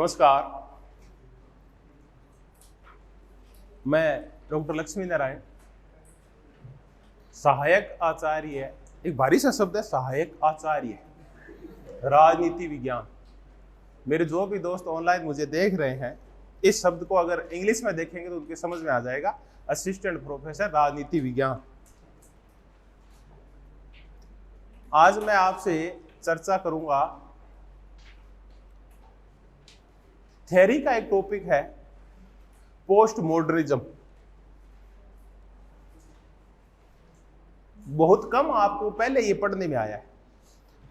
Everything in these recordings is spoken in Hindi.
नमस्कार, मैं डॉक्टर लक्ष्मी नारायण, सहायक आचार्य। एक भारी सा शब्द है सहायक आचार्य, राजनीति विज्ञान। मेरे जो भी दोस्त ऑनलाइन मुझे देख रहे हैं, इस शब्द को अगर इंग्लिश में देखेंगे तो उनके समझ में आ जाएगा, असिस्टेंट प्रोफेसर राजनीति विज्ञान। आज मैं आपसे चर्चा करूंगा, थ्योरी का एक टॉपिक है पोस्ट मॉडर्निज्म। बहुत कम आपको पहले ये पढ़ने में आया है।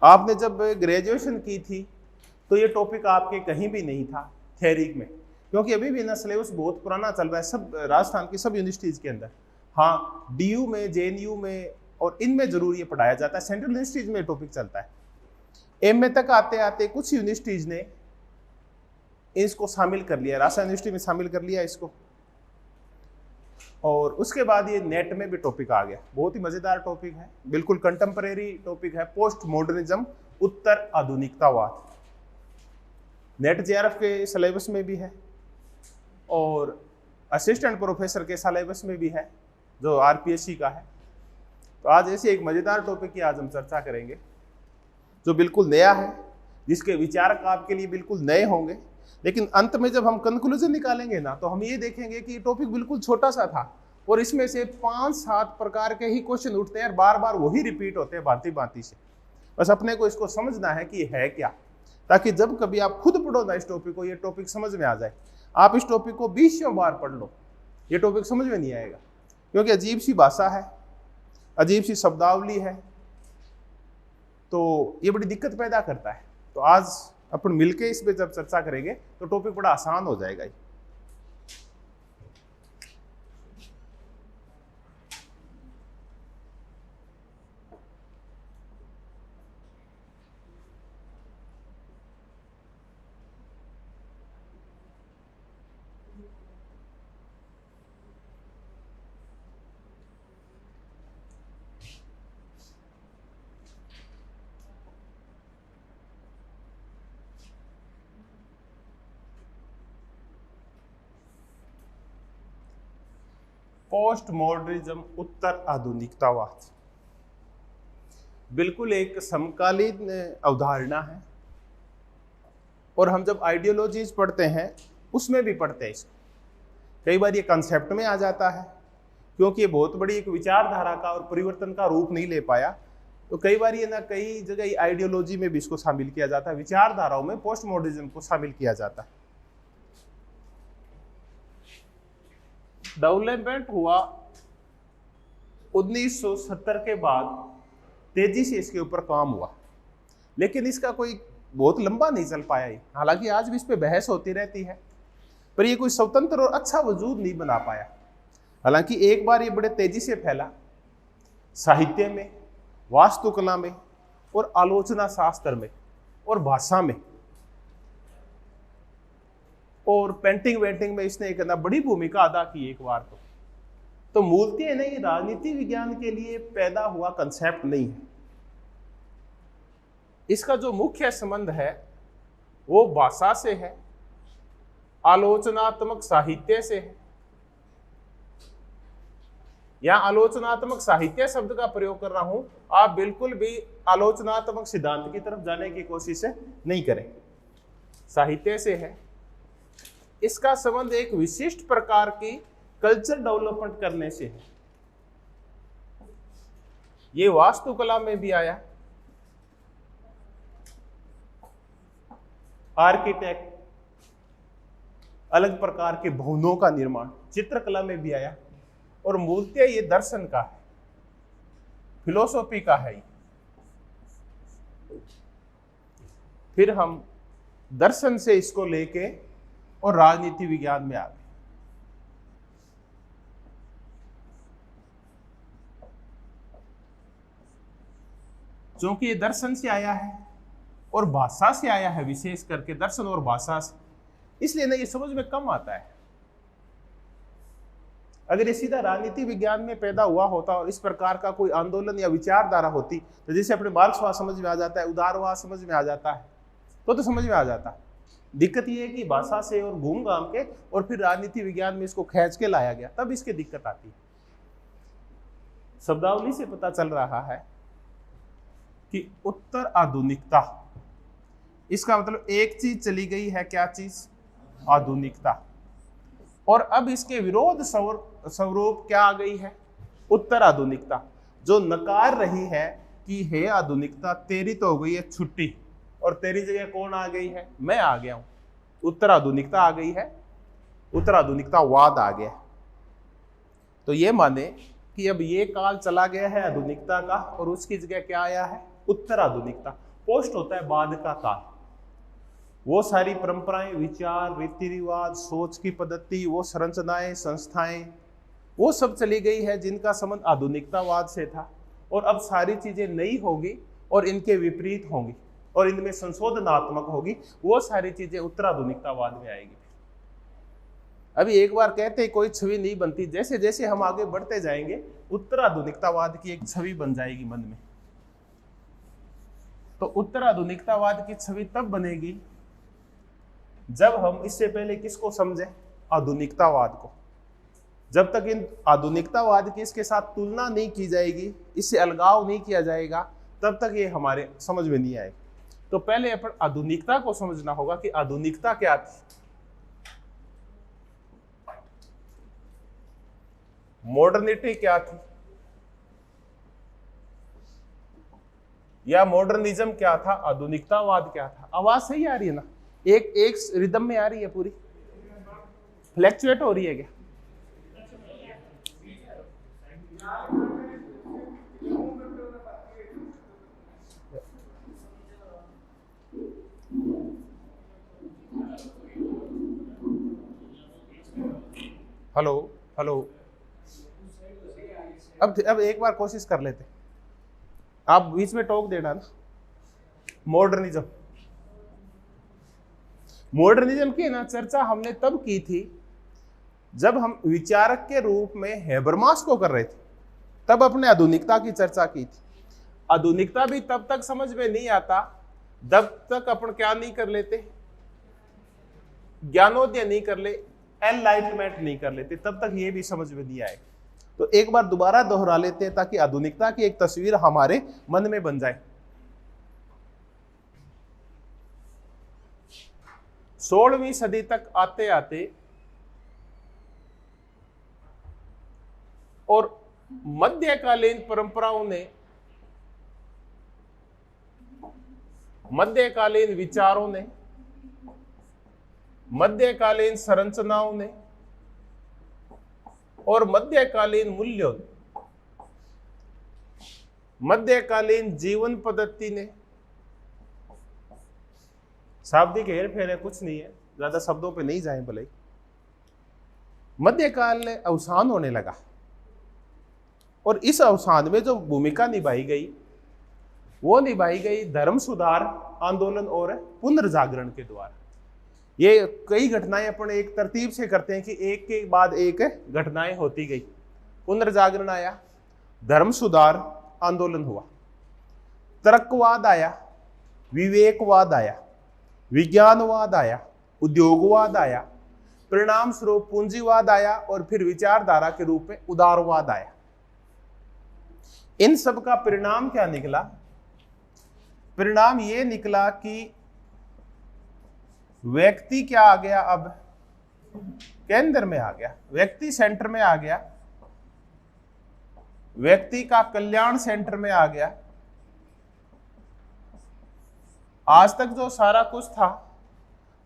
आपने जब ग्रेजुएशन की थी तो ये टॉपिक आपके कहीं भी नहीं था थ्योरी में, क्योंकि अभी भी ना सिलेबस बहुत पुराना चल रहा है सब राजस्थान की सब यूनिवर्सिटीज के अंदर। हाँ, डीयू में, जेएनयू में और इनमें जरूर ये पढ़ाया जाता है, सेंट्रल यूनिवर्सिटीज में टॉपिक चलता है। एमए तक आते आते कुछ यूनिवर्सिटीज ने इसको शामिल कर लिया, राजस्थान यूनिवर्सिटी में शामिल कर लिया इसको, और उसके बाद ये नेट में भी टॉपिक आ गया। बहुत ही मजेदार टॉपिक है, बिल्कुल कंटेम्परेरी टॉपिक है, पोस्ट मॉडर्निज्म, उत्तर आधुनिकतावाद। नेट जेआरएफ के सिलेबस में भी है और असिस्टेंट प्रोफेसर के सिलेबस में भी है, जो आरपीएससी का है। तो आज ऐसे एक मजेदार टॉपिक की आज हम चर्चा करेंगे, जो बिल्कुल नया है, जिसके विचारक आपके लिए बिल्कुल नए होंगे। लेकिन अंत में जब हम कंक्लूजन निकालेंगे ना, तो हम ये देखेंगे कि ये टॉपिक बिल्कुल छोटा सा था और इसमें से 5-7 प्रकार के ही क्वेश्चन उठते हैं और बार बार वही रिपीट होते हैं भांति भांति से। बस अपने को इसको समझना है कि ये है क्या, ताकि जब कभी आप खुद पढ़ो ना इस टॉपिक को, ये टॉपिक समझ में आ जाए। आप इस टॉपिक को 20 बार पढ़ लो, ये टॉपिक समझ में नहीं आएगा, क्योंकि अजीब सी भाषा है, अजीब सी शब्दावली है, तो ये बड़ी दिक्कत पैदा करता है। तो आज अपन मिलके इस पे जब चर्चा करेंगे तो टॉपिक बड़ा आसान हो जाएगा। पोस्ट मॉडर्निज्म, उत्तर आधुनिकतावाद, बिल्कुल एक समकालीन अवधारणा है। और हम जब आइडियोलॉजीज पढ़ते हैं उसमें भी पढ़ते हैं इसको। कई बार ये कंसेप्ट में आ जाता है, क्योंकि ये बहुत बड़ी एक विचारधारा का और परिवर्तन का रूप नहीं ले पाया, तो कई बार ये ना कई जगह आइडियोलॉजी में भी इसको शामिल किया जाता है, विचारधाराओं में पोस्ट मॉडर्निज्म को शामिल किया जाता है। डेवलपमेंट हुआ 1970 के बाद, तेजी से इसके ऊपर काम हुआ, लेकिन इसका कोई बहुत लंबा नहीं चल पाया ये। हालांकि आज भी इस पे बहस होती रहती है, पर ये कोई स्वतंत्र और अच्छा वजूद नहीं बना पाया। हालांकि एक बार ये बड़े तेजी से फैला साहित्य में, वास्तुकला में और आलोचना शास्त्र में और भाषा में और पेंटिंग वेंटिंग में इसने एक बड़ी भूमिका अदा की एक बार। तो मूलतः नहीं, राजनीति विज्ञान के लिए पैदा हुआ कंसेप्ट नहीं है। इसका जो मुख्य संबंध है वो भाषा से है, आलोचनात्मक साहित्य से है। यहां आलोचनात्मक साहित्य शब्द का प्रयोग कर रहा हूं, आप बिल्कुल भी आलोचनात्मक सिद्धांत की तरफ जाने की कोशिश नहीं करें, साहित्य से है। इसका संबंध एक विशिष्ट प्रकार की कल्चर डेवलपमेंट करने से है। ये वास्तुकला में भी आया, आर्किटेक्ट, अलग प्रकार के भवनों का निर्माण, चित्रकला में भी आया, और मूलतः ये दर्शन का है, फिलोसॉफी का है। फिर हम दर्शन से इसको लेके और राजनीति विज्ञान में आ गए। क्योंकि ये दर्शन से आया है और भाषा से आया है, विशेष करके दर्शन और भाषा से, इसलिए ना ये समझ में कम आता है। अगर ये सीधा राजनीति विज्ञान में पैदा हुआ होता और इस प्रकार का कोई आंदोलन या विचारधारा होती, तो जैसे अपने मार्क्सवाद समझ में आ जाता है, उदारवाद समझ में आ जाता है, तो समझ में आ जाता। दिक्कत ये है कि भाषा से और घूम घाम के और फिर राजनीति विज्ञान में इसको खींच के लाया गया, तब इसकी दिक्कत आती है। शब्दावली से पता चल रहा है कि उत्तर आधुनिकता, इसका मतलब एक चीज चली गई है, क्या चीज? आधुनिकता। और अब इसके विरोध स्वरूप क्या आ गई है? उत्तर आधुनिकता, जो नकार रही है कि हे आधुनिकता तेरी तो हो गई है छुट्टी और तेरी जगह कौन आ गई है? मैं आ गया हूं। उत्तर आधुनिकता आ गई है, उत्तर आधुनिकतावाद आ गया। तो ये माने कि अब ये काल चला गया है आधुनिकता का और उसकी जगह क्या आया है? उत्तर आधुनिकता। पोस्ट होता है बाद का काल। वो सारी परंपराएं, विचार, रीति रिवाज, सोच की पद्धति, वो संरचनाएं, संस्थाएं, वो सब चली गई है जिनका संबंध आधुनिकतावाद से था। और अब सारी चीजें नई होगी और इनके विपरीत होंगी और इनमें संशोधनात्मक होगी। वो सारी चीजें उत्तर आधुनिकतावाद में आएगी। अभी एक बार कहते हैं कोई छवि नहीं बनती, जैसे जैसे हम आगे बढ़ते जाएंगे उत्तर आधुनिकतावाद की एक छवि बन जाएगी मन में। तो उत्तर आधुनिकतावाद की छवि तब बनेगी जब हम इससे पहले किसको समझें? आधुनिकतावाद को। जब तक इन आधुनिकतावाद की इसके साथ तुलना नहीं की जाएगी, इससे अलगाव नहीं किया जाएगा, तब तक ये हमारे समझ में नहीं आएगा। तो पहले अपन आधुनिकता को समझना होगा कि आधुनिकता क्या थी। मॉडर्निटी क्या थी, या मॉडर्निज्म क्या था, आधुनिकतावाद क्या था? आवाज सही आ रही है ना? एक रिदम में आ रही है, पूरी फ्लैक्चुएट हो रही है क्या? हेलो हेलो, अब एक बार कोशिश कर लेते, आप बीच में टोक देना ना। मॉडर्निज्म की ना चर्चा हमने तब की थी जब हम विचारक के रूप में हेबरमास को कर रहे थे, तब अपने आधुनिकता की चर्चा की थी। आधुनिकता भी तब तक समझ में नहीं आता जब तक अपन क्या नहीं कर लेते, ज्ञानोदय नहीं कर ले, एनलाइटमेंट नहीं कर लेते, तब तक ये भी समझ में नहीं आए। तो एक बार दोबारा दोहरा लेते हैं ताकि आधुनिकता की एक तस्वीर हमारे मन में बन जाए। 16वीं सदी तक आते आते और मध्यकालीन परंपराओं ने, मध्यकालीन विचारों ने, मध्यकालीन संरचनाओं ने और मध्यकालीन मूल्यों ने, मध्यकालीन जीवन पद्धति ने, शाब्दिक हेर फेर है, कुछ नहीं है, ज्यादा शब्दों पे नहीं जाएं भले। मध्यकाल ने अवसान होने लगा और इस अवसान में जो भूमिका निभाई गई वो निभाई गई धर्म सुधार आंदोलन और पुनर्जागरण के द्वारा। ये कई घटनाएं अपन एक तरतीब से करते हैं कि एक के बाद एक घटनाएं होती गई। पुनर्जागरण आया, धर्म सुधार आंदोलन हुआ, तर्कवाद आया, विवेकवाद आया, विज्ञानवाद आया, उद्योगवाद आया, परिणाम स्वरूप पूंजीवाद आया और फिर विचारधारा के रूप में उदारवाद आया। इन सब का परिणाम क्या निकला? परिणाम ये निकला कि व्यक्ति क्या आ गया, अब केंद्र में आ गया, व्यक्ति सेंटर में आ गया, व्यक्ति का कल्याण सेंटर में आ गया। आज तक जो सारा कुछ था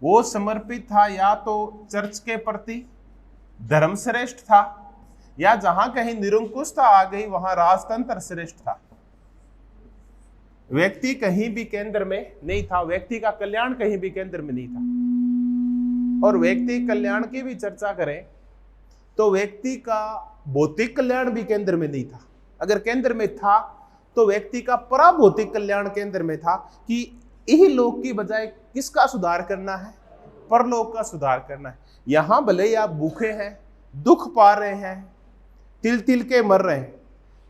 वो समर्पित था या तो चर्च के प्रति, धर्म श्रेष्ठ था, या जहां कहीं निरंकुशता आ गई वहां राजतंत्र श्रेष्ठ था। व्यक्ति कहीं भी केंद्र में नहीं था, व्यक्ति का कल्याण कहीं भी केंद्र में नहीं था। और व्यक्ति कल्याण की भी चर्चा करें तो व्यक्ति का भौतिक कल्याण भी केंद्र में नहीं था। अगर केंद्र में था तो व्यक्ति का पराभौतिक कल्याण केंद्र में था कि यही लोक की बजाय किसका सुधार करना है? परलोक का सुधार करना है। यहां भले ही आप भूखे हैं, दुख पा रहे हैं, तिल तिल के मर रहे हैं,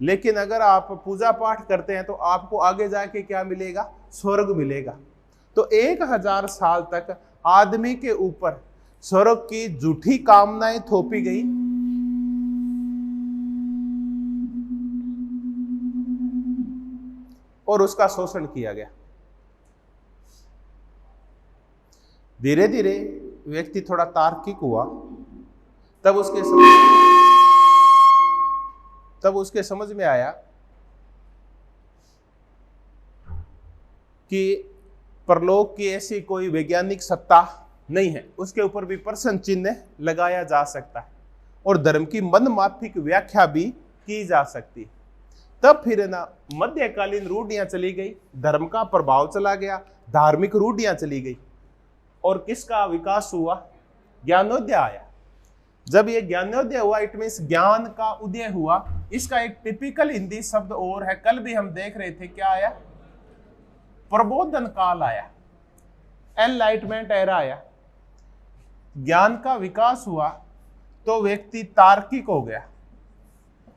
लेकिन अगर आप पूजा पाठ करते हैं तो आपको आगे जाके क्या मिलेगा? स्वर्ग मिलेगा। तो 1000 साल तक आदमी के ऊपर स्वर्ग की झूठी कामनाएं थोपी गई, और उसका शोषण किया गया। धीरे धीरे व्यक्ति थोड़ा तार्किक हुआ, तब उसके समझ में आया कि परलोक की ऐसी कोई वैज्ञानिक सत्ता नहीं है, उसके ऊपर भी प्रश्न चिन्ह लगाया जा सकता है और धर्म की मनमाफिक व्याख्या भी की जा सकती है। तब फिर ना मध्यकालीन रूढ़ियां चली गई, धर्म का प्रभाव चला गया, धार्मिक रूढ़ियां चली गई, और किसका विकास हुआ? ज्ञानोदय आया। जब ये ज्ञानोदय हुआ, इट मीन्स ज्ञान का उदय हुआ। इसका एक टिपिकल हिंदी शब्द और है, कल भी हम देख रहे थे, क्या आया? प्रबोधन काल आया, एनलाइटमेंट एरा आया। ज्ञान का विकास हुआ तो व्यक्ति तार्किक हो गया,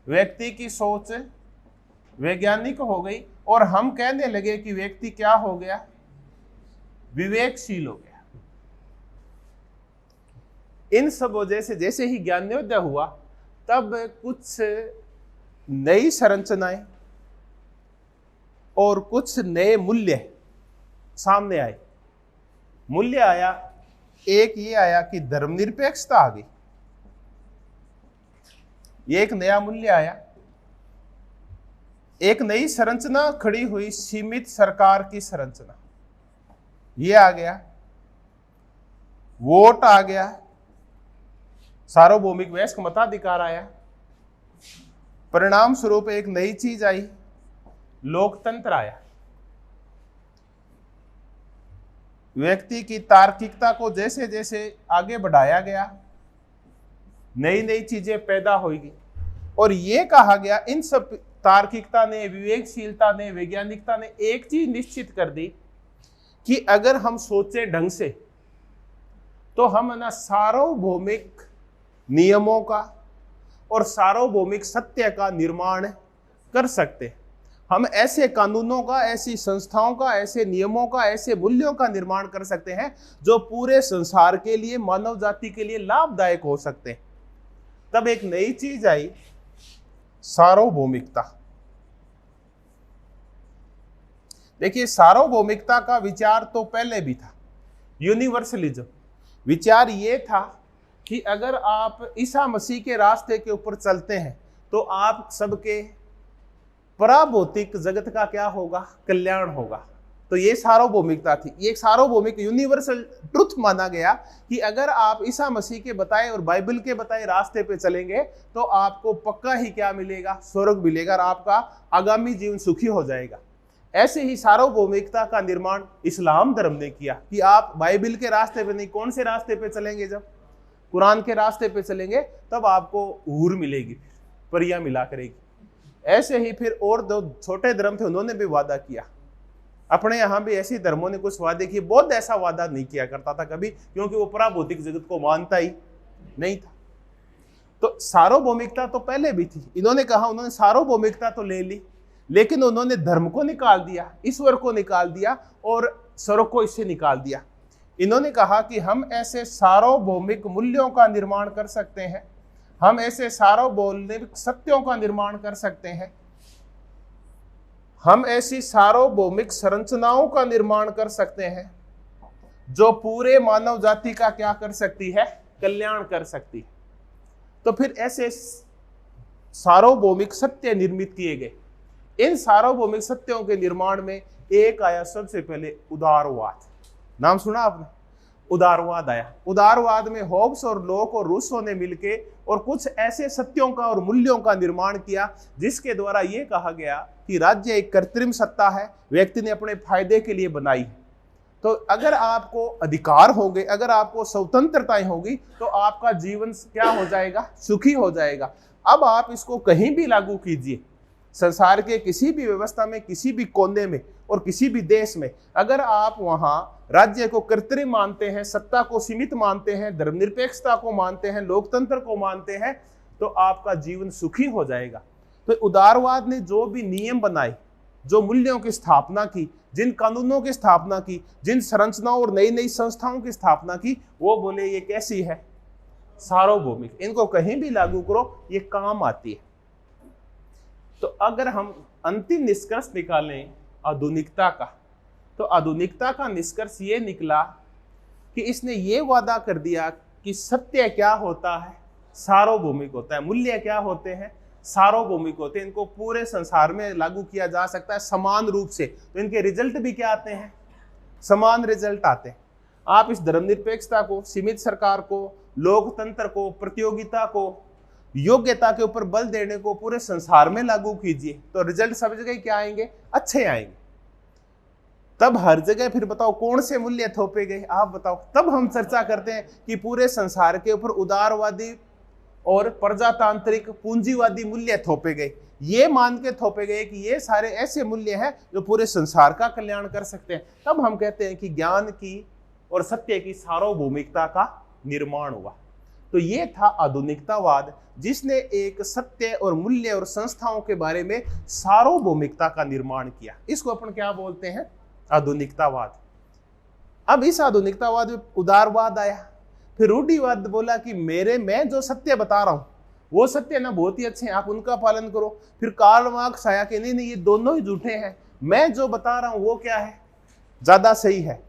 व्यक्ति की सोच वैज्ञानिक हो गई, और हम कहने लगे कि व्यक्ति क्या हो गया? विवेकशील हो गया। इन सब वजह से जैसे ही ज्ञानोदय हुआ, तब कुछ नई संरचनाएं और कुछ नए मूल्य सामने आए। मूल्य आया, एक ये आया कि धर्मनिरपेक्षता आ गई, ये एक नया मूल्य आया। एक नई संरचना खड़ी हुई, सीमित सरकार की संरचना, ये आ गया। वोट आ गया, सार्वभौमिक वयस्क मताधिकार आया। परिणाम स्वरूप एक नई चीज आई, लोकतंत्र आया। व्यक्ति की तार्किकता को जैसे जैसे आगे बढ़ाया गया, नई नई चीजें पैदा होगी, और ये कहा गया, इन सब तार्किकता ने, विवेकशीलता ने, वैज्ञानिकता ने एक चीज निश्चित कर दी कि अगर हम सोचे ढंग से तो हम ना सार्वभौमिक नियमों का और सार्वभौमिक सत्य का निर्माण कर सकते। हम ऐसे कानूनों का, ऐसी संस्थाओं का, ऐसे नियमों का, ऐसे मूल्यों का निर्माण कर सकते हैं जो पूरे संसार के लिए, मानव जाति के लिए लाभदायक हो सकते हैं। तब एक नई चीज आई, सार्वभौमिकता। देखिए, सार्वभौमिकता का विचार तो पहले भी था, यूनिवर्सलिज्म। विचार ये था कि अगर आप ईसा मसीह के रास्ते के ऊपर चलते हैं तो आप सबके पराभौतिक जगत का क्या होगा? कल्याण होगा। तो ये सार्वभौमिकता थी। ये एक सार्वभौमिक यूनिवर्सल ट्रुथ माना गया कि अगर आप ईसा मसीह के बताए और बाइबल के बताए रास्ते पे चलेंगे तो आपको पक्का ही क्या मिलेगा? स्वर्ग मिलेगा, और आपका आगामी जीवन सुखी हो जाएगा। ऐसे ही सार्वभौमिकता का निर्माण इस्लाम धर्म ने किया कि आप बाइबल के रास्ते पे नहीं, कौन से रास्ते पे चलेंगे? जब कुरान के रास्ते पे चलेंगे तब आपको हूर मिलेगी, परियां मिला करेगी। ऐसे ही फिर और दो छोटे धर्म थे, उन्होंने भी वादा किया। अपने यहाँ भी ऐसे धर्मों ने कुछ वादे किए। बौद्ध ऐसा वादा नहीं किया करता था कभी, क्योंकि वो पराभौतिक जगत को मानता ही नहीं था। तो सार्वभौमिकता तो पहले भी थी। इन्होंने कहा, उन्होंने सार्वभौमिकता तो ले ली, लेकिन उन्होंने धर्म को निकाल दिया, ईश्वर को निकाल दिया और स्वर्ग को इससे निकाल दिया। इन्होंने कहा कि हम ऐसे सार्वभौमिक मूल्यों का निर्माण कर सकते हैं, हम ऐसे सार्वभौमिक सत्यों का निर्माण कर सकते हैं, हम ऐसी सार्वभौमिक संरचनाओं का निर्माण कर सकते हैं जो पूरे मानव जाति का क्या कर सकती है? कल्याण कर सकती है। तो फिर ऐसे सार्वभौमिक सत्य निर्मित किए गए। इन सार्वभौमिक सत्यों के निर्माण में एक आया सबसे पहले उदारवाद। नाम सुना आपने? उदारवाद आया। उदारवाद में होब्स और लोक और रूसो ने मिलके और कुछ ऐसे सत्यों का और मूल्यों का निर्माण किया जिसके द्वारा यह कहा गया कि राज्य एक कृत्रिम सत्ता है, व्यक्ति ने अपने फायदे के लिए बनाई। तो अगर आपको अधिकार होंगे, अगर आपको स्वतंत्रताएं होगी तो आपका जीवन क्या हो जाएगा? सुखी हो जाएगा। अब आप इसको कहीं भी लागू कीजिए, संसार के किसी भी व्यवस्था में, किसी भी कोने में और किसी भी देश में, अगर आप वहां राज्य को कृत्रिम मानते हैं, सत्ता को सीमित मानते हैं, धर्मनिरपेक्षता को मानते हैं, लोकतंत्र को मानते हैं, तो आपका जीवन सुखी हो जाएगा। तो उदारवाद ने जो भी नियम बनाए जो मूल्यों की स्थापना की, जिन कानूनों की स्थापना की, जिन संरचनाओं और नई नई संस्थाओं की स्थापना की, वो बोले ये कैसी है, सार्वभौमिक, इनको कहीं भी लागू करो ये काम आती है। तो अगर हम अंतिम निष्कर्ष निकालें आधुनिकता का, तो आधुनिकता का निष्कर्ष ये निकला कि इसने ये वादा कर दिया कि सत्य क्या होता है, सार्वभौमिक होता है, मूल्य क्या होते हैं, सार्वभौमिक होते हैं, इनको पूरे संसार में लागू किया जा सकता है समान रूप से। तो इनके रिजल्ट भी क्या आते हैं, समान रिजल्ट आते हैं। आप इस धर्मनिरपेक्षता को, सीमित सरकार को, लोकतंत्र को, प्रतियोगिता को, योग्यता के ऊपर बल देने को पूरे संसार में लागू कीजिए, तो रिजल्ट सब जगह क्या आएंगे, अच्छे आएंगे। तब हर जगह फिर बताओ कौन से मूल्य थोपे गए, आप बताओ। तब हम चर्चा करते हैं कि पूरे संसार के ऊपर उदारवादी और प्रजातांत्रिक पूंजीवादी मूल्य थोपे गए, ये मान के थोपे गए कि ये सारे ऐसे मूल्य हैं जो पूरे संसार का कल्याण कर सकते हैं। तब हम कहते हैं कि ज्ञान की और सत्य की सार्वभौमिकता का निर्माण हुआ। तो ये था आधुनिकतावाद, जिसने एक सत्य और मूल्य और संस्थाओं के बारे में सार्वभौमिकता का निर्माण किया। इसको अपन क्या बोलते हैं, आधुनिकतावाद। अब इस आधुनिकतावाद में उदारवाद आया, फिर रूढ़िवाद बोला कि मैं जो सत्य बता रहा हूं वो सत्य ना बहुत ही अच्छे हैं, आप उनका पालन करो। फिर कार्ल मार्क्स आया कि नहीं ये दोनों ही झूठे हैं, मैं जो बता रहा हूं वो क्या है, ज्यादा सही है।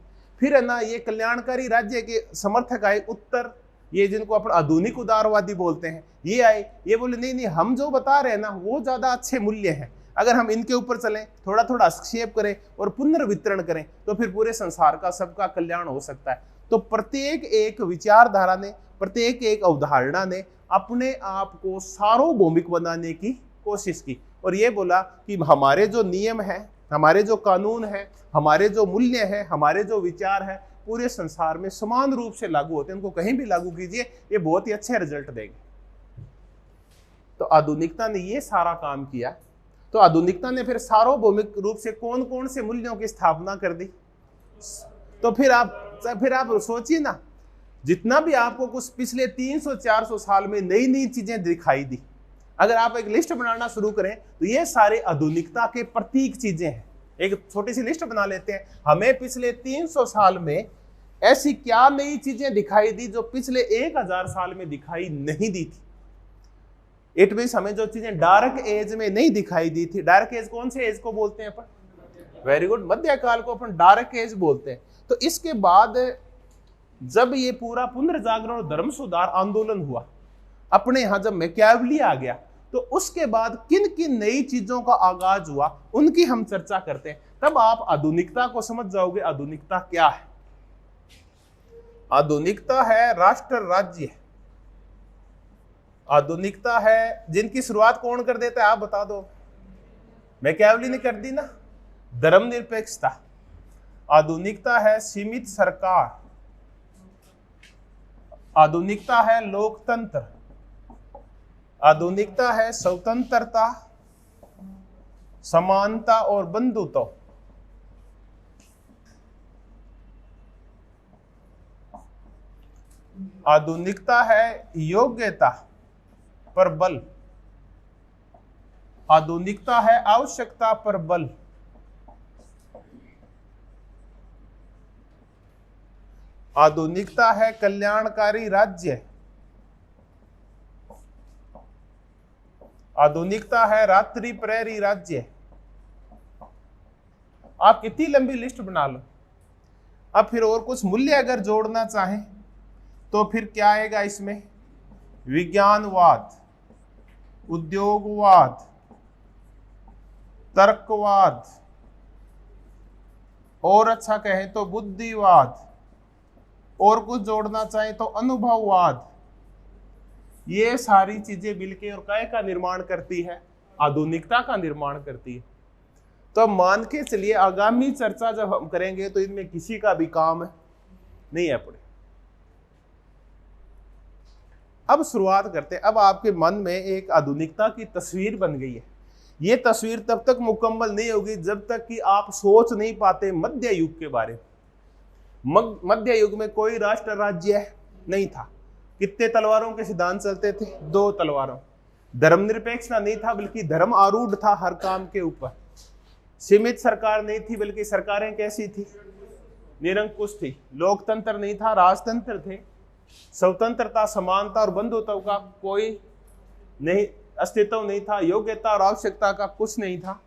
फिर है ना ये कल्याणकारी राज्य के समर्थक आए उत्तर, ये जिनको अपन आधुनिक उदारवादी बोलते हैं, ये आए, ये बोले नहीं हम जो बता रहे हैं ना वो ज्यादा अच्छे मूल्य हैं, अगर हम इनके ऊपर चलें, थोड़ा थोड़ा हस्तक्षेप करें और पुनर्वितरण करें तो फिर पूरे संसार का सबका कल्याण हो सकता है। तो प्रत्येक एक विचारधारा ने, प्रत्येक एक अवधारणा ने अपने आप को सार्वभौमिक बनाने की कोशिश की और ये बोला कि हमारे जो नियम हैं, हमारे जो कानून हैं, हमारे जो मूल्य हैं, हमारे जो विचार हैं, पूरे संसार में समान रूप से लागू होते हैं, उनको कहीं भी लागू कीजिए, ये बहुत ही अच्छे रिजल्ट देंगे। तो आधुनिकता ने ये सारा काम किया। तो आधुनिकता ने फिर सार्वभौमिक रूप से कौन कौन से मूल्यों की स्थापना कर दी। तो फिर आप सोचिए ना, जितना भी आपको कुछ पिछले 300-400 साल में नई नई चीजें दिखाई दी, अगर आप एक लिस्ट बनाना शुरू करें तो ये सारे आधुनिकता के प्रतीक चीजें हैं। एक छोटी सी लिस्ट बना लेते हैं, हमें पिछले 300 साल में ऐसी क्या नई चीजें दिखाई दी जो पिछले 1000 साल में दिखाई नहीं दी थी। इट मींस हमें जो चीजें डार्क एज में नहीं दिखाई दी थी, डार्क एज कौन से एज को बोलते हैं अपन, वेरी गुड, मध्यकाल को अपन डार्क एज बोलते हैं। तो इसके बाद जब ये पूरा पुनर्जागरण और धर्म सुधार आंदोलन हुआ, अपने यहां जब मैकियावेली आ गया, तो उसके बाद किन किन नई चीजों का आगाज हुआ उनकी हम चर्चा करते हैं। तब आप आधुनिकता को समझ जाओगे आधुनिकता क्या है। आधुनिकता है राष्ट्र राज्य, आधुनिकता है जिनकी शुरुआत कौन कर देता है, आप बता दो, मैकियावेली ने कर दी ना, धर्मनिरपेक्षता। आधुनिकता है सीमित सरकार, आधुनिकता है लोकतंत्र, आधुनिकता है स्वतंत्रता, समानता और बंधुत्व, आधुनिकता है योग्यता पर बल, आधुनिकता है आवश्यकता पर बल, आधुनिकता है कल्याणकारी राज्य, आधुनिकता है रात्रि प्रहरी राज्य। आप कितनी लंबी लिस्ट बना लो। अब फिर और कुछ मूल्य अगर जोड़ना चाहें तो फिर क्या आएगा इसमें, विज्ञानवाद, उद्योगवाद, तर्कवाद, और अच्छा कहें तो बुद्धिवाद, और कुछ जोड़ना चाहें तो अनुभववाद। ये सारी चीजें मिलकर और काय का निर्माण करती है, आधुनिकता का निर्माण करती है। तो मान के चलिए आगामी चर्चा जब हम करेंगे तो इनमें किसी का भी काम नहीं है पड़े। अब शुरुआत करते हैं। अब आपके मन में एक आधुनिकता की तस्वीर बन गई है। ये तस्वीर तब तक मुकम्मल नहीं होगी जब तक कि आप सोच नहीं पाते मध्य युग के बारे में। मध्य युग में कोई राष्ट्र राज्य नहीं था। कितने तलवारों के सिद्धांत चलते थे, 2 तलवारों। धर्मनिरपेक्षता नहीं था बल्कि धर्म आरूढ़ था हर काम के ऊपर। सीमित सरकार नहीं थी, बल्कि सरकारें कैसी थी? निरंकुश थी। लोकतंत्र नहीं था, राजतंत्र थे। स्वतंत्रता, समानता और बंधुत्व का कोई नहीं अस्तित्व नहीं था। योग्यता और आवश्यकता का कुछ नहीं था।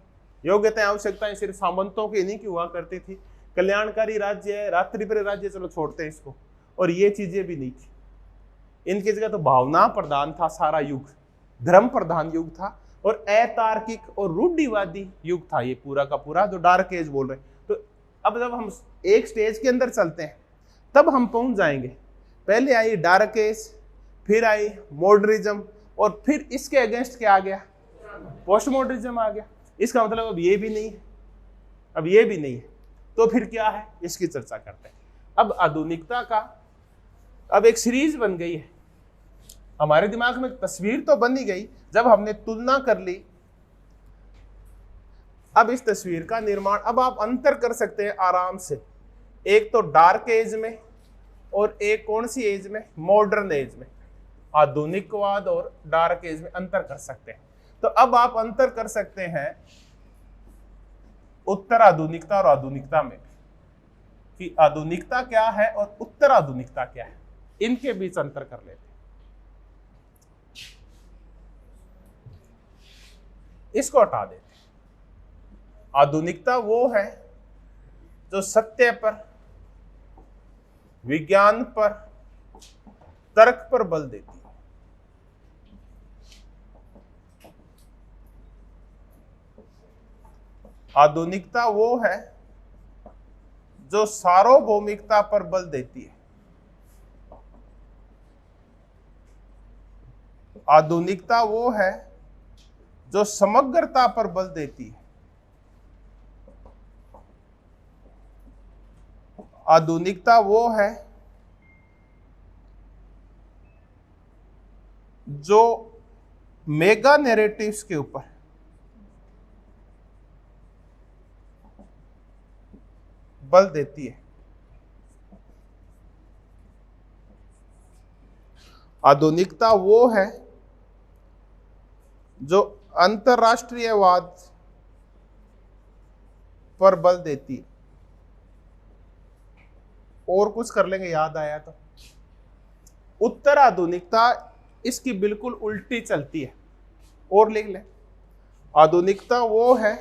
योग्यता आवश्यकताएं सिर्फ सामंतों की नहीं की हुआ करती थी। कल्याणकारी राज्य, रात्रिप्रिय राज्य चलो छोड़ते हैं इसको, और ये चीजें भी नहीं थी। इनकी जगह तो भावना प्रधान था सारा युग, धर्म प्रधान युग था, और अतार्किक और रूढ़िवादी युग था ये पूरा का पूरा, जो डार्क एज बोल रहे हैं। तो अब जब हम एक स्टेज के अंदर चलते हैं तब हम पहुंच जाएंगे। पहले आई डार्क एज, फिर आई मॉडर्निज्म, और फिर इसके अगेंस्ट क्या आ गया? पोस्ट मॉडर्निज्म आ गया। इसका मतलब अब ये भी नहीं है, अब ये भी नहीं है, तो फिर क्या है, इसकी चर्चा करते हैं। अब आधुनिकता का अब एक सीरीज बन गई है। हमारे दिमाग में तस्वीर तो बन ही गई जब हमने तुलना कर ली। अब इस तस्वीर का निर्माण अब आप अंतर कर सकते हैं आराम से, एक तो डार्क एज में और एक कौन सी एज में? मॉडर्न एज में। आधुनिकवाद और डार्क एज में अंतर कर सकते हैं। तो अब आप अंतर कर सकते हैं उत्तर आधुनिकता और आधुनिकता में कि आधुनिकता क्या है और उत्तर आधुनिकता क्या है, इनके बीच अंतर कर लेते हैं। इसको हटा देते हैं। आधुनिकता वो है जो सत्य पर, विज्ञान पर, तर्क पर बल देती है। आधुनिकता वो है जो सार्वभौमिकता पर बल देती है। आधुनिकता वो है जो समग्रता पर बल देती है। आधुनिकता वो है जो मेगा नैरेटिव्स के ऊपर, बल देती है। आधुनिकता वो है जो अंतरराष्ट्रीयवाद पर बल देती है। और कुछ कर लेंगे याद आया तो। उत्तर आधुनिकता इसकी बिल्कुल उल्टी चलती है, और लिख ले। आधुनिकता वो है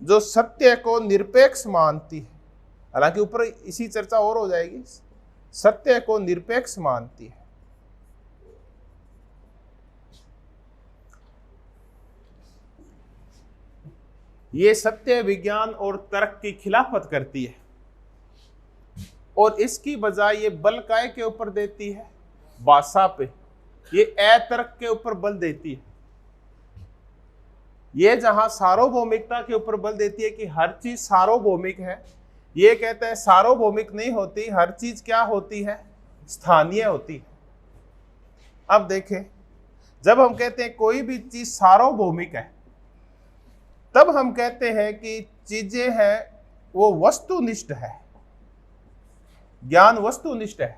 जो सत्य को निरपेक्ष मानती है। हालांकि ऊपर इसी चर्चा और हो जाएगी। सत्य को निरपेक्ष मानती है। ये सत्य, विज्ञान और तर्क की खिलाफत करती है, और इसकी बजाय ये बल काय के ऊपर देती है? भाषा पे। ये अतर्क के ऊपर बल देती है। ये जहां सार्वभौमिकता के ऊपर बल देती है कि हर चीज सार्वभौमिक है, ये कहते हैं सार्वभौमिक नहीं होती, हर चीज क्या होती है? स्थानीय होती है। अब देखें, जब हम कहते हैं कोई भी चीज सार्वभौमिक है, तब हम कहते हैं कि चीजें हैं वो वस्तुनिष्ठ है। ज्ञान वस्तुनिष्ठ है,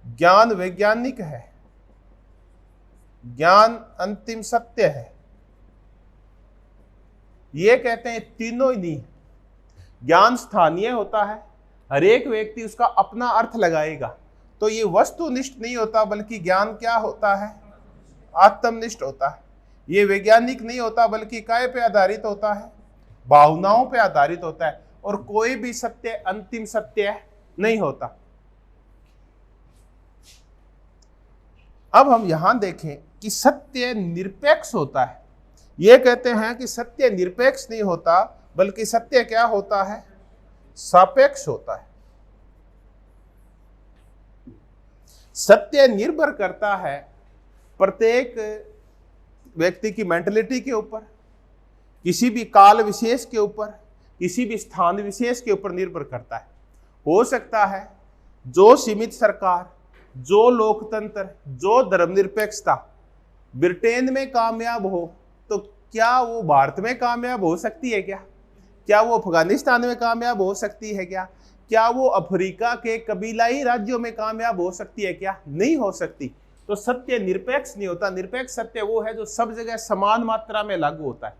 ज्ञान वैज्ञानिक है, ज्ञान अंतिम सत्य है। ये कहते हैं तीनों ही नहीं। ज्ञान स्थानीय होता है, हर एक व्यक्ति उसका अपना अर्थ लगाएगा, तो ये वस्तुनिष्ठ नहीं होता, बल्कि ज्ञान क्या होता है? आत्मनिष्ठ होता है। ये वैज्ञानिक नहीं होता, बल्कि काय पे आधारित होता है? भावनाओं पे आधारित होता है। और कोई भी सत्य अंतिम सत्य नहीं होता। अब हम यहां देखें कि सत्य निरपेक्ष होता है। ये कहते हैं कि सत्य निरपेक्ष नहीं होता, बल्कि सत्य क्या होता है? सापेक्ष होता है। सत्य निर्भर करता है प्रत्येक व्यक्ति की मेंटलिटी के ऊपर, किसी भी काल विशेष के ऊपर, किसी भी स्थान विशेष के ऊपर निर्भर करता है। हो सकता है जो सीमित सरकार, जो लोकतंत्र, जो धर्मनिरपेक्षता ब्रिटेन में कामयाब हो, तो क्या वो भारत में कामयाब हो सकती है क्या? क्या वो अफगानिस्तान में कामयाब हो सकती है क्या? क्या वो अफ्रीका के कबीलाई राज्यों में कामयाब हो सकती है क्या? नहीं हो सकती। तो सत्य निरपेक्ष नहीं होता। निरपेक्ष सत्य वो है जो सब जगह समान मात्रा में लागू होता है।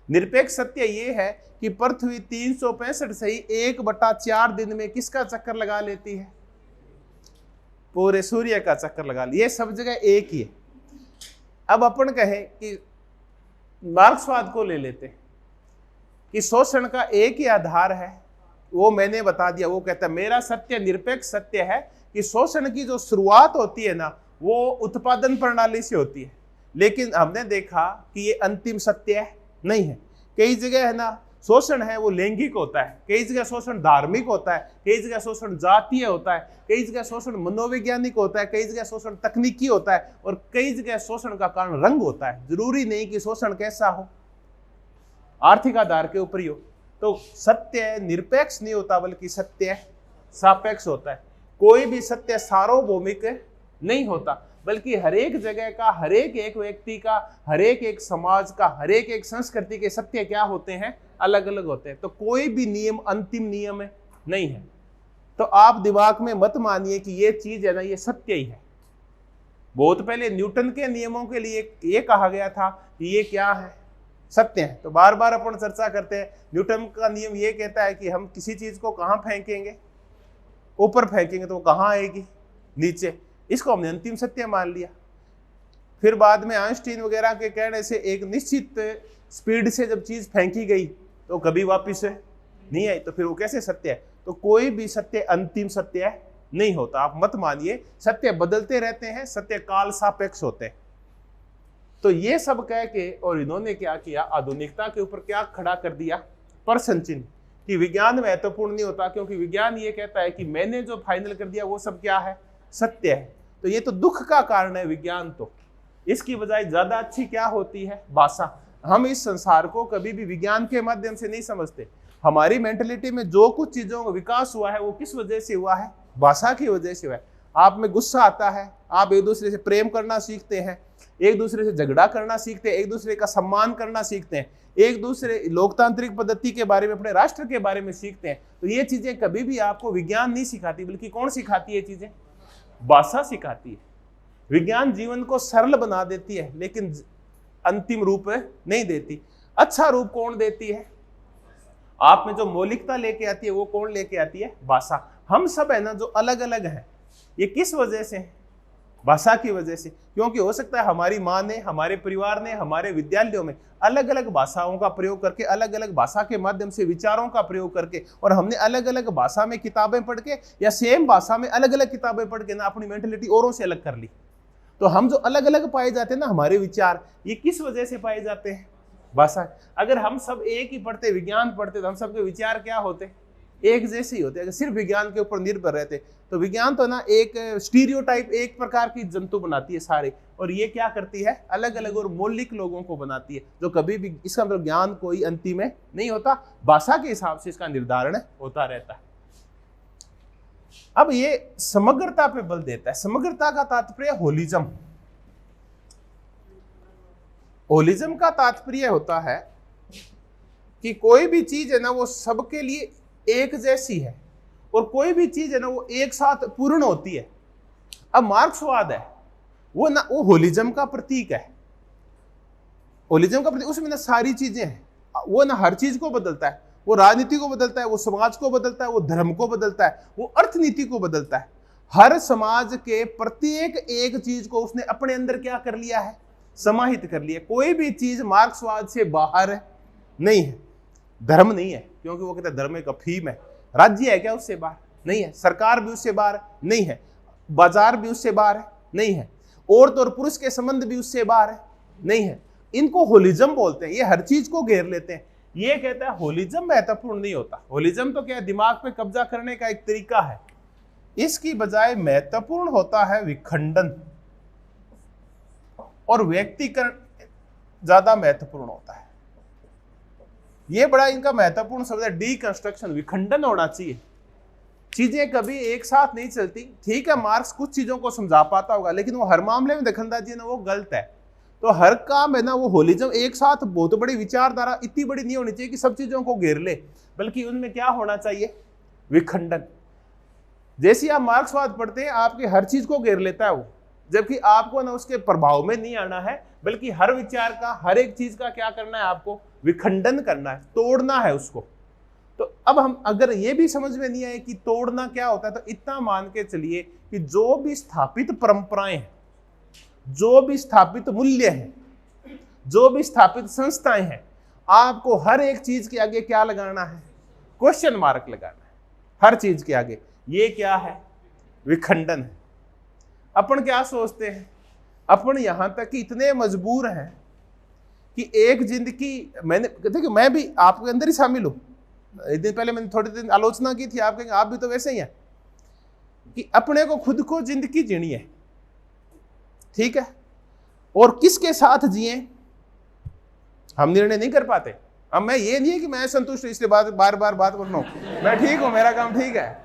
निरपेक्ष सत्य ये है कि पृथ्वी 365 से ही 1/4 दिन में किसका चक्कर लगा लेती है? पूरे सूर्य का चक्कर लगा लिया। ये सब जगह एक ही है। अब अपन कहें कि मार्क्सवाद को ले लेते हैं कि शोषण का एक ही आधार है, वो मैंने बता दिया। वो कहता है मेरा सत्य निरपेक्ष सत्य है कि शोषण की जो शुरुआत होती है ना, वो उत्पादन प्रणाली से होती है। लेकिन हमने देखा कि ये अंतिम सत्य नहीं है। कई जगह है ना शोषण है वो लैंगिक होता है, कई जगह शोषण धार्मिक होता है, कई जगह शोषण जातीय होता है, कई जगह शोषण मनोवैज्ञानिक होता है, कई जगह शोषण तकनीकी होता है, और कई जगह शोषण का कारण रंग होता है। जरूरी नहीं कि शोषण कैसा हो, आर्थिक आधार के ऊपर ही हो। तो सत्य निरपेक्ष नहीं होता बल्कि सत्य सापेक्ष होता है। कोई भी सत्य सार्वभौमिक नहीं होता, बल्कि हर एक जगह का, हर एक व्यक्ति का, हर एक समाज का, हर एक संस्कृति के सत्य क्या होते हैं? अलग अलग होते हैं। तो कोई भी नियम अंतिम नियम नहीं है। तो आप दिमाग में मत मानिए कि ये चीज है ना ये सत्य ही है। बहुत पहले न्यूटन के नियमों के लिए ये कहा गया था कि ये क्या है? सत्य है। तो बार बार अपन चर्चा करते हैं। न्यूटन का नियम ये कहता है कि हम किसी चीज को कहाँ फेंकेंगे? ऊपर फेंकेंगे तो वो कहाँ आएगी? नीचे। इसको हमने अंतिम सत्य मान लिया। फिर बाद में आइंस्टीन वगैरह के कहने से एक निश्चित स्पीड से जब चीज फेंकी गई तो कभी वापिस नहीं आई, तो फिर वो कैसे सत्य है? तो कोई भी सत्य अंतिम सत्य नहीं होता। आप मत मानिए, सत्य बदलते रहते हैं, सत्य काल सापेक्ष होते हैं। तो ये सब कह के और इन्होंने क्या किया? आधुनिकता के ऊपर क्या खड़ा कर दिया? प्रश्न चिन्ह कि विज्ञान महत्वपूर्ण नहीं होता, क्योंकि विज्ञान ये कहता है कि मैंने जो फाइनल कर दिया वो सब क्या है? सत्य है। तो ये तो दुख का कारण है विज्ञान। तो इसकी बजाय ज्यादा अच्छी क्या होती है? भाषा। हम इस संसार को कभी भी विज्ञान के माध्यम से नहीं समझते। हमारी मेंटलिटी में जो कुछ चीजों का विकास हुआ है वो किस वजह से हुआ है? भाषा की वजह से हुआ है। आप में गुस्सा आता है, आप एक दूसरे से प्रेम करना सीखते हैं, एक दूसरे से झगड़ा करना सीखते हैं, एक दूसरे का सम्मान करना सीखते हैं, एक दूसरे लोकतांत्रिक पद्धति के बारे में, अपने राष्ट्र के बारे में सीखते हैं। तो ये चीजें कभी भी आपको विज्ञान नहीं सिखाती, बल्कि कौन सिखाती है? ये चीजें भाषा सिखाती है। विज्ञान जीवन को सरल बना देती है लेकिन अंतिम रूप नहीं देती। अच्छा रूप कौन देती है? आप में जो मौलिकता लेके आती है वो कौन लेके आती है? भाषा। हम सब है ना जो अलग अलग हैं, ये किस वजह से? भाषा की वजह से। क्योंकि हो सकता है हमारी माँ ने, हमारे परिवार ने, हमारे विद्यालयों में अलग अलग भाषाओं का प्रयोग करके, अलग अलग भाषा के माध्यम से विचारों का प्रयोग करके, और हमने अलग अलग भाषा में किताबें पढ़ के या सेम भाषा में अलग अलग किताबें पढ़ के ना अपनी मेंटलिटी औरों से अलग कर ली। तो हम जो अलग अलग पाए जाते हैं ना, हमारे विचार, ये किस वजह से पाए जाते हैं? भाषा। अगर हम सब एक ही पढ़ते, विज्ञान पढ़ते, तो हम सबके विचार क्या होते? एक जैसे ही होते। अगर सिर्फ विज्ञान के ऊपर निर्भर रहते तो विज्ञान तो ना एक स्टीरियोटाइप, एक प्रकार की जंतु बनाती है सारे, और ये क्या करती है? अलग अलग और मौलिक लोगों को बनाती है, जो कभी भी, इसका मतलब ज्ञान कोई अंतिम नहीं होता। भाषा के हिसाब से इसका निर्धारण होता रहता है। अब ये समग्रता पे बल देता है। समग्रता का तात्पर्य होलिज्म। होलिज्म का तात्पर्य होता है कि कोई भी चीज है ना वो सबके लिए एक जैसी है, और कोई भी चीज है ना वो एक साथ पूर्ण होती है। अब मार्क्सवाद है वो होलिज्म का प्रतीक है। होलिज्म का प्रतीक, उसमें ना सारी चीजें हैं। वो ना हर चीज को बदलता है। वो राजनीति को बदलता है, वो समाज को बदलता है, वो धर्म को बदलता है, वो अर्थनीति को बदलता है। हर समाज के प्रत्येक एक चीज को उसने अपने अंदर क्या कर लिया है? समाहित कर लिया। कोई भी चीज मार्क्सवाद से बाहर नहीं है। धर्म नहीं है, क्योंकि वो कहता है धर्म एक अफीम है। राज्य है क्या उससे बाहर? नहीं है। सरकार भी उससे बाहर नहीं है। बाजार भी उससे बाहर नहीं है। औरत और पुरुष के संबंध भी उससे बाहर नहीं है। इनको होलिज्म बोलते हैं। ये हर चीज को घेर लेते हैं। ये कहता है होलिज्म महत्वपूर्ण नहीं होता। होलिज्म तो क्या है? दिमाग पे कब्जा करने का एक तरीका है। इसकी बजाय महत्वपूर्ण होता है विखंडन, और व्यक्तिकरण ज्यादा महत्वपूर्ण होता है। ये बड़ा इनका महत्वपूर्ण शब्द है, डीकंस्ट्रक्शन। विखंडन होना चाहिए। चीजें कभी एक साथ नहीं चलती। ठीक है, मार्क्स कुछ चीजों को समझा पाता होगा, लेकिन वो हर मामले में दखलंदाजी है ना, वो गलत है। तो हर काम है ना वो होलिज्म एक साथ, बहुत बड़ी विचारधारा इतनी बड़ी नहीं होनी चाहिए कि सब चीजों को घेर ले, बल्कि उनमें क्या होना चाहिए? विखंडन। जैसे आप मार्क्सवाद पढ़ते हैं, आपके हर चीज को घेर लेता है वो। जबकि आपको ना उसके प्रभाव में नहीं आना है, बल्कि हर विचार का, हर एक चीज का क्या करना है, आपको विखंडन करना है, तोड़ना है उसको। तो अब हम अगर ये भी समझ में नहीं आए कि तोड़ना क्या होता है, तो इतना मान के चलिए कि जो भी स्थापित परंपराएं हैं, जो भी स्थापित मूल्य हैं, जो भी स्थापित संस्थाएं हैं, आपको हर एक चीज के आगे क्या लगाना है, क्वेश्चन मार्क लगाना है, हर चीज के आगे। ये क्या है, विखंडन है। अपन क्या सोचते हैं, अपन यहां तक कि इतने मजबूर हैं कि एक जिंदगी, मैंने देखिए मैं भी आपके अंदर ही शामिल हूं। एक दिन पहले मैंने थोड़े दिन आलोचना की थी, आप कहेंगे आप भी तो वैसे ही हैं कि अपने को खुद को जिंदगी जीनी है, ठीक है, और किसके साथ जिए हम निर्णय नहीं कर पाते। अब मैं ये नहीं है कि मैं संतुष्ट इसलिए बार बार बात कर रहा हूं, मैं ठीक हूं, मेरा काम ठीक है,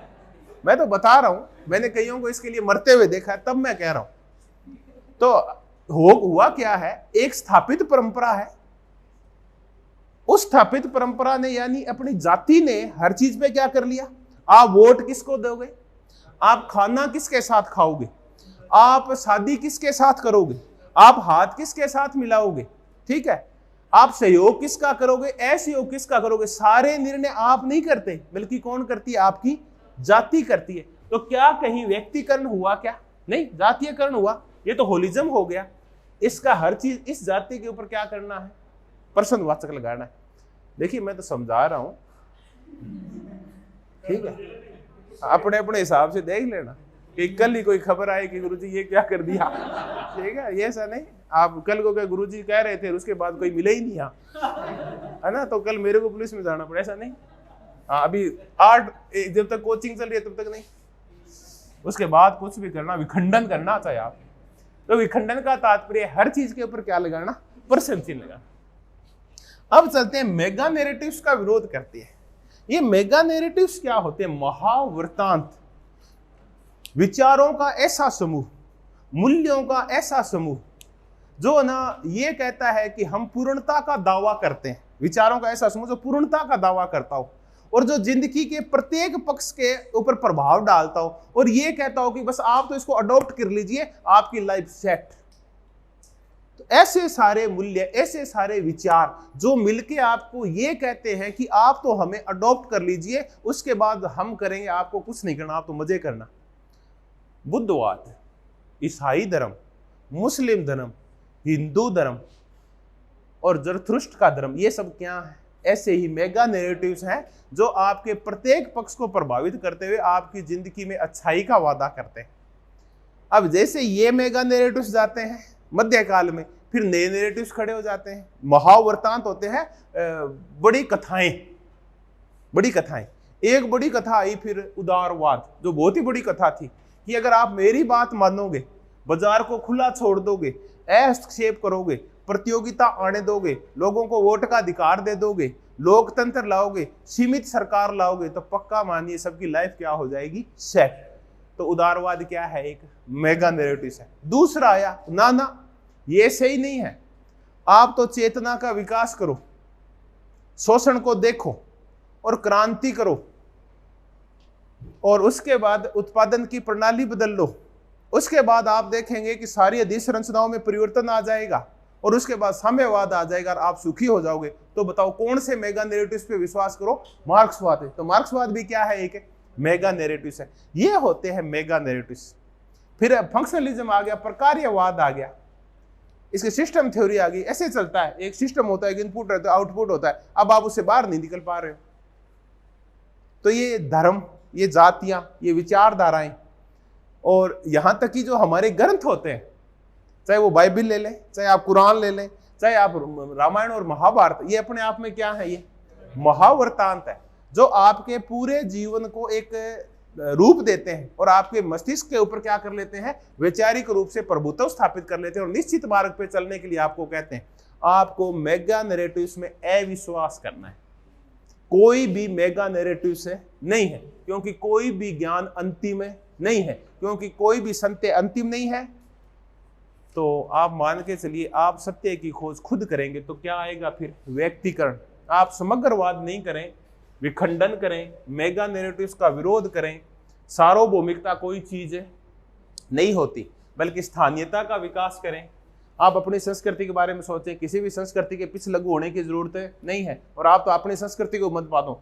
मैं तो बता रहा हूं, मैंने कईयों को इसके लिए मरते हुए देखा है, तब मैं कह रहा हूं। तो हुआ क्या है, एक स्थापित परंपरा है, उस स्थापित परंपरा ने यानी अपनी जाति ने हर चीज पे क्या कर लिया, आप वोट किसको दोगे, आप खाना किसके साथ खाओगे, आप शादी किसके साथ करोगे, आप हाथ किसके साथ मिलाओगे, ठीक है, आप सहयोग किसका करोगे, असहयोग किसका करोगे, सारे निर्णय आप नहीं करते, बल्कि कौन करती है, आपकी जाति करती है। तो क्या कहीं व्यक्तिकरण हुआ, क्या नहीं, जातीयकरण हुआ, ये तो होलिज्म हो गया। इसका हर चीज इस जाति के ऊपर क्या करना है, प्रश्नवाचक लगाना है। देखिए मैं तो समझा रहा हूं, ठीक है, अपने अपने हिसाब से देख लेना कि कल ही कोई खबर आए कि गुरुजी ये क्या कर दिया, ठीक है, ये ऐसा नहीं आप कल को क्या गुरुजी कह रहे थे उसके बाद कोई मिले ही नहीं यहाँ, है ना, तो कल मेरे को पुलिस में जाना पड़ा, ऐसा नहीं। हाँ अभी 8 जब तक कोचिंग चल रही है तब तक नहीं, उसके बाद कुछ भी करना, विखंडन करना चाहे आप, तो विखंडन का तात्पर्य हर चीज के ऊपर क्या लगाना, प्रश्न चिन्ह लगाना। अब चलते हैं मेगा नैरेटिव्स का विरोध करते हैं। ये मेगा नैरेटिव्स क्या होते हैं, महावृत्तांत, विचारों का ऐसा समूह, मूल्यों का ऐसा समूह जो ना ये कहता है कि हम पूर्णता का दावा करते हैं, विचारों का ऐसा समूह जो पूर्णता का दावा करता हो और जो जिंदगी के प्रत्येक पक्ष के ऊपर प्रभाव डालता हो और ये कहता हो कि बस आप तो इसको अडॉप्ट कर लीजिए, आपकी लाइफ सेट। तो ऐसे सारे मूल्य, ऐसे सारे विचार जो मिलके आपको ये कहते हैं कि आप तो हमें अडॉप्ट कर लीजिए, उसके बाद हम करेंगे, आपको कुछ नहीं करना, आप तो मजे करना। बुद्धवाद, ईसाई धर्म, मुस्लिम धर्म, हिंदू धर्म और जरथुस्ट्र का धर्म, ये सब क्या है, ऐसे ही मेगा नैरेटिव्स हैं जो आपके प्रत्येक पक्ष को प्रभावित करते हुए आपकी जिंदगी में अच्छाई का वादा करते हैं। अब जैसे ये मेगा नैरेटिव्स जाते हैं मध्यकाल में, फिर नए नैरेटिव्स खड़े हो जाते हैं, महावृत्तांत होते हैं, बड़ी कथाएं, बड़ी कथाएं। एक बड़ी कथा आई फिर उदारवाद, जो बहुत ही बड़ी कथा थी कि अगर आप मेरी बात मानोगे, बाजार को खुला छोड़ दोगे, हस्तक्षेप करोगे, प्रतियोगिता आने दोगे, लोगों को वोट का अधिकार दे दोगे, लोकतंत्र लाओगे, सीमित सरकार लाओगे, तो पक्का मानिए सबकी लाइफ क्या हो जाएगी, सेट। तो उदारवाद क्या है, एक मेगा नैरेटिव है। दूसरा आया, ना ये सही नहीं है, आप तो चेतना का विकास करो, शोषण को देखो और क्रांति करो, और उसके बाद उत्पादन की प्रणाली बदल लो, उसके बाद आप देखेंगे कि सारी अधिसंरचनाओं में परिवर्तन आ जाएगा और उसके बाद साम्यवाद आ जाएगा और आप सुखी हो जाओगे। तो बताओ कौन से मेगा नैरेटिव्स पे विश्वास करो, मार्क्सवाद है। तो मार्क्सवाद भी क्या है, एक मेगा नैरेटिव्स है। ये होते हैं मेगा नैरेटिव्स। फिर फंक्शनलिज्म आ गया, प्रकार्यवाद आ गया, इसकी सिस्टम थ्योरी आ गई। ऐसे चलता है, एक सिस्टम होता है, एक इनपुट रहता है, आउटपुट होता है, अब आप उससे बाहर नहीं निकल पा रहे हो। तो ये धर्म, ये जातियां, ये विचारधाराएं, और यहां तक कि जो हमारे ग्रंथ होते हैं, चाहे वो बाइबल ले लें, चाहे आप कुरान ले लें, चाहे आप रामायण और महाभारत, ये अपने आप में क्या है, ये महावृत्तांत है जो आपके पूरे जीवन को एक रूप देते हैं और आपके मस्तिष्क के ऊपर क्या कर लेते हैं, वैचारिक रूप से प्रभुत्व स्थापित कर लेते हैं और निश्चित मार्ग पे चलने के लिए आपको कहते हैं आपको मेगा नैरेटिव्स में अविश्वास करना है। कोई भी मेगा नैरेटिव से नहीं है, क्योंकि कोई भी ज्ञान अंतिम नहीं है, क्योंकि कोई भी सत्य अंतिम नहीं है। तो आप मान के चलिए, आप सत्य की खोज खुद करेंगे तो क्या आएगा फिर, व्यक्तिकरण। आप समग्रवाद नहीं करें, विखंडन करें, मेगा नैरेटिव्स का विरोध करें। सार्वभौमिकता कोई चीज नहीं होती, बल्कि स्थानीयता का विकास करें। आप अपनी संस्कृति के बारे में सोचें, किसी भी संस्कृति के पीछे लघु होने की जरूरत नहीं है, और आप तो अपनी संस्कृति को मत मानो।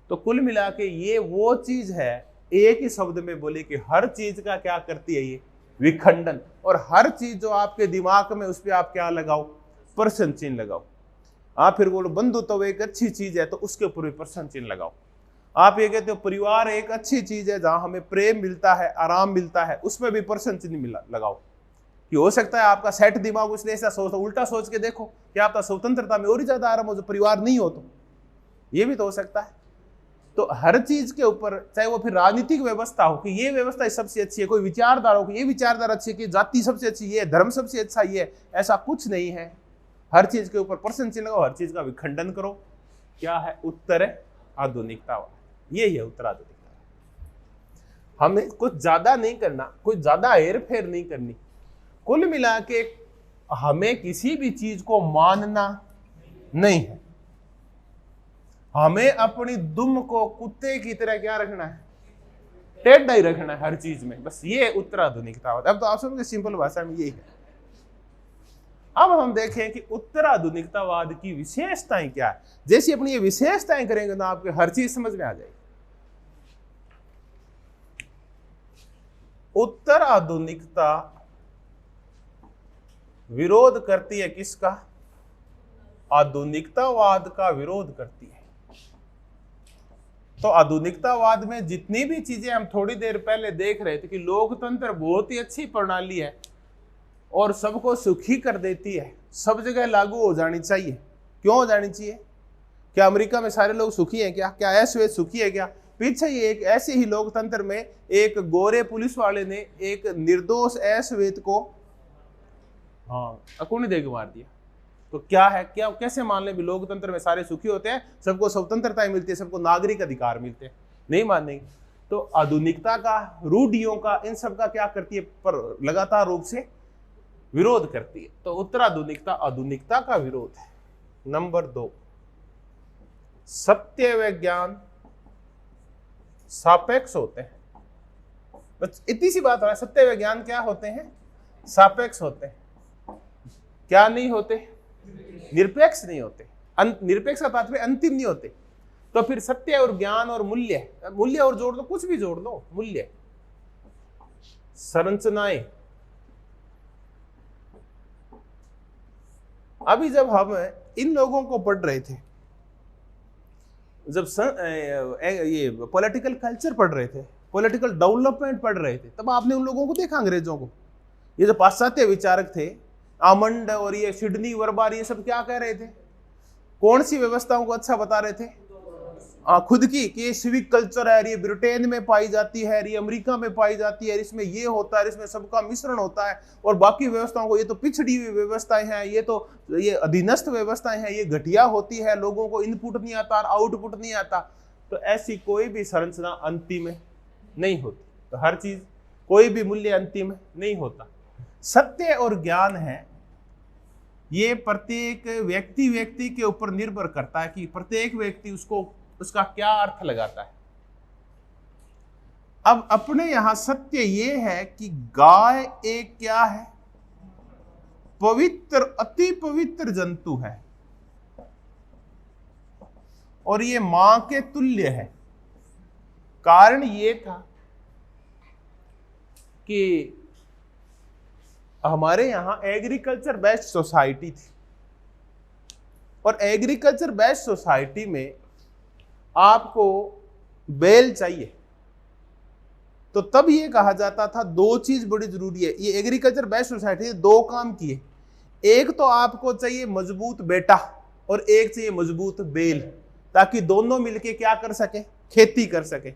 तो कुल मिला के ये वो चीज है, एक ही शब्द में बोले कि हर चीज का क्या करती है ये, विखंडन। और हर चीज जो आपके दिमाग में, उस पर आप क्या लगाओ, प्रश्न चिन्ह लगाओ। आप फिर बोलो बंधुत्व एक अच्छी चीज है, तो उसके ऊपर भी प्रश्न चिन्ह लगाओ। आप ये कहते हो परिवार एक अच्छी चीज है, जहां हमें प्रेम मिलता है, आराम मिलता है, उसमें भी प्रश्न चिन्ह लगाओ। कि हो सकता है आपका सेट दिमाग उसने ऐसा सोच, उल्टा सोच के देखो कि आपका स्वतंत्रता में और ही ज्यादा आराम हो, जो परिवार नहीं हो तो ये भी तो हो सकता है। तो हर चीज के ऊपर, चाहे वो फिर राजनीतिक व्यवस्था हो कि ये व्यवस्था सबसे अच्छी है, कोई विचारधारा हो कि ये विचारधारा अच्छी है, कि जाति सबसे अच्छी ये है, धर्म सबसे अच्छा ये है, ऐसा कुछ नहीं है। हर चीज के ऊपर प्रश्न चिन्ह लगाओ, हर चीज का विखंडन करो। क्या है उत्तर? है आधुनिकता। यही है उत्तर आधुनिकता। हमें कुछ ज्यादा नहीं करना, कुछ ज्यादा हेर फेर नहीं करनी। कुल मिला के हमें किसी भी चीज को मानना नहीं है, हमें अपनी दुम को कुत्ते की तरह क्या रखना है, टेढ़ा ही रखना है हर चीज में। बस ये उत्तराधुनिकता। अब तो आप समझे, सिंपल भाषा में यही है। अब हम देखें कि उत्तराधुनिकतावाद की विशेषताएं क्या है। जैसी अपनी ये विशेषताएं करेंगे ना, आपको हर चीज समझ में आ जाएगी। उत्तराधुनिकता विरोध करती है किसका? आधुनिकतावाद का विरोध करती है। तो आधुनिकतावाद में जितनी भी चीजें हम थोड़ी देर पहले देख रहे थे कि लोकतंत्र बहुत ही अच्छी प्रणाली है और सबको सुखी कर देती है, सब जगह लागू हो जानी चाहिए। क्यों हो जानी चाहिए? क्या अमेरिका में सारे लोग सुखी हैं क्या? क्या ऐश्वेत सुखी है क्या? पीछे ही एक ऐसे ही लोकतंत्र में एक गोरे पुलिस वाले ने एक निर्दोष ऐश्वेत को अकुनी दे के मार दिया। तो क्या है, क्या कैसे मान ले भी लोकतंत्र में सारे सुखी होते हैं, सबको स्वतंत्रताएं मिलती है, सबको नागरिक अधिकार मिलते हैं? नहीं मानेंगे। तो आधुनिकता का, रूढ़ियों का, इन सब का क्या करती है? पर लगातार रूप से विरोध करती है। तो उत्तराधुनिकता आधुनिकता का विरोध है। नंबर 2, सत्य व ज्ञान सापेक्ष होते हैं। बस इतनी सी बात हो रहा है, सत्य व ज्ञान क्या होते हैं? सापेक्ष होते हैं। क्या नहीं होते? निरपेक्ष नहीं होते। निरपेक्ष का तात्पर्य अंतिम नहीं होते। तो फिर सत्य और ज्ञान और मूल्य, मूल्य और जोड़ दो, कुछ भी जोड़ दो, मूल्य, संरचनाएं। अभी जब हम इन लोगों को पढ़ रहे थे, जब ये पॉलिटिकल कल्चर पढ़ रहे थे, पॉलिटिकल डेवलपमेंट पढ़ रहे थे, तब आपने उन लोगों को देखा, अंग्रेजों को। ये जो पाश्चात्य विचारक थे, आमंड और ये सिडनी वर्बार, ये सब क्या कह रहे थे? कौन सी व्यवस्थाओं को अच्छा बता रहे थे? खुद की, कि ये सिविक कल्चर है, ये ब्रिटेन में पाई जाती है, ये अमेरिका में पाई जाती है, इसमें ये होता है, इसमें सबका मिश्रण होता है, और बाकी व्यवस्थाओं को, ये तो पिछड़ी हुई व्यवस्थाएं हैं, ये अधीनस्थ व्यवस्थाएं हैं, ये घटिया होती है, लोगों को इनपुट नहीं आता, आउटपुट नहीं आता। तो ऐसी कोई भी संरचना अंतिम नहीं होती। तो हर चीज, कोई भी मूल्य अंतिम नहीं होता। सत्य और ज्ञान है, ये प्रत्येक व्यक्ति के ऊपर निर्भर करता है कि प्रत्येक व्यक्ति उसका क्या अर्थ लगाता है। अब अपने यहां सत्य ये है कि गाय एक क्या है? पवित्र, अति पवित्र जंतु है, और ये मां के तुल्य है। कारण ये था कि हमारे यहां एग्रीकल्चर बेस्ड सोसाइटी थी, और एग्रीकल्चर बेस्ड सोसाइटी में आपको बैल चाहिए। तो तब ये कहा जाता था, दो चीज बड़ी जरूरी है। ये एग्रीकल्चर बेस्ड सोसाइटी ने दो काम किए। एक तो आपको चाहिए मजबूत बेटा, और एक चाहिए मजबूत बैल, ताकि दोनों मिलके क्या कर सके? खेती कर सके।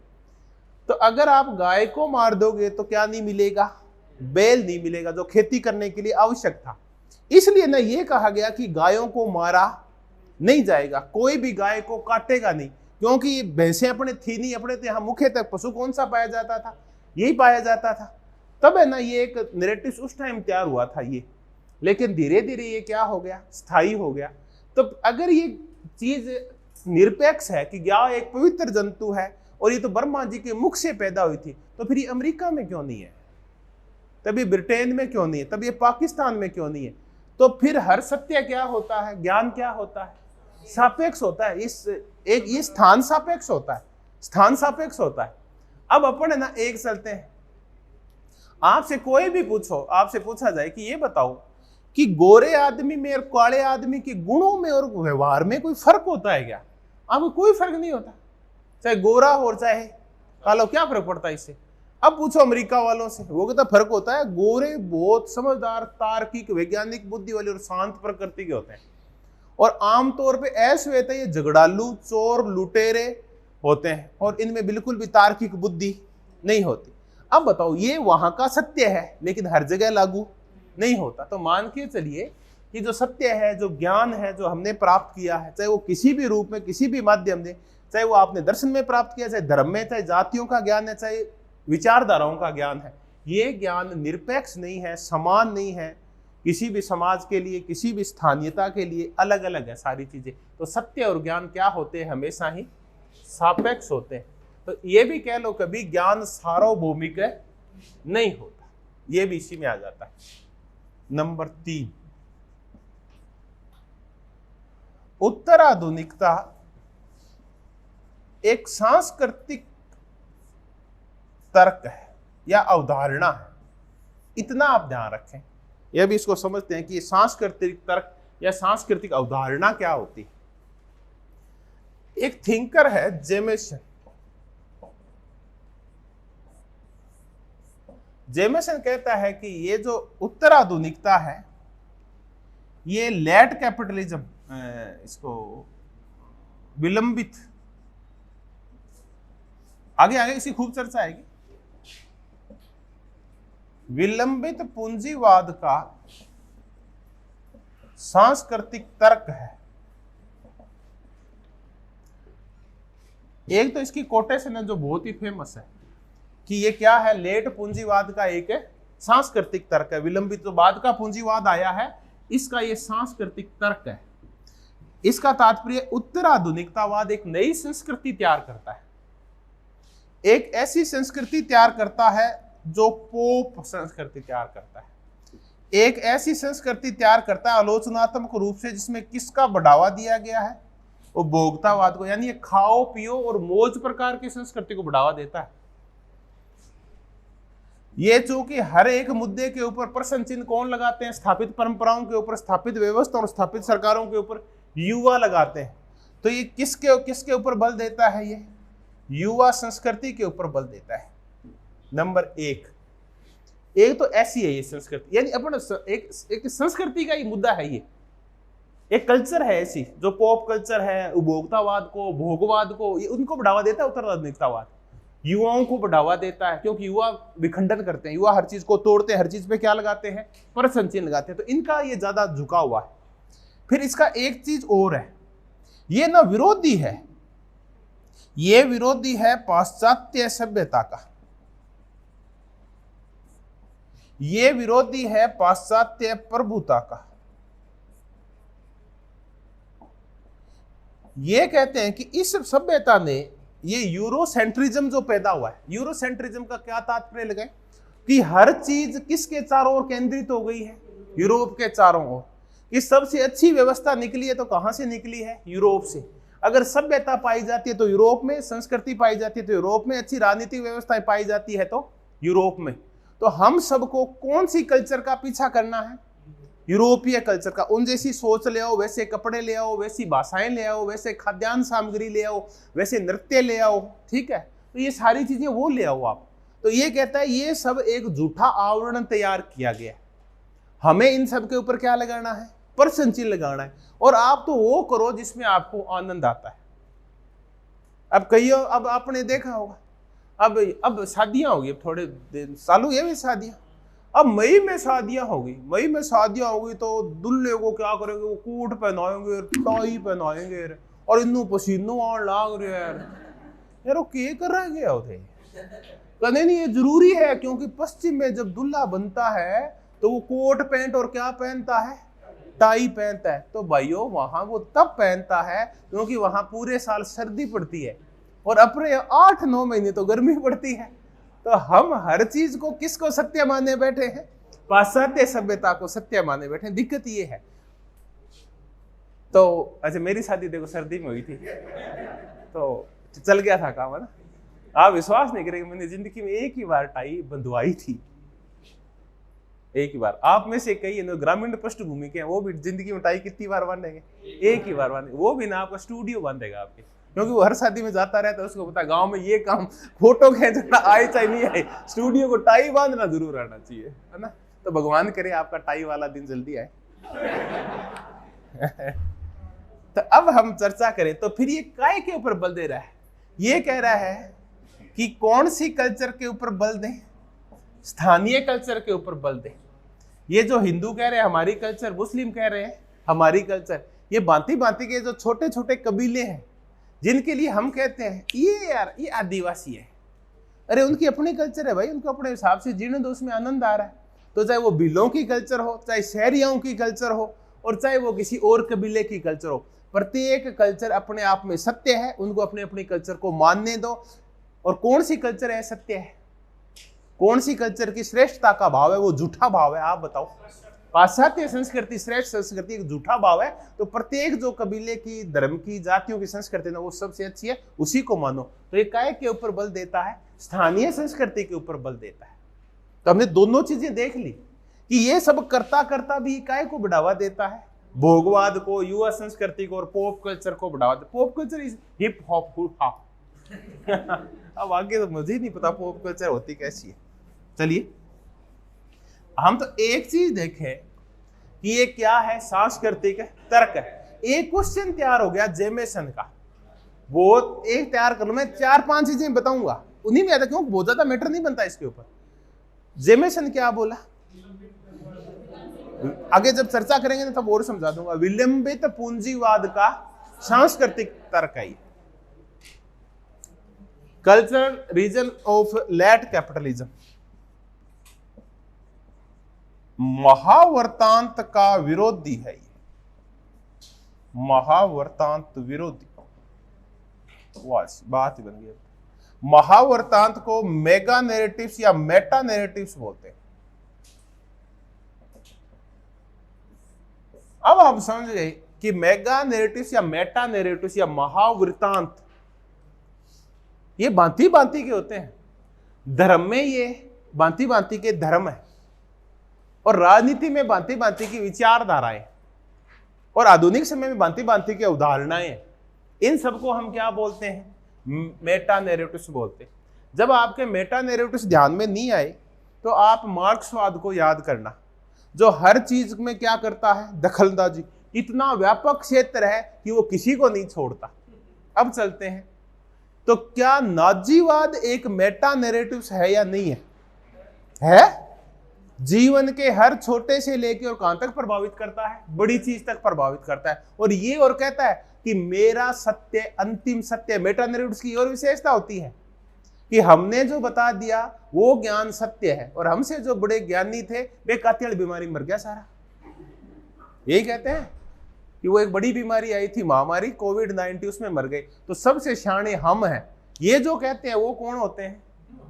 तो अगर आप गाय को मार दोगे तो क्या नहीं मिलेगा? बैल नहीं मिलेगा, जो खेती करने के लिए आवश्यक था। इसलिए ना ये कहा गया कि गायों को मारा नहीं जाएगा, कोई भी गाय को काटेगा नहीं, क्योंकि ये भैंसें अपने थी नहीं, अपने तो यहाँ मुख्यतः पशु कौन सा पाया जाता था? यही पाया जाता था। तब है ना ये एक नैरेटिव उस टाइम तैयार हुआ था ये, लेकिन धीरे धीरे ये क्या हो गया? स्थायी हो गया। तो अगर ये चीज निरपेक्ष है कि गाय एक पवित्र जंतु है और ये तो ब्रह्मा जी के मुख से पैदा हुई थी, तो फिर ये अमेरिका में क्यों नहीं है? तभी ब्रिटेन में क्यों नहीं है, तभी पाकिस्तान में क्यों नहीं है। तो फिर हर सत्य क्या होता है, ज्ञान क्या होता है, सापेक्ष होता है। ये स्थान सापेक्ष होता है, स्थान सापेक्ष होता है। अब अपन है ना एक चलते हैं, आपसे कोई भी पूछो, आपसे पूछा जाए कि ये बताओ कि गोरे आदमी में और काले आदमी के गुणों में और व्यवहार में कोई फर्क होता है क्या? आपको कोई फर्क नहीं होता, चाहे गोरा हो चाहे कालो, क्या फर्क पड़ता है इससे? अब पूछो अमेरिका वालों से, वो कहता फर्क होता है, गोरे बहुत समझदार, तार्किक, वैज्ञानिक बुद्धि वाले और शांत प्रकृति के होते हैं, और आमतौर पे अश्वेत ये झगड़ालू, चोर, लुटेरे होते हैं, और इनमें बिल्कुल भी तार्किक बुद्धि नहीं होती। अब बताओ, ये वहां का सत्य है लेकिन हर जगह लागू नहीं होता। तो मान के चलिए कि जो सत्य है, जो ज्ञान है, जो हमने प्राप्त किया है, चाहे वो किसी भी रूप में, किसी भी माध्यम से, चाहे वो आपने दर्शन में प्राप्त किया, चाहे धर्म में, चाहे जातियों का ज्ञान है, चाहे विचारधाराओं का ज्ञान है, ये ज्ञान निरपेक्ष नहीं है, समान नहीं है, किसी भी समाज के लिए, किसी भी स्थानीयता के लिए अलग अलग है सारी चीजें। तो सत्य और ज्ञान क्या होते हैं, हमेशा ही सापेक्ष होते हैं। तो ये भी कह लो, कभी ज्ञान सार्वभौमिक नहीं होता, ये भी इसी में आ जाता है। नंबर 3, उत्तराधुनिकता एक सांस्कृतिक तर्क है या अवधारणा है, इतना आप ध्यान रखें। यह भी इसको समझते हैं कि ये सांस्कृतिक तर्क या सांस्कृतिक अवधारणा क्या होती है। एक थिंकर है जेमेसन। जेमेसन कहता है कि ये जो उत्तराधुनिकता है, ये लेट कैपिटलिज्म, इसको विलंबित, आगे आगे इसकी खूब चर्चा आएगी, विलंबित पूंजीवाद का सांस्कृतिक तर्क है। एक तो इसकी कोटेशन है जो बहुत ही फेमस है कि ये क्या है, लेट पूंजीवाद का एक सांस्कृतिक तर्क है। विलंबित, तो बाद का पूंजीवाद आया है, इसका ये सांस्कृतिक तर्क है। इसका तात्पर्य उत्तराधुनिकतावाद एक नई संस्कृति तैयार करता है, एक ऐसी संस्कृति तैयार करता है जो पोप संस्कृति तैयार करता है, एक ऐसी संस्कृति तैयार करता है आलोचनात्मक रूप से, जिसमें किसका बढ़ावा दिया गया है, उपभोक्तावाद को, यानी ये खाओ पियो और मौज प्रकार की संस्कृति को बढ़ावा देता है। ये चूंकि हर एक मुद्दे के ऊपर प्रश्न चिन्ह कौन लगाते हैं, स्थापित परंपराओं के ऊपर, स्थापित व्यवस्था और स्थापित सरकारों के ऊपर युवा लगाते हैं। तो ये किसके ऊपर बल देता है, ये युवा संस्कृति के ऊपर बल देता है। नंबर 1, एक तो ऐसी है ये संस्कृति, यानी अपन एक संस्कृति का ही मुद्दा है, ये एक कल्चर है ऐसी, जो पॉप कल्चर है, उपभोक्तावाद को, भोगवाद को, ये उनको बढ़ावा देता है उत्तराधुनिकतावाद। युवाओं को बढ़ावा देता है, क्योंकि युवा विखंडन करते हैं, युवा हर चीज को तोड़ते हैं, हर चीज पे क्या लगाते हैं, प्रश्न चिन्ह लगाते हैं। तो इनका ये ज्यादा झुका हुआ है। फिर इसका एक चीज और है, ये ना विरोधी है, ये विरोधी है पाश्चात्य सभ्यता का, ये विरोधी है पाश्चात्य प्रभुता का। ये कहते हैं कि इस सभ्यता ने ये यूरोसेंट्रिज्म जो पैदा हुआ है, यूरोसेंट्रिज्म का क्या तात्पर्य लगाए कि हर चीज किसके चारों ओर केंद्रित हो गई है, यूरोप के चारों ओर। कि सबसे अच्छी व्यवस्था निकली है तो कहां से निकली है, यूरोप से। अगर सभ्यता पाई जाती है तो यूरोप में, संस्कृति पाई जाती है तो यूरोप में, अच्छी राजनीतिक व्यवस्था पाई जाती है तो यूरोप में। तो हम सबको कौन सी कल्चर का पीछा करना है, यूरोपीय कल्चर का। उन जैसी सोच ले आओ, वैसे कपड़े ले आओ, वैसी भाषाएं ले आओ, वैसे खाद्यान्न सामग्री ले आओ, वैसे नृत्य ले आओ, ठीक है। तो ये सारी चीजें वो ले आओ आप। तो ये कहता है ये सब एक झूठा आवरण तैयार किया गया, हमें इन सब के ऊपर क्या लगाना है, प्रश्न चिन्ह लगाना है। और आप तो वो करो जिसमें आपको आनंद आता है। अब कहियो, अब आपने देखा होगा, अब शादियां होगी, अब थोड़े दिन सालों ये भी शादियां, अब मई में शादियां होगी, मई में शादियां होगी तो दूल्हे को क्या करेंगे, वो कोट पहनाएंगे, टाई पहनाएंगे, और इन्नू पसीनों आने लाग रहे यार वो के कर रहे गया उधे कहने नहीं, ये जरूरी है, क्योंकि पश्चिम में जब दूल्हा बनता है तो वो कोट पैंट और क्या पहनता है, टाई पहनता है। तो भाइयों वहां वो तब पहनता है क्योंकि वहां पूरे साल सर्दी पड़ती है और अपने 8-9 महीने तो गर्मी पड़ती है। तो हम हर चीज को किसको सत्य माने बैठे हैं? पाश्चात्य सभ्यता को सत्य माने बैठे हैं। दिक्कत ये है। तो अच्छा, मेरी शादी देखो सर्दी में हुई थी, तो चल गया था काम, है ना। आप विश्वास नहीं करेंगे, मैंने जिंदगी में एक ही बार टाई बंधवाई थी, एक ही बार। आप में से कई ग्रामीण पृष्ठभूमि के हैं, वो भी जिंदगी में टाई कितनी बार बांधेंगे? एक ही बार बांधेंगे, वो भी ना आपका स्टूडियो बांधेगा आपके, क्योंकि वो हर शादी में जाता रहता है, उसको पता गांव में ये काम फोटो खींचना आए चाहे नहीं आए, स्टूडियो को टाई बांधना जरूर आना चाहिए, है ना। तो भगवान करे आपका टाई वाला दिन जल्दी आए। तो अब हम चर्चा करें, तो फिर ये काय के ऊपर बल दे रहा है? ये कह रहा है कि कौन सी कल्चर के ऊपर बल दें? स्थानीय कल्चर के ऊपर बल दें। ये जो हिंदू कह रहे हैं हमारी कल्चर, मुस्लिम कह रहे हैं हमारी कल्चर, ये भांति भांति के जो छोटे छोटे कबीले हैं जिनके लिए हम कहते हैं ये यार ये आदिवासी है, अरे उनकी अपनी कल्चर है भाई, उनको अपने हिसाब से जीने दो, उसमें आनंद आ रहा है। तो चाहे वो बिलों की कल्चर हो, चाहे शहरियों की कल्चर हो, और चाहे वो किसी और कबीले की कल्चर हो, प्रत्येक कल्चर अपने आप में सत्य है, उनको अपने अपनी कल्चर को मानने दो। और कौन सी कल्चर है सत्य है? कौन सी कल्चर की श्रेष्ठता का भाव है? वो झूठा भाव है, आप बताओ। पाश्चात्य संस्कृति श्रेष्ठ संस्कृति एक झूठा भाव है, तो प्रत्येक जो कबीले की, धर्म की, जातियों की संस्कृति ना वो सबसे अच्छी है, उसी को मानो। तो ये काय के ऊपर बल देता है? स्थानीय संस्कृति के ऊपर बल देता है। तो हमने दोनों चीजें देख ली कि ये सब करता करता भी काय को बढ़ावा देता है? भोगवाद को, युवा संस्कृति को और पॉप कल्चर को बढ़ावा देता है। Pop culture is hip hop अब आगे तो मुझे ही नहीं पता पॉप कल्चर होती कैसी है। चलिए हम तो एक चीज देखें कि ये क्या है, सांस्कृतिक तर्क है। एक क्वेश्चन तैयार हो गया जेमेसन का, वो एक तैयार कर लो, मैं 4-5 चीजें बताऊंगा, उन्हीं में आता, क्यों बहुत ज्यादा मैटर नहीं बनता इसके ऊपर। जेमेसन क्या बोला, आगे जब चर्चा करेंगे ना तब और समझा दूंगा। विलंबित पूंजीवाद का सांस्कृतिक तर्क है। Cultural reason of late capitalism, महावर्तांत का विरोधी है। ये महावर्तांत विरोधी बात ही बन गई। महावर्तांत को मेगा नैरेटिव्स या मेटा नैरेटिव्स बोलते हैं। अब हम समझ गए कि मेगा नैरेटिव्स या मेटा नैरेटिव्स या महावृतांत ये भांति भांति के होते हैं। धर्म में ये भांति भांति के धर्म है, और राजनीति में भांति भांति की विचारधाराएं, और आधुनिक समय में भांति भांति की अवधारणाएं। इन सबको हम क्या बोलते हैं? मेटा नैरेटिव्स बोलते हैं। जब आपके मेटा नैरेटिव्स ध्यान में नहीं आए तो आप मार्क्सवाद को याद करना, जो हर चीज में क्या करता है? दखलंदाजी। इतना व्यापक क्षेत्र है कि वो किसी को नहीं छोड़ता। अब चलते हैं, तो क्या नाजीवाद एक मेटा नैरेटिव्स है या नहीं है? है। जीवन के हर छोटे से लेके और कहां तक प्रभावित करता है? बड़ी चीज तक प्रभावित करता है। और ये और कहता है कि मेरा सत्य अंतिम सत्य। मेटा नैरेटिव्स की और विशेषता होती है कि हमने जो बता दिया वो ज्ञान सत्य है, और हमसे जो बड़े ज्ञानी थे वे कातिल बीमारी मर गया सारा। यही कहते हैं कि वो एक बड़ी बीमारी आई थी, महामारी कोविड-19, उसमें मर गए, तो सबसे शाणे हम हैं। ये जो कहते हैं वो कौन होते हैं?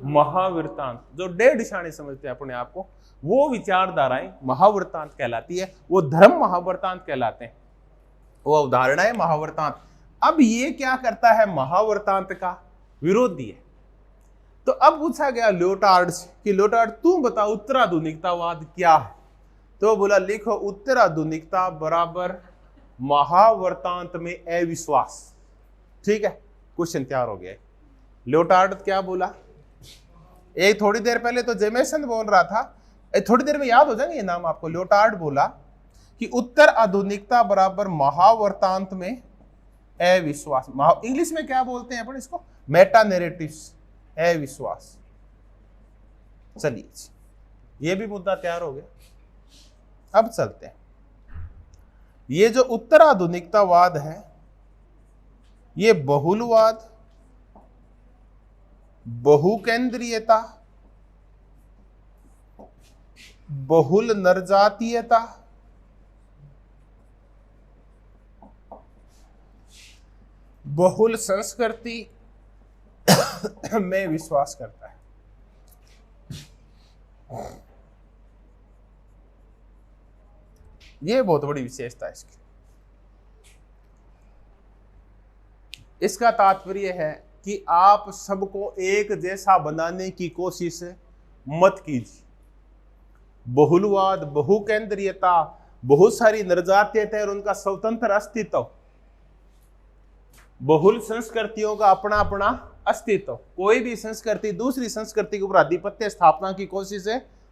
महावृतांत। जो डेढ़ शाणे समझते हैं अपने आप को, वो विचारधाराएं महावृतांत कहलाती है। वो धर्म महावृतांत कहलाते हैं, वो अवधारणाएं महावृतांत। अब ये क्या करता है? महावृतांत का विरोधी है। तो अब पूछा गया लियोटार्ड से कि लियोटार्ड तू बता उत्तराधुनिकतावाद क्या है? तो बोला लिखो उत्तराधुनिकता बराबर महावृतांत में अविश्वास। ठीक है, क्वेश्चन तैयार हो गया। लियोटार्ड क्या बोला? एक थोड़ी देर पहले तो जेमेसन बोल रहा था, थोड़ी देर में याद हो जाएंगे ये नाम आपको। लियोटार्ड बोला कि उत्तर आधुनिकता बराबर महावृतांत में अविश्वास। इंग्लिश में क्या बोलते हैं अपन इसको? मेटा नैरेटिव्स, अविश्वास। चलिए ये भी मुद्दा तैयार हो गया। अब चलते हैं, ये जो उत्तराधुनिकतावाद है ये बहुलवाद, बहुकेंद्रीयता, बहुल नरजातीयता, बहुल संस्कृति में विश्वास करता है। ये बहुत बड़ी विशेषता है इसकी। इसका तात्पर्य है कि आप सबको एक जैसा बनाने की कोशिश मत कीजिए। बहुलवाद, बहुकेंद्रीयता, बहुत सारी नरजातीयता और उनका स्वतंत्र अस्तित्व, बहुल संस्कृतियों का अपना अपना अस्तित्व, कोई भी संस्कृति दूसरी संस्कृति के ऊपर आधिपत्य स्थापना की कोशिश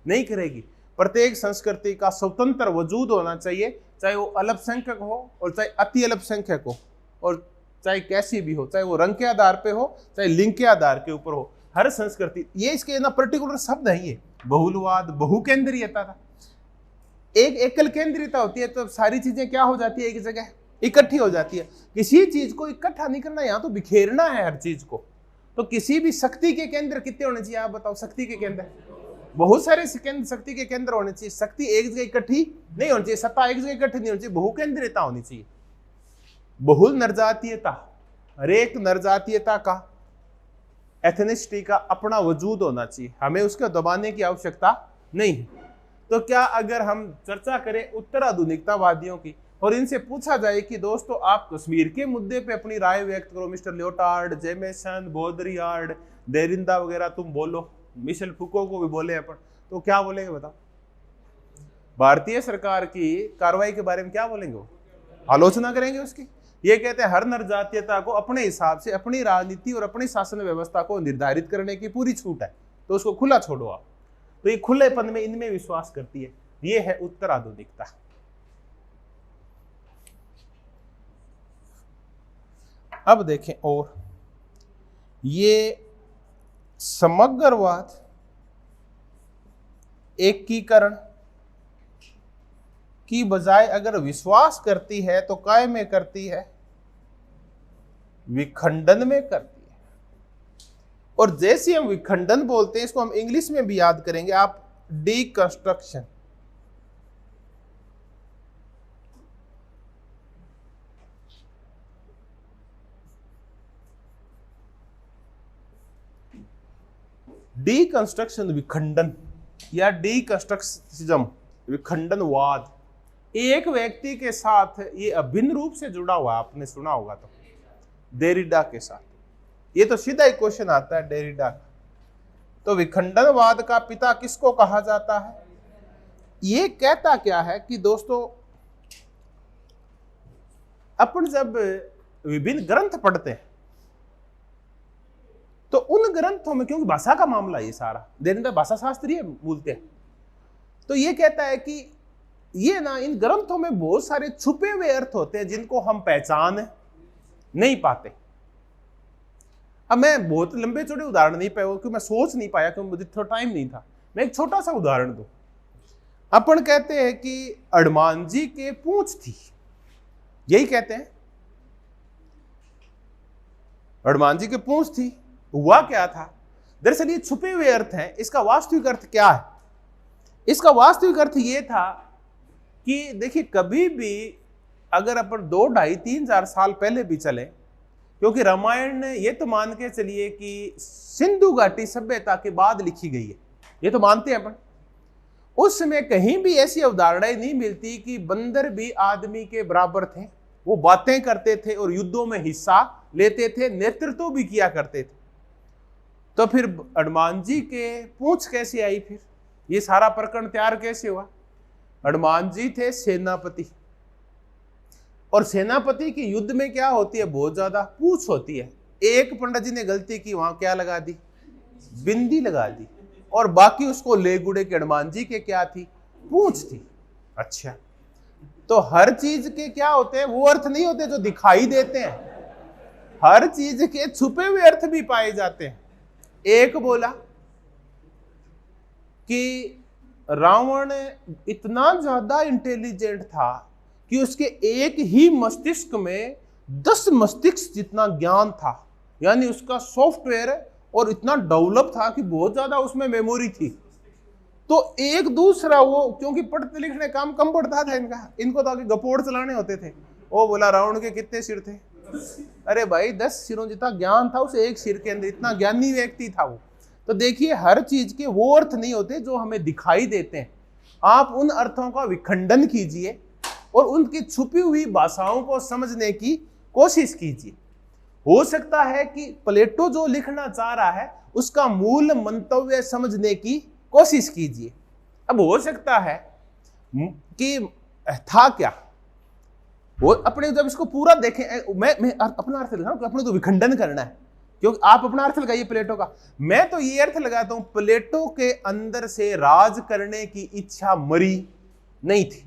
नहीं करेगी। प्रत्येक संस्कृति का स्वतंत्र वजूद होना चाहिए, चाहे वो अल्पसंख्यक हो और चाहे अति अल्पसंख्यक हो, और चाहे कैसी भी हो, चाहे वो रंग के आधार पे हो, चाहे लिंग के आधार के ऊपर हो। हर संस्कृति, ये इसके ना पर्टिकुलर शब्द है ये, बहुलवाद, बहुकेंद्रीयता था। एक एकल केंद्रीयता होती है तो सारी चीजें क्या हो जाती है, एक जगह इकट्ठी हो जाती है। किसी चीज को इकट्ठा नहीं करना, यहाँ तो बिखेरना है हर चीज को। तो किसी भी शक्ति के केंद्र कितने होने चाहिए, आप बताओ? शक्ति के केंद्र बहुत सारे शक्ति के केंद्र होने चाहिए। शक्ति एक जगह इकट्ठी नहीं होनी चाहिए, सत्ता एक जगह इकट्ठी नहीं होनी चाहिए, बहुकेंद्रीयता होनी चाहिए। बहुल नरजातीयता, हर एक नरजातीयता का, एथनिसिटी का अपना वजूद होना चाहिए, हमें उसको दबाने की आवश्यकता नहीं है। तो क्या अगर हम चर्चा करें उत्तर आधुनिकतावादियों की और इनसे पूछा जाए कि दोस्तों आप कश्मीर के मुद्दे पे अपनी राय व्यक्त करो, मिस्टर लियोटार्ड, जेमेसन, बोदरियार्ड, देरिंदा वगैरह तुम बोलो, मिशेल फुको को भी बोले अपन, तो क्या बोलेंगे बताओ? भारतीय सरकार की कार्रवाई के बारे में क्या बोलेंगे? वो आलोचना करेंगे उसकी। ये कहते हैं हर नरजातीयता को अपने हिसाब से अपनी राजनीति और अपनी शासन व्यवस्था को निर्धारित करने की पूरी छूट है, तो उसको खुला छोड़ो आप। तो ये खुलेपन में इनमें विश्वास करती है, ये है उत्तर आधुनिकता। अब देखें, और ये समग्रवाद, एकीकरण की बजाय अगर विश्वास करती है तो काय में करती है? विखंडन में करती है। और जैसे हम विखंडन बोलते हैं, इसको हम इंग्लिश में भी याद करेंगे आप, डीकंस्ट्रक्शन। डीकंस्ट्रक्शन, विखंडन या डीकंस्ट्रक्टिज्म, विखंडनवाद, एक व्यक्ति के साथ ये अभिन्न रूप से जुड़ा हुआ, आपने सुना होगा तो, डेरिडा के साथ। ये तो सीधा ही क्वेश्चन आता है डेरिडा का। तो विखंडनवाद का पिता किसको कहा जाता है? ये कहता क्या है कि दोस्तों, अपन जब विभिन्न ग्रंथ पढ़ते हैं तो उन ग्रंथों में, क्योंकि भाषा का मामला ये सारा, देरिंदा भाषा शास्त्री है बोलते हैं, तो ये कहता है कि ये ना इन ग्रंथों में बहुत सारे छुपे हुए अर्थ होते हैं जिनको हम पहचान नहीं पाते। अब मैं बहुत लंबे चौड़े उदाहरण नहीं पाया क्योंकि मैं सोच नहीं पाया, क्योंकि मुझे थोड़ा टाइम नहीं था। मैं एक छोटा सा उदाहरण दूं। अपन कहते हैं कि हनुमान जी के पूंछ थी, यही कहते हैं, हनुमान जी के पूंछ थी। हुआ क्या था? दरअसल ये छुपे हुए अर्थ हैं। इसका वास्तविक अर्थ क्या है? इसका वास्तविक अर्थ ये था कि देखिए, कभी भी अगर अपन 2, 2.5, 3, 4 साल पहले भी चले, क्योंकि रामायण ये तो मान के चलिए कि सिंधु घाटी सभ्यता के बाद लिखी गई है, ये तो मानते हैं अपन। उस समय कहीं भी ऐसी अवधारणाएं नहीं मिलती कि बंदर भी आदमी के बराबर थे, वो बातें करते थे और युद्धों में हिस्सा लेते थे, नेतृत्व भी किया करते थे। तो फिर हनुमान जी के पूंछ कैसे आई? फिर ये सारा प्रकरण तैयार कैसे हुआ? हनुमान जी थे सेनापति, और सेनापति की युद्ध में क्या होती है? बहुत ज्यादा पूंछ होती है। एक पंडित जी ने गलती की, वहां क्या लगा दी? बिंदी लगा दी, और बाकी उसको ले गुड़े के हनुमान जी के क्या थी? पूंछ थी। अच्छा, तो हर चीज के क्या होते हैं? वो अर्थ नहीं होते जो दिखाई देते हैं, हर चीज के छुपे हुए अर्थ भी पाए जाते हैं। एक बोला कि रावण इतना ज्यादा इंटेलिजेंट था कि उसके एक ही मस्तिष्क में 10 मस्तिष्क जितना ज्ञान था, यानी उसका सॉफ्टवेयर और इतना डेवलप था कि बहुत ज्यादा उसमें मेमोरी थी। तो एक दूसरा वो, क्योंकि पढ़ते लिखने काम कम पड़ता था इनको तो आगे गपोड़ चलाने होते थे। वो बोला रावण के कितने सिर थे? अरे भाई 10 सिरों जितना ज्ञान था उसे एक सिर के अंदर, इतना ज्ञानी व्यक्ति था वो। तो देखिए, हर चीज के वो अर्थ नहीं होते जो हमें दिखाई देते हैं। आप उन अर्थों का विखंडन कीजिए और उनकी छुपी हुई भाषाओं को समझने की कोशिश कीजिए। हो सकता है कि प्लेटो जो लिखना चाह रहा है उसका मूल मंतव्य समझने की कोशिश कीजिए। अब हो सकता है कि था क्या, वो अपने जब इसको पूरा देखें, मैं अपना अर्थ लगा कि अपने तो विखंडन करना है, क्योंकि आप अपना अर्थ लगाइए प्लेटो का, मैं तो ये अर्थ लगाता हूं प्लेटो के अंदर से राज करने की इच्छा मरी नहीं थी,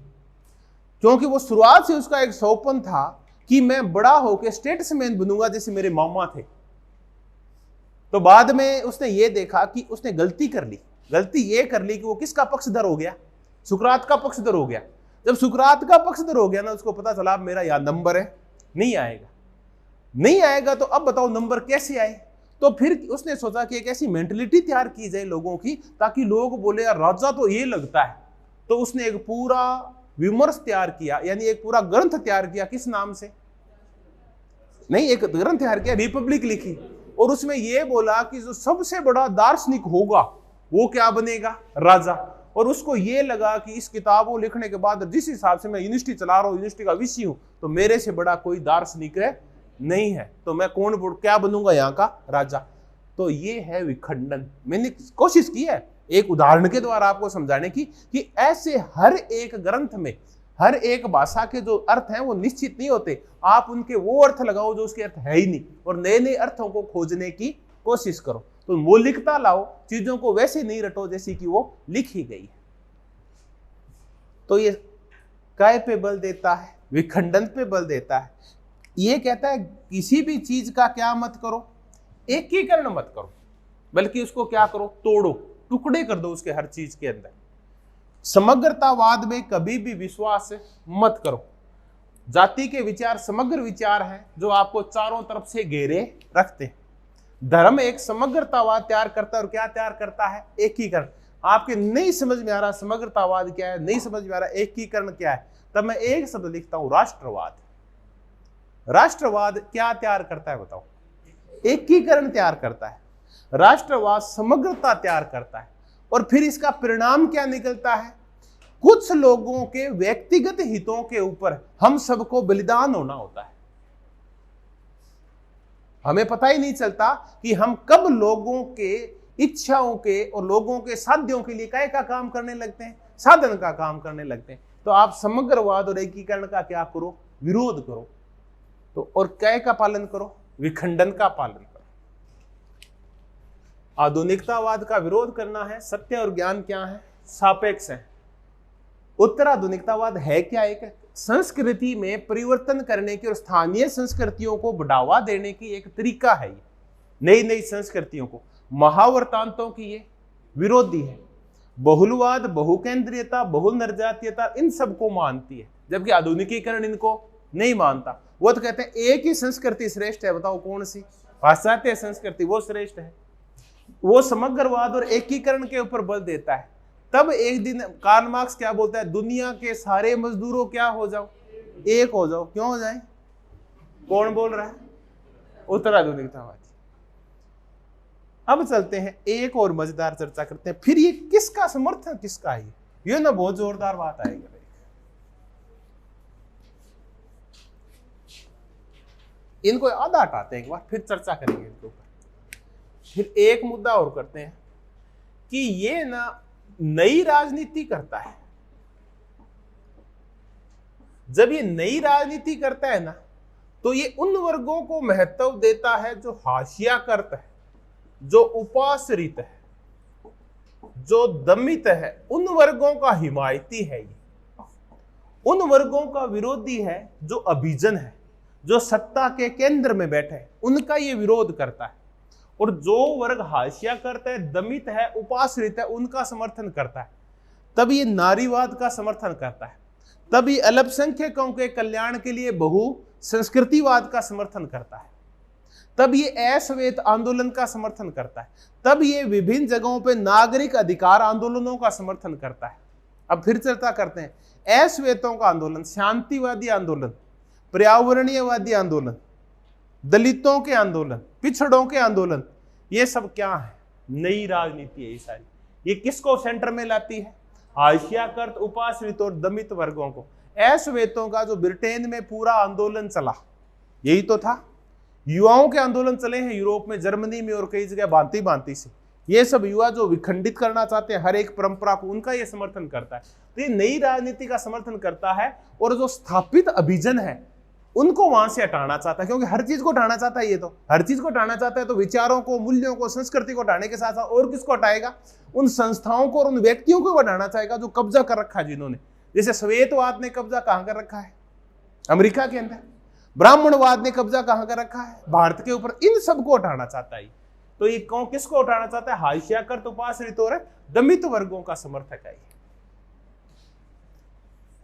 क्योंकि वो शुरुआत से उसका एक सौपन था कि मैं बड़ा होकर स्टेट्समैन बनूंगा जैसे मेरे मामा थे। तो बाद में उसने ये देखा कि उसने गलती कर ली, गलती ये कर ली कि वो किसका पक्षधर हो गया, सुकरात का पक्षधर हो गया। जब सुकरात का पक्षधर हो गया ना, उसको पता चला मेरा यार नंबर है, नहीं आएगा, नहीं आएगा, तो अब बताओ नंबर कैसे आए। तो फिर उसने सोचा कि एक ऐसी मेंटलिटी तैयार की जाए लोगों की ताकि लोग बोले यार राजा तो ये लगता है। तो उसने एक पूरा विमर्श तैयार किया, यानी एक पूरा ग्रंथ तैयार किया। किस नाम से? नहीं, एक ग्रंथ तैयार किया, रिपब्लिक लिखी, और उसमें यह बोला कि जो सबसे बड़ा दार्शनिक होगा वो क्या बनेगा? राजा। और उसको ये लगा कि इस किताबों लिखने के बाद जिस हिसाब से मैं यूनिवर्सिटी चला रहा हूँ, यूनिवर्सिटी का विषय हूं, तो मेरे से बड़ा कोई दार्शनिक नहीं है, तो मैं क्या बनूंगा? यहाँ का राजा। तो ये है विखंडन। मैंने कोशिश की है एक उदाहरण के द्वारा आपको समझाने की कि ऐसे हर एक ग्रंथ में हर एक भाषा के जो अर्थ हैं वो निश्चित नहीं होते, आप उनके वो अर्थ लगाओ जो उसके अर्थ है ही नहीं, और नए नए अर्थों को खोजने की कोशिश करो। तो मौलिकता लाओ, चीजों को वैसे नहीं रटो जैसी कि वो लिखी गई है। तो ये काय पे बल देता है? विखंडन पे बल देता है। ये कहता है किसी भी चीज का क्या मत करो? एकीकरण मत करो, बल्कि उसको क्या करो? तोड़ो, टुकड़े कर दो उसके हर चीज के अंदर। समग्रतावाद में कभी भी विश्वास मत करो। जाति के विचार समग्र विचार हैं जो आपको चारों तरफ से घेरे रखते हैं। धर्म एक समग्रतावाद तैयार करता है, और क्या तैयार करता है? एकीकरण। आपके नहीं समझ में आ रहा समग्रतावाद क्या है, नहीं समझ में आ रहा एकीकरण क्या है, तब मैं एक शब्द लिखता हूं, राष्ट्रवाद। राष्ट्रवाद क्या तैयार करता है बताओ? एकीकरण तैयार करता है। राष्ट्रवाद समग्रता तैयार करता है, और फिर इसका परिणाम क्या निकलता है? कुछ लोगों के व्यक्तिगत हितों के ऊपर हम सबको बलिदान होना होता है। हमें पता ही नहीं चलता कि हम कब लोगों के इच्छाओं के और लोगों के साध्यों के लिए काय का काम करने लगते हैं, साधन का काम करने लगते हैं। तो आप समग्रवाद और एकीकरण का क्या करो? विरोध करो। तो और काय का पालन करो? विखंडन का पालन करो। आधुनिकतावाद का विरोध करना है। सत्य और ज्ञान क्या है? सापेक्ष है। उत्तराधुनिकतावाद है क्या? एक संस्कृति में परिवर्तन करने की और स्थानीय संस्कृतियों को बढ़ावा देने की एक तरीका है। ये नई नई संस्कृतियों को, महावर्तांतों की ये विरोधी है। बहुलवाद, बहुकेंद्रीयता, बहुल निर्जातीयता इन सबको मानती है, जबकि आधुनिकीकरण इनको नहीं मानता। वो तो कहते हैं एक ही संस्कृति श्रेष्ठ है। बताओ कौन सी? पाश्चात्य संस्कृति, वो श्रेष्ठ है। वो समग्रवाद और एकीकरण के ऊपर बल देता है। तब एक दिन कार्ल मार्क्स क्या बोलता है? दुनिया के सारे मजदूरों क्या हो जाओ? एक हो जाओ। क्यों हो जाए? कौन बोल रहा है? उत्तराधुनिकतावादी। अब चलते हैं, एक और मजेदार चर्चा करते हैं। फिर ये किसका समर्थन किसका है? ये ना बहुत जोरदार बात आएगी। इनको आधा हटाते हैं एक बार, फिर चर्चा करेंगे इनके ऊपर। फिर एक मुद्दा और करते हैं कि ये ना नई राजनीति करता है। जब ये नई राजनीति करता है ना, तो ये उन वर्गों को महत्व देता है जो हाशियाकृत है, जो उपाश्रित है, जो दमित है। उन वर्गों का हिमायती है ये। उन वर्गों का विरोधी है जो अभिजन है, जो सत्ता के केंद्र में बैठे हैं, उनका ये विरोध करता है। और जो वर्ग हाशिया करता है, दमित है, उपाश्रित है, उनका समर्थन करता है। तब ये नारीवाद का समर्थन करता है। तब ये अल्पसंख्यकों के कल्याण के लिए बहु संस्कृतिवाद का समर्थन करता है। तब ये अश्वेत आंदोलन का समर्थन करता है। तब ये विभिन्न जगहों पे नागरिक अधिकार आंदोलनों का समर्थन करता है। अब फिर चर्चा करते हैं। अश्वेतों का आंदोलन, शांतिवादी आंदोलन, पर्यावरणीयवादी आंदोलन, दलितों के आंदोलन, पिछड़ों के आंदोलन, ये सब क्या है? नई राजनीति है ये सारी। ये किसको सेंटर में लाती है? हाशियाकृत, उपाश्रित और दमित वर्गों को। अश्वेतों का जो ब्रिटेन में पूरा आंदोलन चला, यही तो था। युवाओं के आंदोलन चले हैं यूरोप में, जर्मनी में और कई जगह भांति भांति से। ये सब युवा जो विखंडित करना चाहते हैं हर एक परंपरा को, उनका ये समर्थन करता है। तो ये नई राजनीति का समर्थन करता है और जो स्थापित अभिजन है उनको वहां से हटाना चाहता है, क्योंकि हर चीज को हटाना चाहता है। ये तो हर चीज को हटाना चाहता है, तो विचारों को, मूल्यों को, संस्कृति को हटाने के साथ साथ और किसको हटाएगा? उन संस्थाओं को और उन व्यक्तियों को हटाना चाहेगा जो कब्जा कर रखा है जिन्होंने। जैसे श्वेतवाद ने कब्जा कहां कर रखा है? अमेरिका के अंदर। ब्राह्मणवाद ने कब्जा कहां कर रखा है? भारत के ऊपर। इन सबको हटाना चाहता है। तो ये कौन किसको हटाना चाहता है? हाशियाकृत, उपाश्रित और दमित वर्गों का समर्थक है।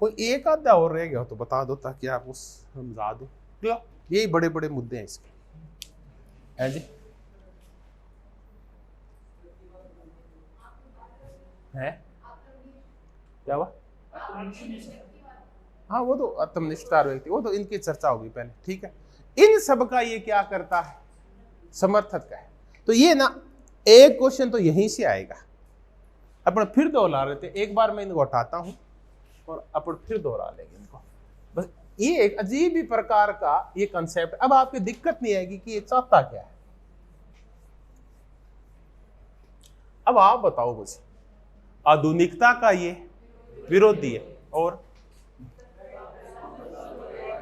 कोई एक आधा और रह गया हो तो बता दो ताकि आपको समझा दो। यही बड़े बड़े मुद्दे हैं इसके, है जी। है क्या हुआ? हाँ, वो तो आत्मनिष्ठा व्यक्ति, वो तो इनकी चर्चा होगी पहले, ठीक है। इन सब का ये क्या करता है? समर्थक है। तो ये ना एक क्वेश्चन तो यहीं से आएगा। अपन फिर दोहरा रहे थे, एक बार मैं इनको हटाता हूं और अपन फिर दोहरा लेंगे इनको। बस ये एक अजीब ही प्रकार का ये कंसेप्ट। अब आपकी दिक्कत नहीं आएगी कि ये चाहता क्या है। अब आप बताओ मुझे, आधुनिकता का ये विरोधी है और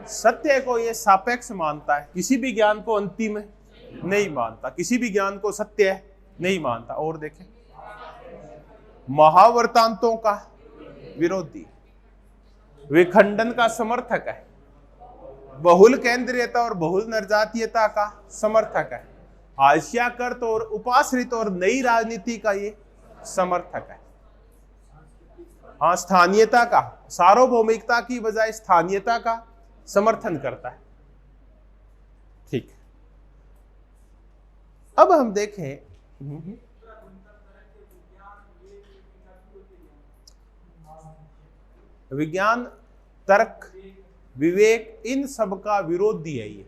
सत्य को ये सापेक्ष मानता है, किसी भी ज्ञान को अंतिम नहीं मानता, किसी भी ज्ञान को सत्य नहीं मानता। और देखें, महावर्तांतों का विरोधी, विखंडन का समर्थक है, बहुल केंद्रीयता और बहुल निर्जातीयता का समर्थक है, हाशियाकृत और उपाश्रित और नई राजनीति का ये समर्थक है। हाँ, स्थानीयता का, सार्वभौमिकता की बजाय स्थानीयता का समर्थन करता है। ठीक, अब हम देखें विज्ञान, तर्क, विवेक, इन सब का विरोधी है ये,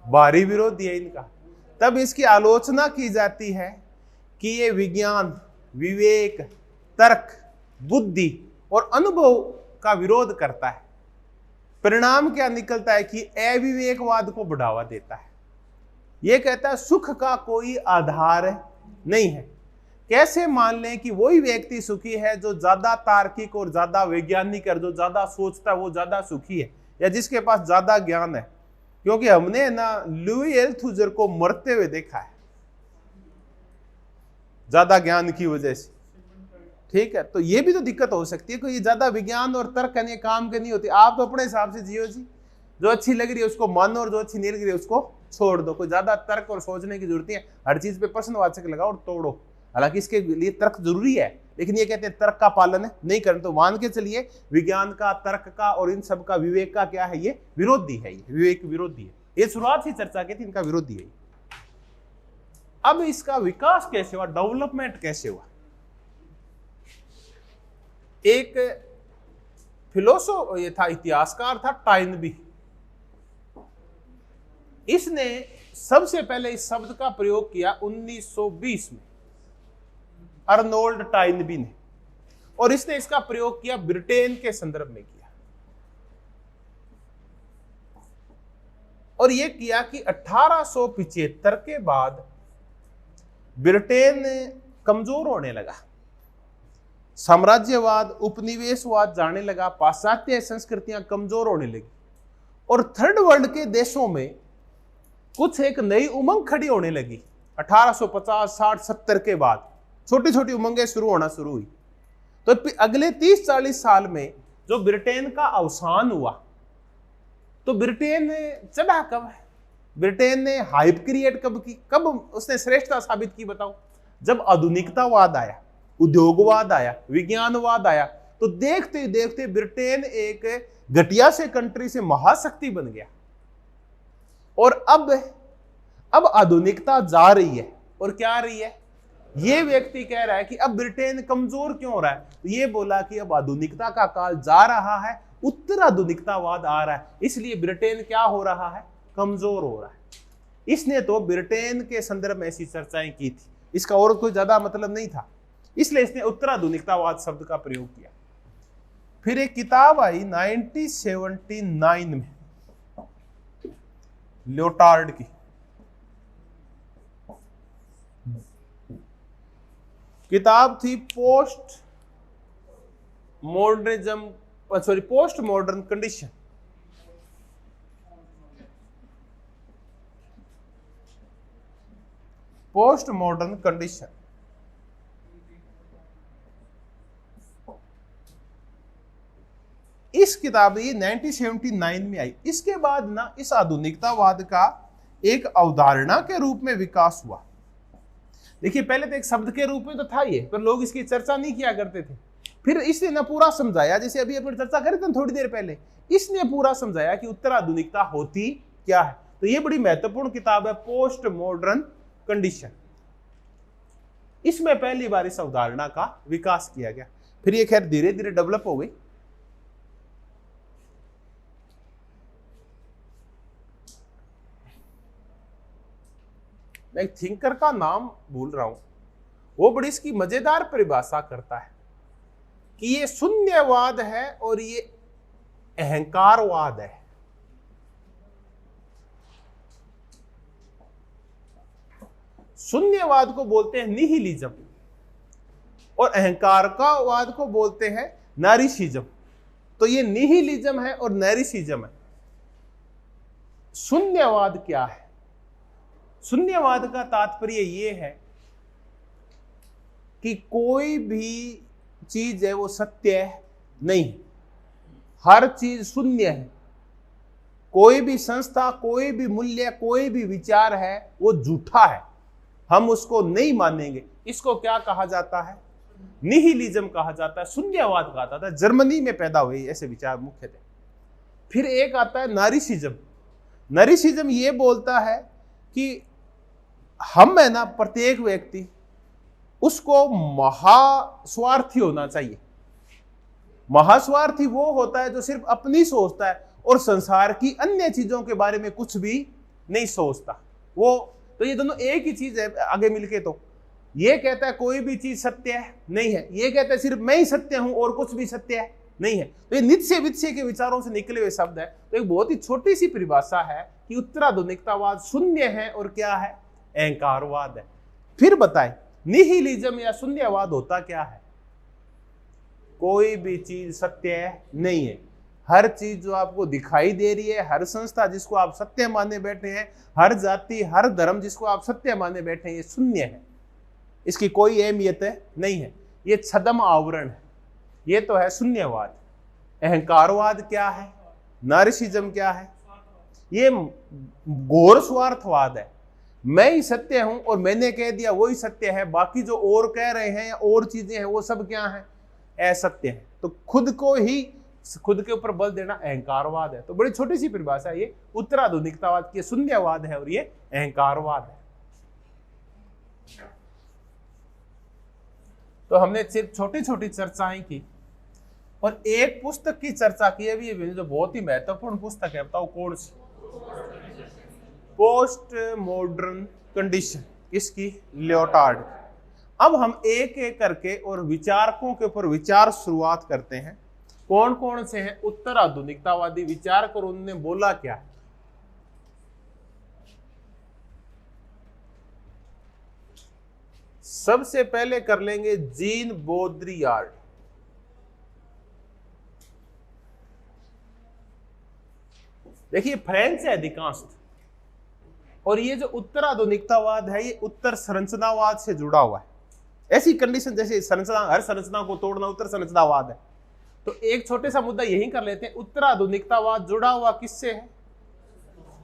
बाहरी विरोधी है इनका। तब इसकी आलोचना की जाती है कि ये विज्ञान, विवेक, तर्क, बुद्धि और अनुभव का विरोध करता है। परिणाम क्या निकलता है कि अविवेकवाद को बढ़ावा देता है। यह कहता है सुख का कोई आधार नहीं है। कैसे मान लें कि वही व्यक्ति सुखी है जो ज्यादा तार्किक और ज्यादा वैज्ञानिक है, जो ज्यादा सोचता है वो ज्यादा सुखी है, या जिसके पास ज्यादा ज्ञान है? क्योंकि हमने ना लुई एल्थुजर को मरते हुए देखा है ज्यादा ज्ञान की वजह से, ठीक है। तो ये भी तो दिक्कत हो सकती है कि ये ज्यादा विज्ञान और तर्क करने काम के नहीं होती। आप तो अपने हिसाब से जियो जी, जो अच्छी लग रही है उसको मानो और जो अच्छी नहीं लग रही है उसको छोड़ दो। कोई ज्यादा तर्क और सोचने की जरूरत नहीं है, हर चीज पे प्रश्नवाचक लगाओ और तोड़ो। हालांकि इसके लिए तर्क जरूरी है, लेकिन ये कहते हैं तर्क का पालन नहीं करना। तो मान के चलिए विज्ञान का, तर्क का और इन सब का, विवेक का क्या है? ये विरोधी है, ये विवेक विरोधी है। ये शुरुआत ही चर्चा की थी, इनका विरोधी है। अब इसका विकास कैसे हुआ, डेवलपमेंट कैसे हुआ? एक फिलोसोफर ये था, इतिहासकार था टाइनबी। इसने सबसे पहले इस शब्द का प्रयोग किया 1920 में, अर्नोल्ड टाइनबी ने, और इसने इसका प्रयोग किया ब्रिटेन के संदर्भ में किया। और यह किया कि 1875 के बाद ब्रिटेन कमजोर होने लगा, साम्राज्यवाद, उपनिवेशवाद जाने लगा, पाश्चात्य संस्कृतियां कमजोर होने लगी, और थर्ड वर्ल्ड के देशों में कुछ एक नई उमंग खड़ी होने लगी। 1850, 60, 70 के बाद छोटी छोटी उमंगें शुरू होना शुरू हुई। तो अगले 30-40 साल में जो ब्रिटेन का अवसान हुआ, तो ब्रिटेन चढ़ा कब है? ब्रिटेन ने हाइप क्रिएट कब की? कब उसने श्रेष्ठता साबित की बताओ? जब आधुनिकतावाद आया, उद्योगवाद आया, विज्ञानवाद आया। तो देखते देखते ब्रिटेन एक घटिया से कंट्री से महाशक्ति बन गया। और अब आधुनिकता जा रही है, और क्या आ रही है? ये व्यक्ति कह रहा है कि अब ब्रिटेन कमजोर क्यों हो रहा है? तो ये बोला कि अब आधुनिकता का काल जा रहा है, उत्तर आधुनिकतावाद आ रहा है, इसलिए ब्रिटेन क्या हो रहा है? कमजोर हो रहा है। इसने तो ब्रिटेन के संदर्भ में ऐसी चर्चाएं की थी, इसका और कोई ज्यादा मतलब नहीं था, इसलिए इसने उत्तर आधुनिकतावाद शब्द का प्रयोग किया। फिर एक किताब आई 1979 में लियोटार्ड की, किताब थी post modern condition. Post modern condition. इस किताब ये 1979 में आई। इसके बाद ना इस आधुनिकतावाद का एक अवधारणा के रूप में विकास हुआ। देखिए पहले तो एक शब्द के रूप में तो था ये, पर लोग इसकी चर्चा नहीं किया करते थे। फिर इसने ना पूरा समझाया, जैसे अभी अपन चर्चा करी थी थोड़ी देर पहले, इसने पूरा समझाया कि उत्तर आधुनिकता होती क्या है। तो ये बड़ी महत्वपूर्ण किताब है पोस्ट मॉडर्न कंडीशन। इसमें पहली बार इस अवधारणा का विकास किया गया। फिर ये खैर धीरे धीरे डेवलप हो गई। मैं एक थिंकर का नाम भूल रहा हूं, वो बड़ी इसकी मजेदार परिभाषा करता है कि ये शून्यवाद है और ये अहंकारवाद है। शून्यवाद को बोलते हैं निहिलिज्म और अहंकारवाद को बोलते हैं नारिसिज्म। तो ये निहिलिज्म है और नारिसिज्म है। शून्यवाद क्या है? शून्यवाद का तात्पर्य ये है कि कोई भी चीज है वो सत्य नहीं, हर चीज शून्य है। कोई भी संस्था, कोई भी मूल्य, कोई भी विचार है वो झूठा है, हम उसको नहीं मानेंगे। इसको क्या कहा जाता है? निहिलिज्म कहा जाता है, शून्यवाद कहा जाता है। जर्मनी में पैदा हुए ऐसे विचार मुख्यतः। फिर एक आता है नारिसिज्म। नारिसिज्म ये बोलता है कि हम है ना, प्रत्येक व्यक्ति उसको महास्वार्थी होना चाहिए। महास्वार्थी वो होता है जो सिर्फ अपनी सोचता है और संसार की अन्य चीजों के बारे में कुछ भी नहीं सोचता। वो तो ये दोनों एक ही चीज है आगे मिलके। तो ये कहता है कोई भी चीज सत्य है नहीं है, ये कहता है सिर्फ मैं ही सत्य हूं और कुछ भी सत्य है नहीं है। तो ये नित्य वित्स्य के विचारों से निकले हुए शब्द है। तो एक बहुत ही छोटी सी परिभाषा है कि उत्तराधुनिकतावाद शून्य है और क्या है? अहंकारवाद है। फिर बताएं निहिलिज्म या शून्यवाद होता क्या है? कोई भी चीज सत्य नहीं है, हर चीज जो आपको दिखाई दे रही है, हर संस्था जिसको आप सत्य माने बैठे हैं, हर जाति, हर धर्म जिसको आप सत्य माने बैठे हैं, ये शून्य है, इसकी कोई अहमियत नहीं है, ये छद्म आवरण है। ये तो है शून्यवाद। अहंकारवाद क्या है? नारिसिज्म क्या है? ये घोर स्वार्थवाद है। मैं ही सत्य हूं और मैंने कह दिया वही सत्य है, बाकी जो और कह रहे हैं या और चीजें हैं वो सब क्या है? असत्य है। तो खुद को ही, खुद के ऊपर बल देना अहंकारवाद है। तो बड़ी छोटी सी परिभाषा ये उत्तराधुनिकतावाद की, शून्यवाद है और ये अहंकारवाद है। तो हमने सिर्फ छोटी छोटी चर्चाएं की और एक पुस्तक की चर्चा की है भी, जो बहुत ही महत्वपूर्ण पुस्तक है। बताओ कौन सी? Post modern condition. इसकी? लियोटार्ड। अब हम एक एक करके और विचारकों के ऊपर विचार शुरुआत करते हैं। कौन कौन से हैं उत्तर आधुनिकतावादी विचारक और उन्होंने बोला क्या है? सबसे पहले कर लेंगे जीन बोद्रियार्ड। देखिए फ्रेंच है अधिकांश, और ये जो उत्तर आधुनिकतावाद है ये उत्तर संरचनावाद से जुड़ा हुआ है। ऐसी कंडीशन जैसे संरचना, हर संरचना को तोड़ना उत्तर संरचनावाद है। तो एक छोटे सा मुद्दा यही कर लेते हैं, उत्तर आधुनिकतावाद जुड़ा हुआ किससे है?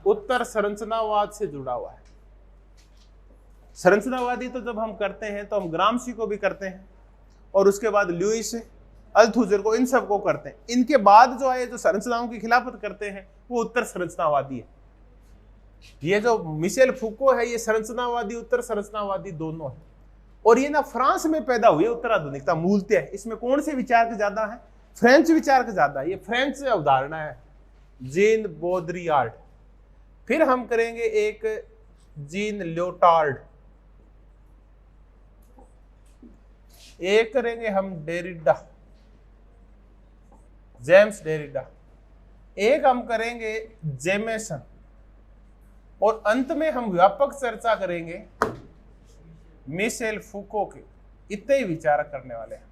उत्तर संरचनावाद से जुड़ा हुआ है। संरचनावादी तो जब हम करते हैं तो हम ग्रामशी को भी करते हैं और उसके बाद लुईस अल्थुजर को, इन सब को करते हैं। इनके बाद जो आए जो संरचनाओं की खिलाफत करते हैं वो उत्तर संरचनावादी है। ये जो मिशेल फुको है ये संरचनावादी, उत्तर संरचनावादी दोनों है। और ये ना फ्रांस में पैदा हुई है उत्तर आधुनिकता मूलतः। इसमें कौन से विचार के ज्यादा है? फ्रेंच विचार के ज्यादा है। ये फ्रेंच अवधारणा है, जीन बोद्रियार्ड। फिर हम करेंगे एक जीन लियोटार्ड, एक करेंगे हम डेरिडा, जेम्स डेरिडा। एक हम करेंगे जेमेसन, और अंत में हम व्यापक चर्चा करेंगे मिशेल फूको के। इतने ही विचार करने वाले हैं।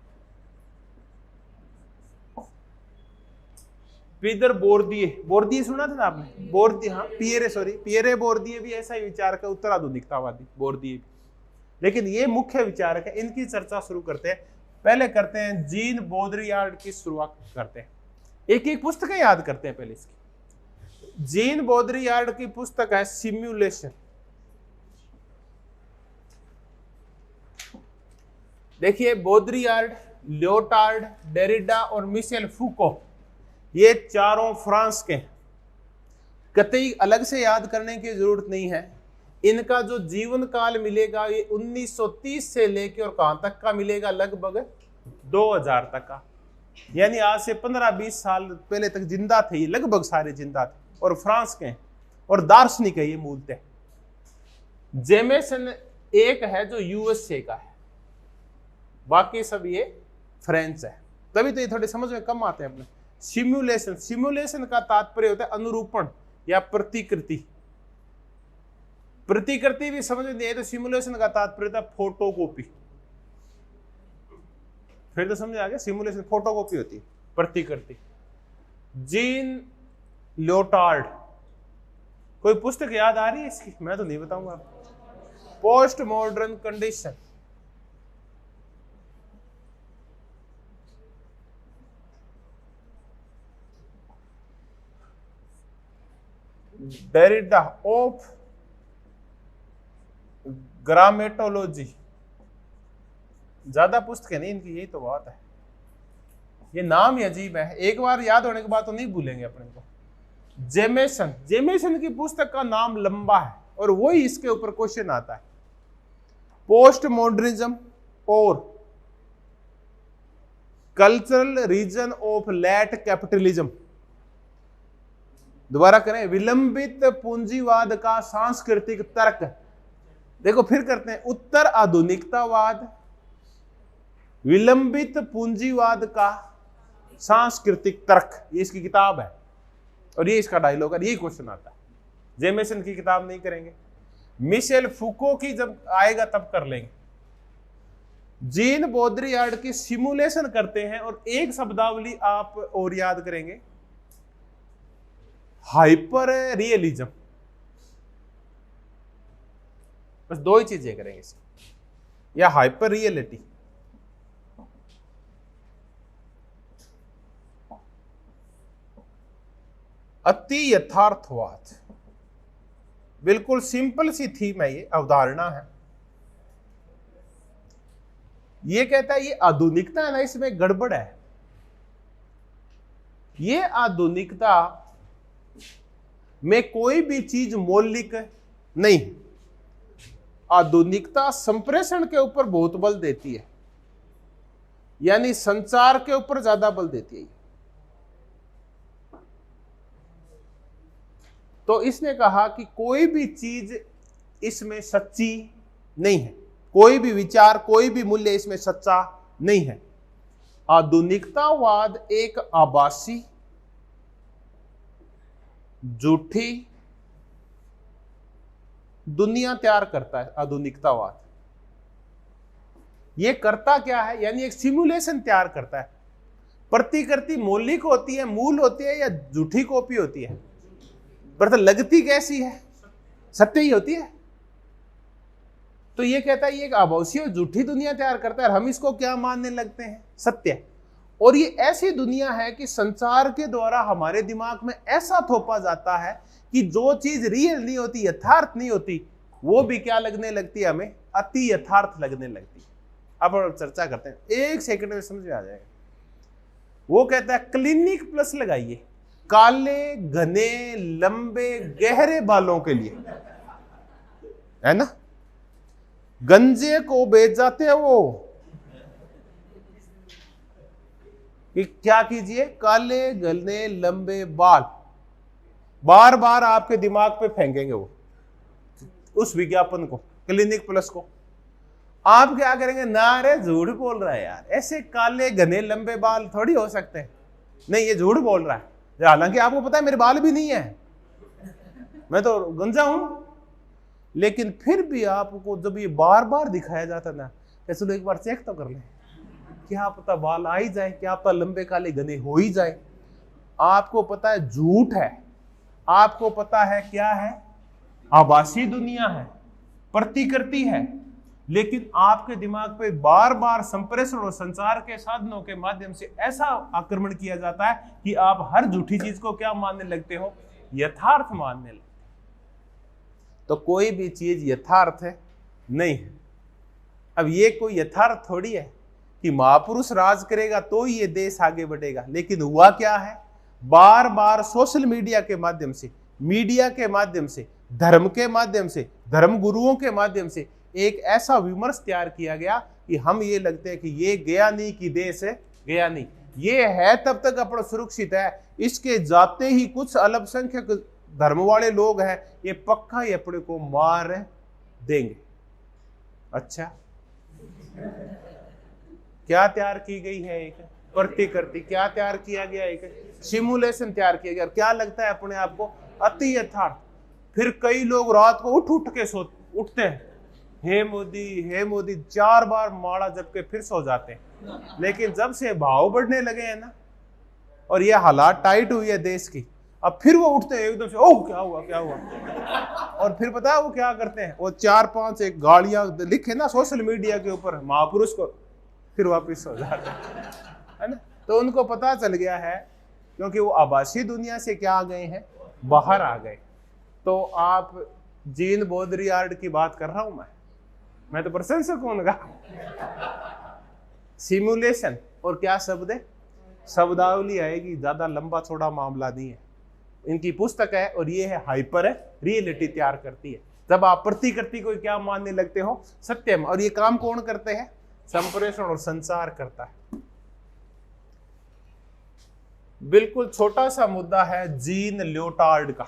पीटर बोर्दिये, बोर्दिये सुना था ना आपने? बोर्दिये, हाँ, पियरे बोर्दिये भी ऐसा ही विचार का उत्तराधुनिकतावादी बोर्दिये भी। लेकिन ये मुख्य विचारक है, इनकी चर्चा शुरू करते हैं। पहले करते हैं जीन बोद्रियार्ड की शुरुआत करते हैं। एक एक पुस्तकें याद करते हैं पहले इसकी। जीन बोद्रियार्ड की पुस्तक है सिम्युलेशन। देखिए, बोद्रियार्ड, लियोटार्ड, डेरिडा और मिशेल फूको, ये चारों फ्रांस के हैं। कतई अलग से याद करने की जरूरत नहीं है। इनका जो जीवन काल मिलेगा ये 1930 से लेकर और कहां तक का मिलेगा? लगभग 2000 तक का। यानी आज से 15-20 साल पहले तक जिंदा थे ये, लगभग सारे जिंदा थे, और फ्रांस के हैं और दार्शनिक है ये मूलतः। जेमेसन एक है जो यूएसए का है, बाकी सब ये फ्रेंच है। तभी तो ये थोड़े समझ में कम आते हैं अपने। सिमुलेशन, सिमुलेशन का तात्पर्य होता है अनुरूपण या प्रतिकृति। प्रतिकृति भी समझ में नहीं है तो सिमुलेशन का तात्पर्य होता है फोटोकॉपी। फिर तो समझ आ गया, सिमुलेशन फोटोकॉपी होती है, प्रतिकृति। जीन लियोटार्ड, कोई पुस्तक याद आ रही है इसकी? मैं तो नहीं बताऊंगा। Post modern condition. Derrida of grammatology. ज्यादा पुस्तकें नहीं इनकी, यही तो बात है। ये नाम ही अजीब है, एक बार याद होने के बाद तो नहीं भूलेंगे अपने को। जेमेसन, जेमेसन की पुस्तक का नाम लंबा है और वही इसके ऊपर क्वेश्चन आता है। पोस्ट मॉडर्निज्म और cultural reason of late capitalism. दोबारा करें, विलंबित पूंजीवाद का सांस्कृतिक तर्क। देखो फिर करते हैं, उत्तर आधुनिकतावाद, विलंबित पूंजीवाद का सांस्कृतिक तर्क, ये इसकी किताब है और ये इसका डायलॉग है। यही क्वेश्चन आता है। जेमेसन की किताब नहीं करेंगे, मिशेल फूको की जब आएगा तब कर लेंगे। जीन बोद्रियार्ड की सिमुलेशन करते हैं और एक शब्दावली आप और याद करेंगे, हाइपर रियलिज्म। बस दो ही चीजें करेंगे इसकी, या हाइपर रियलिटी। अति यथार्थवाद, बिल्कुल सिंपल सी थीम है, ये अवधारणा है। ये कहता है ये आधुनिकता है ना, इसमें गड़बड़ है। ये आधुनिकता में कोई भी चीज मौलिक नहीं। आधुनिकता संप्रेषण के ऊपर बहुत बल देती है, यानी संचार के ऊपर ज्यादा बल देती है। तो इसने कहा कि कोई भी चीज इसमें सच्ची नहीं है, कोई भी विचार, कोई भी मूल्य इसमें सच्चा नहीं है। आधुनिकतावाद एक आभासी, झूठी दुनिया तैयार करता है। आधुनिकतावाद ये करता क्या है? यानी एक सिमुलेशन तैयार करता है। प्रतिकृति मौलिक होती है, मूल होती है, या झूठी कॉपी होती है? पर लगती कैसी है? सत्य ही होती है। तो ये कहता है ये एक आभासी और झूठी दुनिया तैयार करता है, और हम इसको क्या मानने लगते हैं? सत्य। और ये ऐसी दुनिया है कि संचार के द्वारा हमारे दिमाग में ऐसा थोपा जाता है कि जो चीज रियल नहीं होती, यथार्थ नहीं होती, वो भी क्या लगने लगती है? हमें अति यथार्थ लगने लगती है। अब चर्चा करते हैं, एक सेकंड में समझ में आ जाएगा। वो कहता है क्लिनिक प्लस लगाइए काले घने लंबे गहरे बालों के लिए, है ना? गंजे को बेच जाते हैं वो कि क्या कीजिए, काले घने लंबे बाल बार बार आपके दिमाग पे फेंकेंगे वो, उस विज्ञापन को, क्लिनिक प्लस को। आप क्या करेंगे? ना रे झूठ बोल रहा है यार, ऐसे काले घने लंबे बाल थोड़ी हो सकते हैं। नहीं ये झूठ बोल रहा है, हालांकि आपको पता है मेरे बाल भी नहीं है, मैं तो गंजा हूं, लेकिन फिर भी आपको जब ये बार बार दिखाया जाता ना, चलो एक बार चेक तो कर ले, क्या पता बाल आ ही जाए, क्या पता लंबे काले घने हो ही जाए। आपको पता है झूठ है, आपको पता है क्या है, आभासी दुनिया है, प्रतिकृति है, लेकिन आपके दिमाग पे बार बार संप्रेषण और संचार के साधनों के माध्यम से ऐसा आक्रमण किया जाता है कि आप हर झूठी चीज को क्या मानने लगते हो, यथार्थ मानने लगते। तो कोई भी चीज यथार्थ है नहीं है। अब ये कोई यथार्थ थोड़ी है कि महापुरुष राज करेगा तो ही ये देश आगे बढ़ेगा, लेकिन हुआ क्या है, बार बार सोशल मीडिया के माध्यम से, मीडिया के माध्यम से, धर्म के माध्यम से, धर्म गुरुओं के माध्यम से एक ऐसा विमर्श तैयार किया गया कि हम ये लगते हैं कि ये गया नहीं कि देश है गया नहीं, ये है तब तक अपना सुरक्षित है, इसके जाते ही कुछ अल्पसंख्यक धर्म वाले लोग हैं, ये पक्का ही अपने को मार देंगे। अच्छा, क्या तैयार की गई है, एक प्रतिकृति क्या तैयार किया गया, एक सिमुलेशन तैयार किया गया। क्या लगता है अपने आप को अति यथार्थ। फिर कई लोग रात को उठ के उठते हैं, हे मोदी 4 बार माला जप के फिर सो जाते हैं। लेकिन जब से भाव बढ़ने लगे हैं ना, और ये हालात टाइट हुई है देश की, अब फिर वो उठते हैं एकदम से, ओह क्या हुआ और फिर पता है वो क्या करते हैं, वो 4-5 एक गालियां लिखे ना सोशल मीडिया के ऊपर महापुरुष को, फिर वापिस हो जाते है ना। तो उनको पता चल गया है, क्योंकि वो आभासी दुनिया से क्या आ गए हैं, बाहर आ गए। तो आप जीन बॉडरियार्ड की बात कर रहा हूं मैं तो प्रशंसक हूं उनका। सिमुलेशन और क्या शब्द है, शब्दावली आएगी, ज्यादा लंबा चौड़ा मामला नहीं है। इनकी पुस्तक है और ये है हाइपर रियलिटी तैयार करती है। जब आप प्रतिकृति को क्या मानने लगते हो, सत्यम, और ये काम कौन करते हैं, संप्रेषण और संचार करता है। बिल्कुल छोटा सा मुद्दा है जीन ल्योटार्ड का।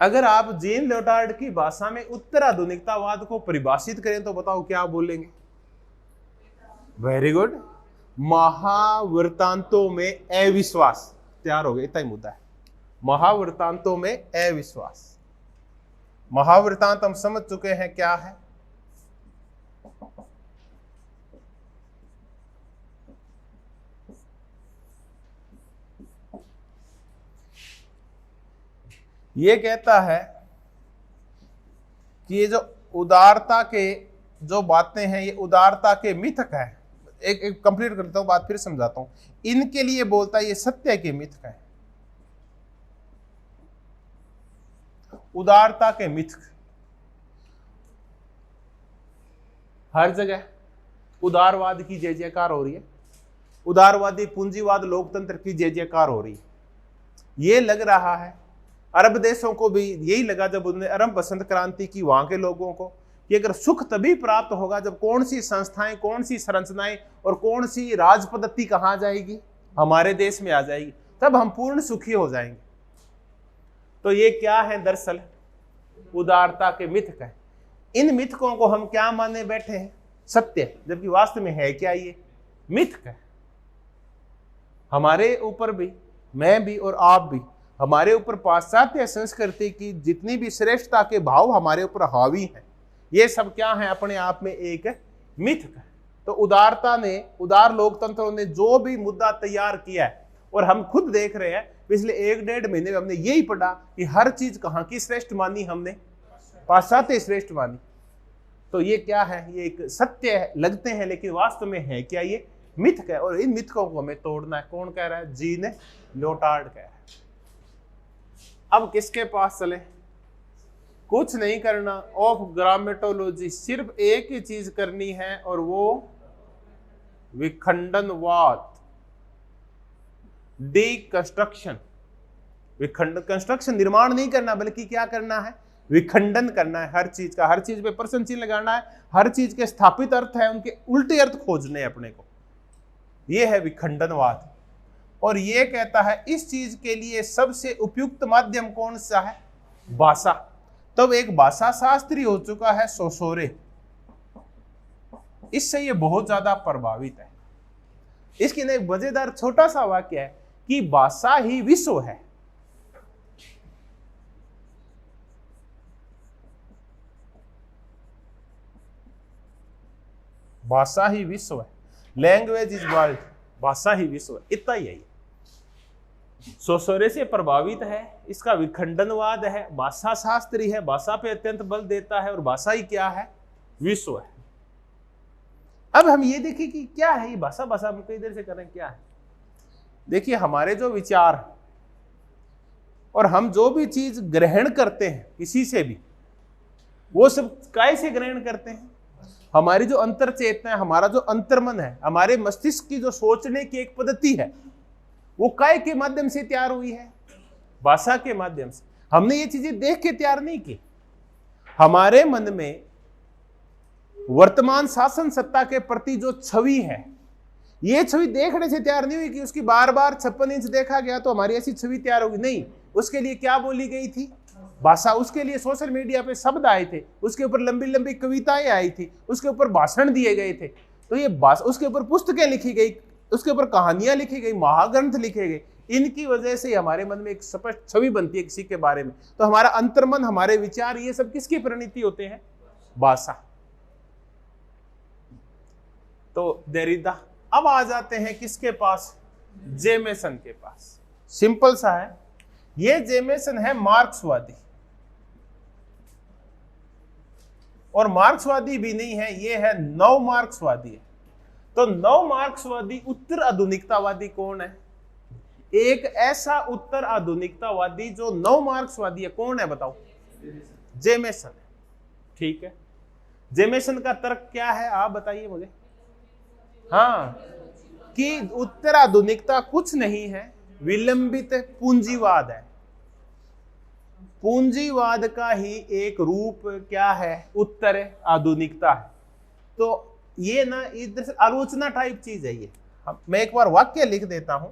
अगर आप जीन ल्योटार्ड की भाषा में उत्तराधुनिकतावाद को परिभाषित करें तो बताओ क्या बोलेंगे। वेरी गुड, महावृतांतों में अविश्वास। तैयार हो गया, इतना ही मुद्दा है, महावृतांतों में अविश्वास। महावृतांत हम समझ चुके हैं क्या है, ये कहता है कि ये जो उदारता के जो बातें हैं, ये उदारता के मिथक है। एक कंप्लीट करता हूं, बात फिर समझाता हूं। इनके लिए बोलता है ये सत्य के मिथक है, उदारता के मिथक। हर जगह उदारवाद की जय जयकार हो रही है, उदारवादी पूंजीवाद लोकतंत्र की जय जयकार हो रही है। ये लग रहा है अरब देशों को भी यही लगा जब उन्होंने अरब बसंत क्रांति की, वहां के लोगों को, कि अगर सुख तभी प्राप्त होगा जब कौन सी संस्थाएं, कौन सी संरचनाएं और कौन सी राज पद्धति कहां जाएगी, हमारे देश में आ जाएगी, तब हम पूर्ण सुखी हो जाएंगे। तो ये क्या है, दरअसल उदारता के मिथक है। इन मिथकों को हम क्या माने बैठे हैं, सत्य, जबकि वास्तव में है क्या, ये मिथक है। हमारे ऊपर भी, मैं भी और आप भी, हमारे ऊपर पाश्चात्य संस्कृति की जितनी भी श्रेष्ठता के भाव हमारे ऊपर हावी हैं, ये सब क्या है, अपने आप में एक मिथक है। तो उदारता ने, उदार लोकतंत्रों ने जो भी मुद्दा तैयार किया है, और हम खुद देख रहे हैं पिछले 1-1.5 महीने में हमने यही पढ़ा कि हर चीज कहां की श्रेष्ठ मानी, हमने पाश्चात्य श्रेष्ठ मानी। तो ये क्या है, ये एक सत्य है, लगते हैं, लेकिन वास्तव में है क्या, ये मिथक है। और इन मिथकों को हमें तोड़ना है। कौन कह रहा है, जीन ल्योटार्ड कह रहा है। अब किसके पास चले, कुछ नहीं करना, ऑफ ग्रामेटोलॉजी, सिर्फ एक ही चीज करनी है, और वो विखंडनवाद, डीकंस्ट्रक्शन। कंस्ट्रक्शन, निर्माण नहीं करना, बल्कि क्या करना है, विखंडन करना है हर चीज का। हर चीज पे प्रश्न चिन्ह लगाना है, हर चीज के स्थापित अर्थ है, उनके उल्टे अर्थ खोजने अपने को। ये है विखंडनवाद। और ये कहता है इस चीज के लिए सबसे उपयुक्त माध्यम कौन सा है, भाषा। तब एक भाषा शास्त्री हो चुका है सोसोरे, इससे ये बहुत ज्यादा प्रभावित है। इसकी ना एक मजेदार छोटा सा वाक्य है कि भाषा ही विश्व है। भाषा ही विश्व है, लैंग्वेज इज वर्ल्ड, भाषा ही विश्व है, इतना ही है। सोसोरे से प्रभावित है, इसका विखंडनवाद है, भाषा शास्त्री है, भाषा पे अत्यंत बल देता है, और भाषा ही क्या है? विश्व है। अब हम ये देखिए कि क्या है ये भाषा। भाषा हम कई देर से कर रहे हैं, क्या है? देखिए, हमारे जो विचार और हम जो भी चीज ग्रहण करते हैं किसी से भी, वो सब काय से ग्रहण करते हैं? हमारी जो अंतर चेतना है, हमारा जो अंतर्मन है, हमारे मस्तिष्क की जो सोचने की एक पद्धति है, वो काय के माध्यम से तैयार हुई है? भाषा के माध्यम से। हमने ये चीजें देख के तैयार नहीं की। हमारे मन में वर्तमान शासन सत्ता के प्रति जो छवि है, ये छवि देखने से तैयार नहीं हुई कि उसकी बार बार 56 इंच देखा गया तो हमारी ऐसी छवि तैयार होगी। नहीं, उसके लिए क्या बोली गई थी? भाषा। उसके लिए सोशल मीडिया पे शब्द आए थे, उसके ऊपर लंबी लंबी कविताएं आई थी, उसके ऊपर भाषण दिए गए थे, तो ये भाषा, उसके ऊपर पुस्तकें लिखी गई, उसके ऊपर कहानियां लिखी गई, महाग्रंथ लिखे गए। इनकी वजह से हमारे मन में एक स्पष्ट छवि बनती है किसी के बारे में। तो हमारा अंतर्मन, हमारे विचार, ये सब किसकी परिणति होते हैं? भाषा। तो देरिदा। अब आ जाते हैं किसके पास? जेमेसन के पास। सिंपल सा है, ये जेमेसन है मार्क्सवादी, और मार्क्सवादी भी नहीं है, ये है नव मार्क्सवादी है। तो नव मार्क्सवादी उत्तर आधुनिकतावादी कौन है? एक ऐसा उत्तर आधुनिकतावादी जो नव मार्क्सवादी है, कौन है बताओ? जेमेसन है। ठीक है, जेमेसन का तर्क क्या है, आप बताइए मुझे। हाँ, कि उत्तर आधुनिकता कुछ नहीं है, विलंबित पूंजीवाद है। पूंजीवाद का ही एक रूप क्या है? उत्तर आधुनिकता है। तो ये ना इधर से आलोचना टाइप चीज है ये। मैं एक बार वाक्य लिख देता हूं,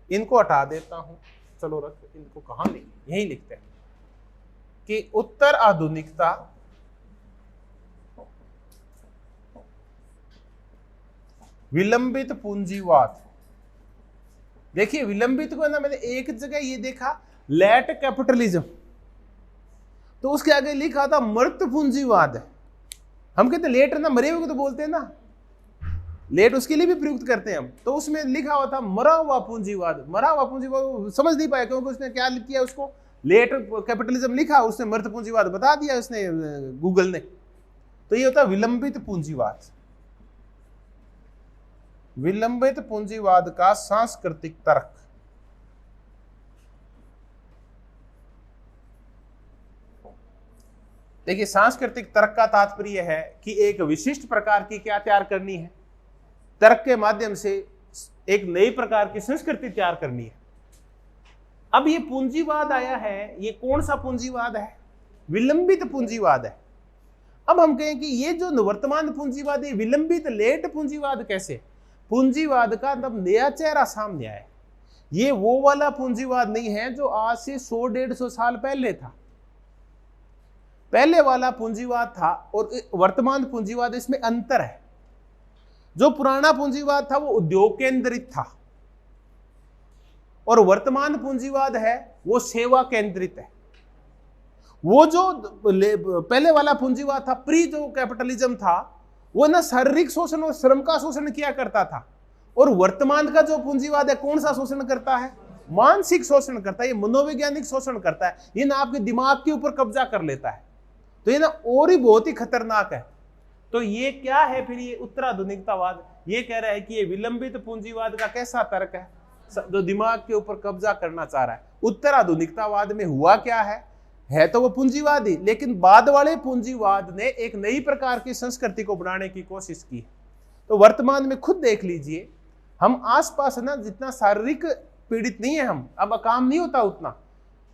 इनको हटा देता हूं, चलो रख, इनको कहां लिखें? यही लिखते हैं कि उत्तर आधुनिकता विलंबित पूंजीवाद। देखिए, विलंबित को ना मैंने एक जगह ये देखा, लेट कैपिटलिज्म, तो उसके आगे लिखा था मृत पूंजीवाद है। हम कहते लेट ना, मरे हुए को तो बोलते हैं ना, लेट उसके लिए भी प्रयुक्त करते हैं हम। तो उसमें लिखा हुआ था मरा हुआ पूंजीवाद। मरा हुआ पूंजीवाद समझ नहीं पाया, क्योंकि उसने क्या किया, उसको लेट कैपिटलिज्म लिखा, उसने मृत पूंजीवाद बता दिया उसने, गूगल ने। तो ये होता है विलंबित पूंजीवाद। विलंबित पूंजीवाद का सांस्कृतिक तर्क। देखिए, सांस्कृतिक तर्क का तात्पर्य है कि एक विशिष्ट प्रकार की क्या तैयार करनी है? तर्क के माध्यम से एक नई प्रकार की संस्कृति तैयार करनी है। अब ये पूंजीवाद आया है, ये कौन सा पूंजीवाद है? विलंबित पूंजीवाद है। अब हम कहें कि ये जो वर्तमान पूंजीवाद है, विलंबित लेट पूंजीवाद कैसे? पूंजीवाद का तब नया चेहरा सामने आया। ये वो वाला पूंजीवाद नहीं है जो आज से 100-150 साल पहले था। पहले वाला पूंजीवाद था और वर्तमान पूंजीवाद, इसमें अंतर है। जो पुराना पूंजीवाद था वो उद्योग केंद्रित था, और वर्तमान पूंजीवाद है वो सेवा केंद्रित है। वो जो पहले वाला पूंजीवाद था, प्री जो कैपिटलिज्म था, वो ना शारीरिक शोषण और श्रम का शोषण किया करता था। और वर्तमान का जो पूंजीवाद है, कौन सा शोषण करता है? मानसिक शोषण करता है, ये मनोवैज्ञानिक शोषण करता है। ये ना आपके दिमाग के ऊपर कब्जा कर लेता है। तो ये ना और ही बहुत ही खतरनाक है। तो ये क्या है फिर? ये उत्तराधुनिकतावाद ये कह रहा है कि ये विलंबित पूंजीवाद का कैसा तर्क है, जो दिमाग के ऊपर कब्जा करना चाह रहा है। उत्तराधुनिकतावाद में हुआ क्या है तो वो पूंजीवादी, लेकिन बाद वाले पूंजीवाद ने एक नई प्रकार की संस्कृति को बनाने की कोशिश की। तो वर्तमान में खुद देख लीजिए, हम आसपास ना जितना शारीरिक पीड़ित नहीं है हम, अब काम नहीं होता उतना,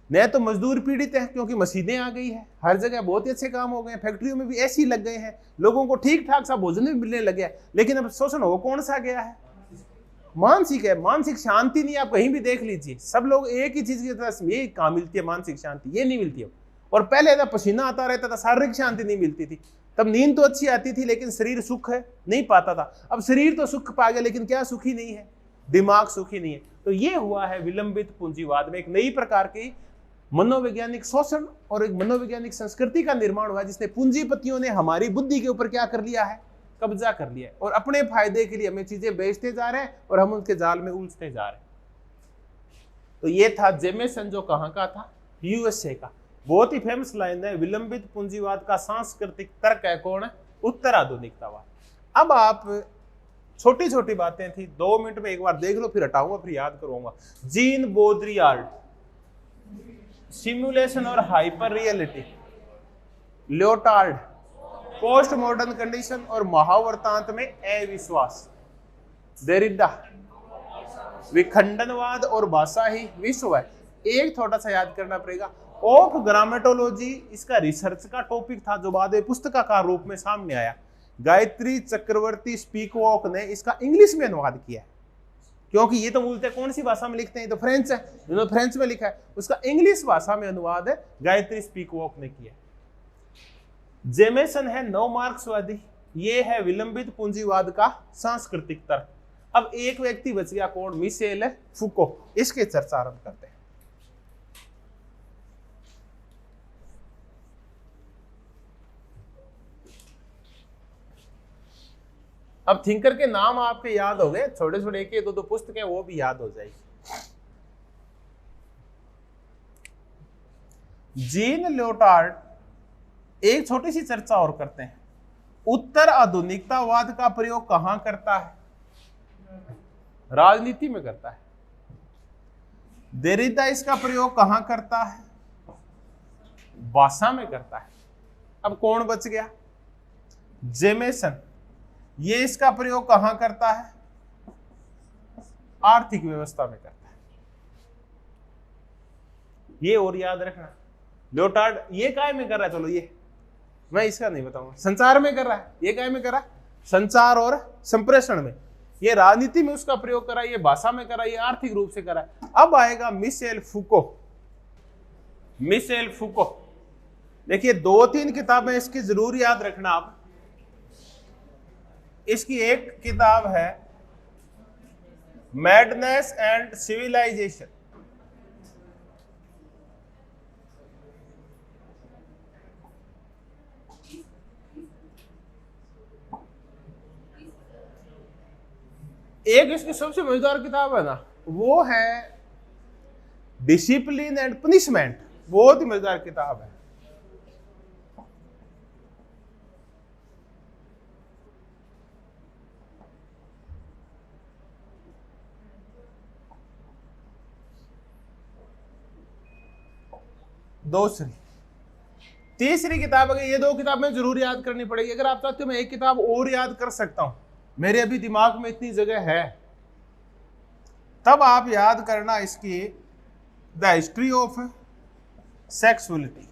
न तो मजदूर पीड़ित है क्योंकि मशीनें आ गई है, हर जगह बहुत ही अच्छे काम हो गए, फैक्ट्रियों में भी ऐसे लग गए हैं, लोगों को ठीक ठाक सा भोजन भी मिलने लग गया। लेकिन अब शोषण हो कौन सा गया है? मानसिक है। मानसिक शांति नहीं, आप कहीं भी देख लीजिए, सब लोग एक ही चीज की तरफ, ये कहाँ मिलती है मानसिक शांति? ये नहीं मिलती अब। और पहले जब पसीना आता रहता था, शारीरिक शांति नहीं मिलती थी। तब नींद तो अच्छी आती थी लेकिन शरीर सुख नहीं पाता था। अब शरीर तो सुख पा गया लेकिन क्या सुखी नहीं है, दिमाग सुखी नहीं है। तो ये हुआ है विलंबित पूंजीवाद में एक नई प्रकार की मनोवैज्ञानिक शोषण और एक मनोवैज्ञानिक संस्कृति का निर्माण हुआ, जिसने पूंजीपतियों ने हमारी बुद्धि के ऊपर क्या कर लिया है, कब्जा कर लिया है, और अपने फायदे के लिए हमें चीजें बेचते जा रहे हैं और हम उनके जाल में उलझते जा रहे हैं। तो ये था जेमेसन, जो कहां का था, यूएसए का। बहुत ही फेमस लाइन है, विलंबित पूंजीवाद का सांस्कृतिक तर्क है कौन है, उत्तर आधुनिकतावाद। अब आप छोटी छोटी बातें थी, 2 मिनट में एक बार देख लो, फिर हटाऊंगा, फिर याद करूंगा। जीन बोद्रियार्ड, सिमुलेशन और hyper reality. Leotard, post modern condition और महावर्तांत में अविश्वास। देरिडा, विखंडनवाद और भाषा ही विश्व है। एक थोड़ा सा याद करना पड़ेगा, ऑफ ग्रामेटोलॉजी इसका रिसर्च का टॉपिक था, जो बाद में पुस्तकाकार रूप में सामने आया। गायत्री चक्रवर्ती स्पीकवॉक ने इसका इंग्लिश में अनुवाद किया है, क्योंकि ये तो मूलतः कौन सी भाषा में लिखते हैं, तो फ्रेंच है, जिन्होंने फ्रेंच में लिखा है, उसका इंग्लिश भाषा में अनुवाद है गायत्री स्पीकवॉक ने किया। जेमेसन है नव मार्क्सवादी, ये है विलंबित पूंजीवाद का सांस्कृतिक तर्क। अब एक व्यक्ति बच गया, कौन, मिशेल फुको। इसके चर्चा आरंभ करते हैं। अब थिंकर के नाम आपके याद हो गए, छोटे छोटे एक 2 पुस्तकें वो भी याद हो जाएगी। जीन लियोटार्ड, एक छोटी सी चर्चा और करते हैं। उत्तर आधुनिकतावाद का प्रयोग कहां करता है, राजनीति में करता है। देरिदा इसका प्रयोग कहां करता है, भाषा में करता है। अब कौन बच गया, जेमेसन, ये इसका प्रयोग कहां करता है, आर्थिक व्यवस्था में करता है। ये और याद रखना। लियोटार्ड ये काय में कर रहा है, चलो ये मैं इसका नहीं बताऊंगा, संचार में कर रहा है। ये काय में कर रहा है, संचार और संप्रेषण में। ये राजनीति में उसका प्रयोग करा, ये भाषा में करा, ये आर्थिक रूप से करा। अब आएगा मिशेल फुको। मिशेल फुको, देखिए 2-3 किताबें इसकी जरूर याद रखना आप। इसकी एक किताब है मैडनेस एंड सिविलाइजेशन। एक इसकी सबसे मजेदार किताब है ना, वो है डिसिप्लिन एंड पनिशमेंट। बहुत ही मजेदार किताब है। दूसरी, तीसरी किताब है, ये 2 किताबें जरूर याद करनी पड़ेगी। अगर आप चाहते हो मैं एक किताब और याद कर सकता हूं, मेरे अभी दिमाग में इतनी जगह है, तब आप याद करना इसकी द हिस्ट्री ऑफ सेक्सुअलिटी,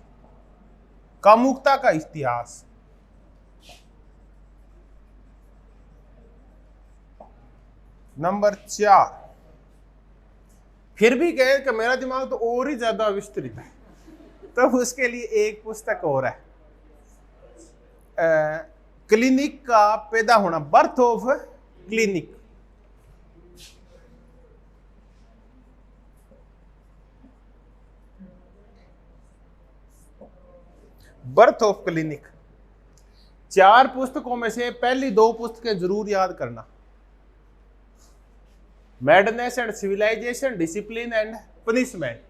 कामुकता का इतिहास। नंबर 4, फिर भी कहे कि मेरा दिमाग तो और ही ज्यादा विस्तृत है, तो उसके लिए एक पुस्तक और है, क्लिनिक का पैदा होना, birth of clinic. Birth of clinic. 4 पुस्तकों में से पहली 2 पुस्तकें जरूर याद करना, madness and civilization, discipline and punishment.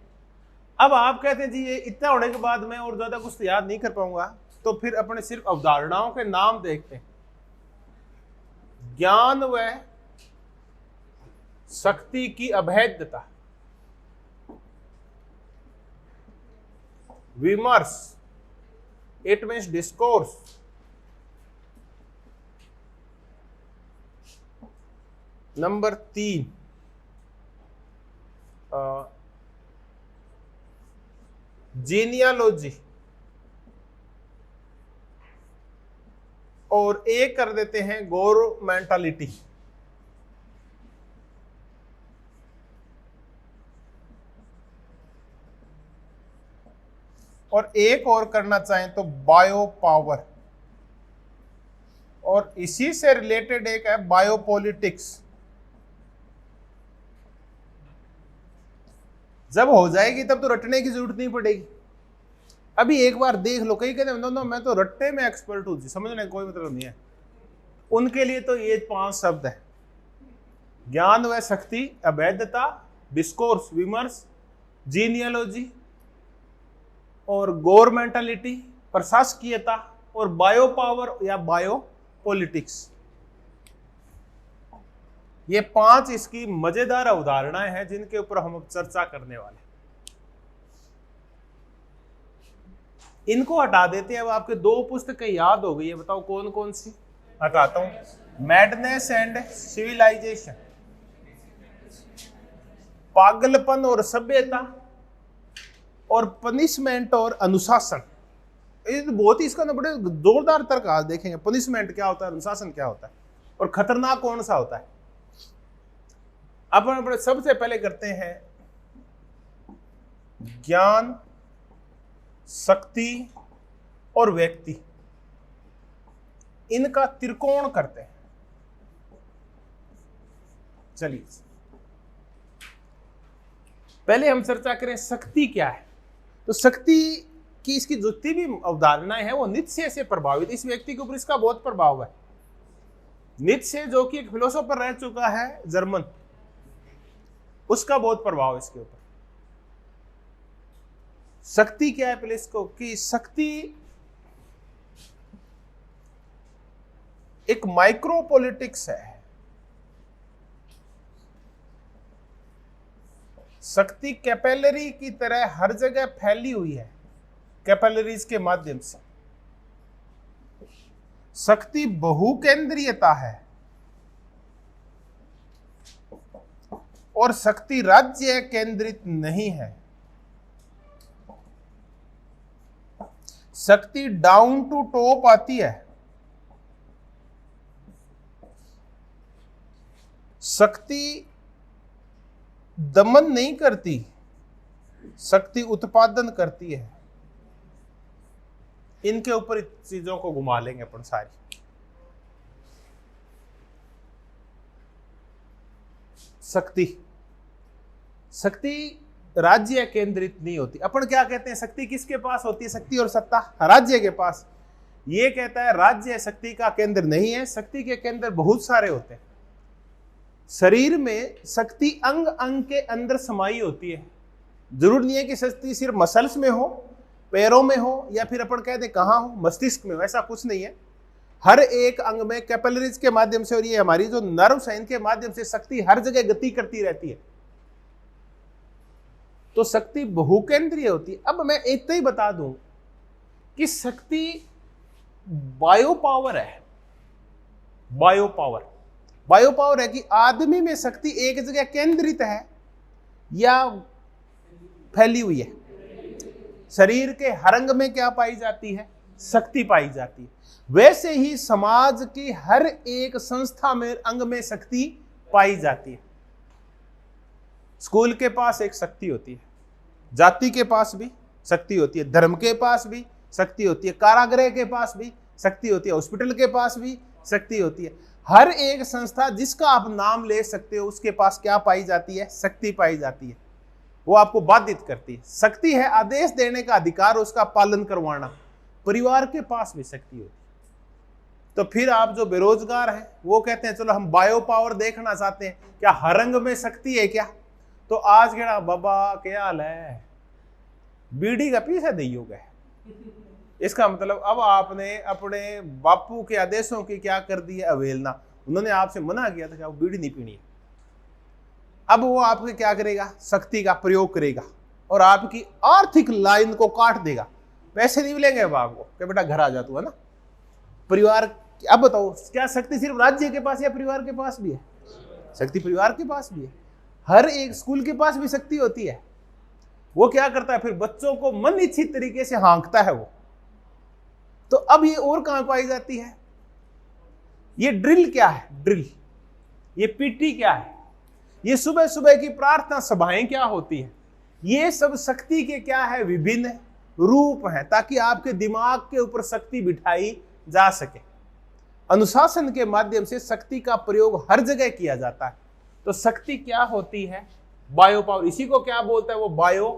अब आप कहते हैं जी ये इतना होने के बाद मैं और ज्यादा कुछ याद नहीं कर पाऊंगा, तो फिर अपने सिर्फ अवधारणाओं के नाम देखते हैं। ज्ञान व शक्ति की अभेद्यता, विमर्श, इट मीन्स डिस्कोर्स। नंबर 3, जीनियालॉजी, और एक कर देते हैं गवर्नमेंटालिटी। और एक और करना चाहें तो बायो पावर। और इसी से रिलेटेड एक है बायोपॉलिटिक्स। जब हो जाएगी तब तो रटने की जरूरत नहीं पड़ेगी। अभी एक बार देख लो, कई कहते हैं मैं तो रट्टे में एक्सपर्ट हूं जी, समझने कोई मतलब नहीं है। उनके लिए तो ये 5 शब्द है: ज्ञान व शक्ति, अभेद्यता, डिस्कोर्स विमर्श, जीनियोलॉजी और गवर्नमेंटलिटी, प्रशासकीयता और बायो पावर या बायो पॉलिटिक्स। ये 5 इसकी मजेदार अवधारणाएं हैं जिनके ऊपर हम अब चर्चा करने वाले। इनको हटा देते हैं। अब आपके 2 पुस्तकें याद हो गई है, बताओ कौन कौन सी? हटाता हूं। मैडनेस एंड सिविलाइजेशन, पागलपन और सभ्यता, और पनिशमेंट और अनुशासन। ये तो बहुत ही इसका ना बड़े जोरदार तर्क आज देखेंगे। पनिशमेंट क्या होता है, अनुशासन क्या होता है, और खतरनाक कौन सा होता है। अपन सबसे पहले करते हैं ज्ञान, शक्ति और व्यक्ति, इनका त्रिकोण करते हैं। चलिए पहले हम चर्चा करें शक्ति क्या है। तो शक्ति की इसकी जितनी भी अवधारणाएं हैं वो नीत्शे से प्रभावित। इस व्यक्ति के ऊपर इसका बहुत प्रभाव है। नीत्शे जो कि एक फिलोसोफर रह चुका है जर्मन, उसका बहुत प्रभाव इसके ऊपर। शक्ति क्या है पहले इसको, कि शक्ति एक माइक्रो पॉलिटिक्स है। शक्ति कैपिलरी की तरह हर जगह फैली हुई है, कैपिलरीज के माध्यम से। शक्ति बहुकेंद्रीयता है और शक्ति राज्य केंद्रित नहीं है। शक्ति डाउन टू टॉप आती है। शक्ति दमन नहीं करती, शक्ति उत्पादन करती है। इनके ऊपर चीजों को घुमा लेंगे अपन सारी। शक्ति राज्य केंद्रित नहीं होती। अपन क्या कहते हैं, शक्ति किसके पास होती है? शक्ति और सत्ता राज्य के पास। ये कहता है राज्य शक्ति का केंद्र नहीं है, शक्ति के केंद्र बहुत सारे होते हैं। शरीर में शक्ति अंग अंग के अंदर समाई होती है। जरूर नहीं है कि शक्ति सिर्फ मसल्स में हो, पैरों में हो, या फिर अपन कहते कहां हो, मस्तिष्क में हो। ऐसा कुछ नहीं है। हर एक अंग में कैपिलरीज के माध्यम से, और ये हमारी जो नर्व्स हैं इनके माध्यम से शक्ति हर जगह गति करती रहती है। तो शक्ति बहुकेंद्रीय होती है। अब मैं इतना ही बता दूं कि शक्ति बायो पावर है। बायो पावर है कि आदमी में शक्ति एक जगह केंद्रित है या फैली हुई है। शरीर के हर अंग में क्या पाई जाती है? शक्ति पाई जाती है। वैसे ही समाज की हर एक संस्था में, अंग में शक्ति पाई जाती है। स्कूल के पास एक शक्ति होती है, जाति के पास भी शक्ति होती है, धर्म के पास भी शक्ति होती है, कारागृह के पास भी शक्ति होती है, हॉस्पिटल के पास भी शक्ति होती है। हर एक संस्था जिसका आप नाम ले सकते हो उसके पास क्या पाई जाती है? शक्ति पाई जाती है। वो आपको बाधित करती है। शक्ति है आदेश देने का अधिकार, उसका पालन करवाना। परिवार के पास भी शक्ति होती है। तो फिर आप जो बेरोजगार हैं वो कहते हैं चलो हम बायो पावर देखना चाहते हैं, क्या हर रंग में शक्ति है क्या? तो आज कहना बाबा क्या हाल है, बीड़ी का पीछे नहीं हो गए। इसका मतलब अब आपने अपने बापू के आदेशों की क्या कर दी है? अवहेलना। उन्होंने आपसे मना किया था कि आप बीड़ी नहीं पीनी है। अब वो आपके क्या करेगा? शक्ति का प्रयोग करेगा और आपकी आर्थिक लाइन को काट देगा। पैसे नहीं मिलेंगे अब आपको कि बेटा घर आ जा तू, है ना। परिवार, अब बताओ क्या शक्ति सिर्फ राज्य के पास या परिवार के पास भी है? शक्ति परिवार के पास भी है। हर एक स्कूल के पास भी शक्ति होती है। वो क्या करता है फिर? बच्चों को मन इच्छित तरीके से हाँकता है वो। तो अब ये और कहां पाई जाती है? ये ड्रिल क्या है? ड्रिल। ये पीटी क्या है? ये सुबह सुबह की प्रार्थना सभाएं क्या होती है? ये सब शक्ति के क्या है? विभिन्न रूप हैं, ताकि आपके दिमाग के ऊपर शक्ति बिठाई जा सके। अनुशासन के माध्यम से शक्ति का प्रयोग हर जगह किया जाता है। तो शक्ति क्या होती है? Bio power. इसी को क्या बोलता है? वो बायो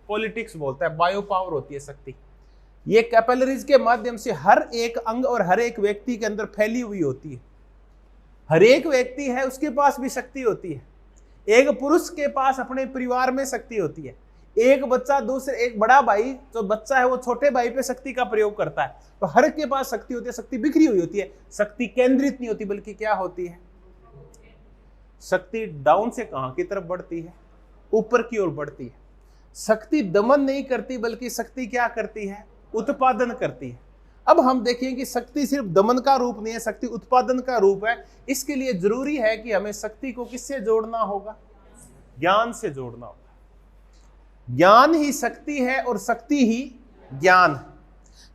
पॉलिटिक्स बोलता है। बायो पावर होती है शक्ति। ये कैपिलरीज के माध्यम से हर एक अंग और हर एक व्यक्ति के अंदर फैली हुई होती है। हर एक व्यक्ति है उसके पास भी शक्ति होती है। एक पुरुष के पास अपने परिवार में शक्ति होती है। एक बच्चा दूसरे, एक बड़ा भाई जो बच्चा है वो छोटे भाई पे शक्ति का प्रयोग करता है। तो हर के पास शक्ति होती है। शक्ति बिखरी हुई होती है। शक्ति केंद्रित नहीं होती, बल्कि क्या होती है? शक्ति डाउन से कहां की तरफ बढ़ती है? ऊपर की ओर बढ़ती है। शक्ति दमन नहीं करती, बल्कि शक्ति क्या करती है? उत्पादन करती है। अब हम देखें कि शक्ति सिर्फ दमन का रूप नहीं है, शक्ति उत्पादन का रूप है। इसके लिए जरूरी है कि हमें शक्ति को किससे जोड़ना होगा? ज्ञान से जोड़ना होगा। ज्ञान ही शक्ति है और शक्ति ही ज्ञान है।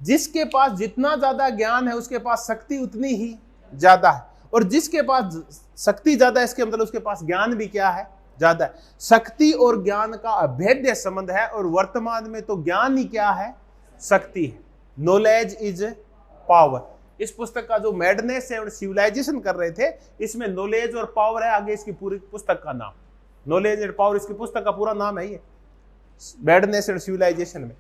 जिसके पास जितना ज्यादा ज्ञान है उसके पास शक्ति उतनी ही ज्यादा है, और जिसके पास शक्ति ज्यादा है इसके मतलब उसके पास ज्ञान भी क्या है? ज्यादा है। शक्ति और ज्ञान का अभेद्य संबंध है, और वर्तमान में तो ज्ञान ही क्या है? शक्ति है। Knowledge is power. इस पुस्तक का जो मैडनेस है और सिविलाइजेशन कर रहे थे, इसमें नॉलेज और पावर है आगे इसकी पूरी पुस्तक का नाम। नॉलेज एंड पावर इसकी पुस्तक का पूरा नाम है ये, मैडनेस एंड सिविलाइजेशन में।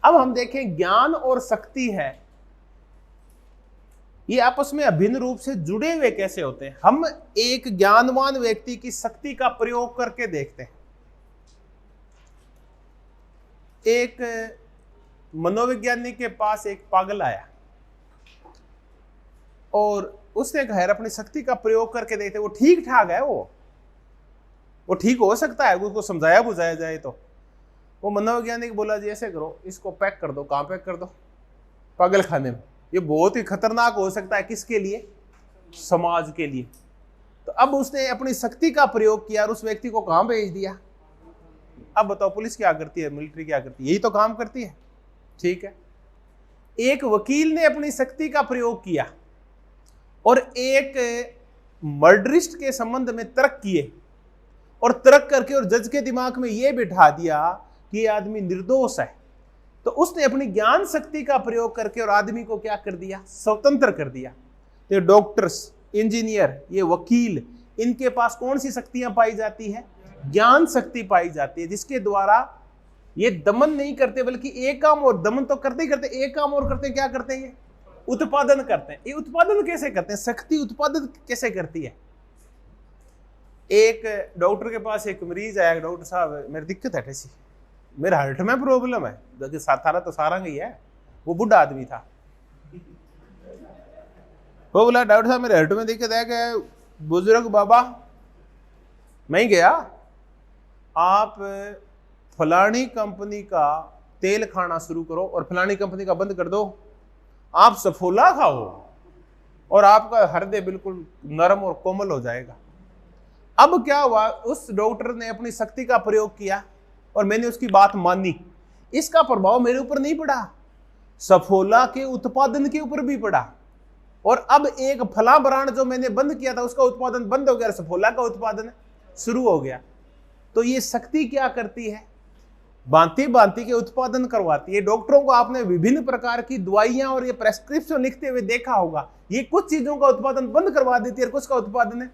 अब हम देखें ज्ञान और शक्ति है, ये आपस में अभिन्न रूप से जुड़े हुए कैसे होते हैं? हम एक ज्ञानवान व्यक्ति की शक्ति का प्रयोग करके देखते हैं। एक मनोवैज्ञानिक के पास एक पागल आया और उसने कहा अपनी शक्ति का प्रयोग करके देखते, वो ठीक ठाक है, वो ठीक हो सकता है, उसको समझाया बुझाया जाए तो। वो मनोवैज्ञानिक बोला जी ऐसे करो, इसको पैक कर दो। कहाँ पैक कर दो? पागल खाने में। ये बहुत ही खतरनाक हो सकता है। किसके लिए? समाज के लिए। तो अब उसने अपनी शक्ति का प्रयोग किया और उस व्यक्ति को कहाँ भेज दिया? अब बताओ पुलिस क्या करती है, मिलिट्री क्या करती है? यही तो काम करती है। ठीक है। एक वकील ने अपनी शक्ति का प्रयोग किया और एक मर्डरिस्ट के संबंध में तर्क किए, और तर्क करके और जज के दिमाग में यह बिठा दिया कि ये आदमी निर्दोष है। तो उसने अपनी ज्ञान शक्ति का प्रयोग करके और आदमी को क्या कर दिया? स्वतंत्र कर दिया। तो डॉक्टर्स, इंजीनियर, ये वकील, इनके पास कौन सी शक्तियां पाई जाती है? ज्ञान शक्ति पाई जाती है, जिसके द्वारा ये दमन नहीं करते, बल्कि एक काम और दमन तो करते ही करते, एक काम और करते, क्या करते हैं? ये उत्पादन करते हैं। ये उत्पादन कैसे करते हैं? शक्ति उत्पादन कैसे करती है? एक डॉक्टर के पास एक मरीज आया, डॉक्टर साहब मेरी दिक्कत है ऐसी, मेरे हार्ट में प्रॉब्लम है। जबकि सारा तो सारंग ही है, वो बुढ़ा आदमी था। वो बोला डॉक्टर साहब मेरे हार्ट में दिक्कत है। कि बुजुर्ग बाबा, मैं गया, आप फलानी कंपनी का तेल खाना शुरू करो और फलानी कंपनी का बंद कर दो, आप सफोला खाओ और आपका हृदय बिल्कुल नरम और कोमल हो जाएगा। अब क्या हुआ? उस डॉक्टर ने अपनी शक्ति का प्रयोग किया और मैंने उसकी बात मानी। इसका प्रभाव मेरे ऊपर नहीं पड़ा, सफोला के उत्पादन के ऊपर भी पड़ा। और अब एक फला ब्रांड जो मैंने बंद किया था उसका उत्पादन बंद हो गया, सफोला का उत्पादन शुरू हो गया। तो ये शक्ति क्या करती है? भांति भांति के उत्पादन करवाती है। डॉक्टरों को आपने विभिन्न प्रकार की दवाइयां और ये प्रेस्क्रिप्शन लिखते हुए देखा होगा। ये कुछ चीजों का उत्पादन बंद करवा देती है और कुछ का उत्पादन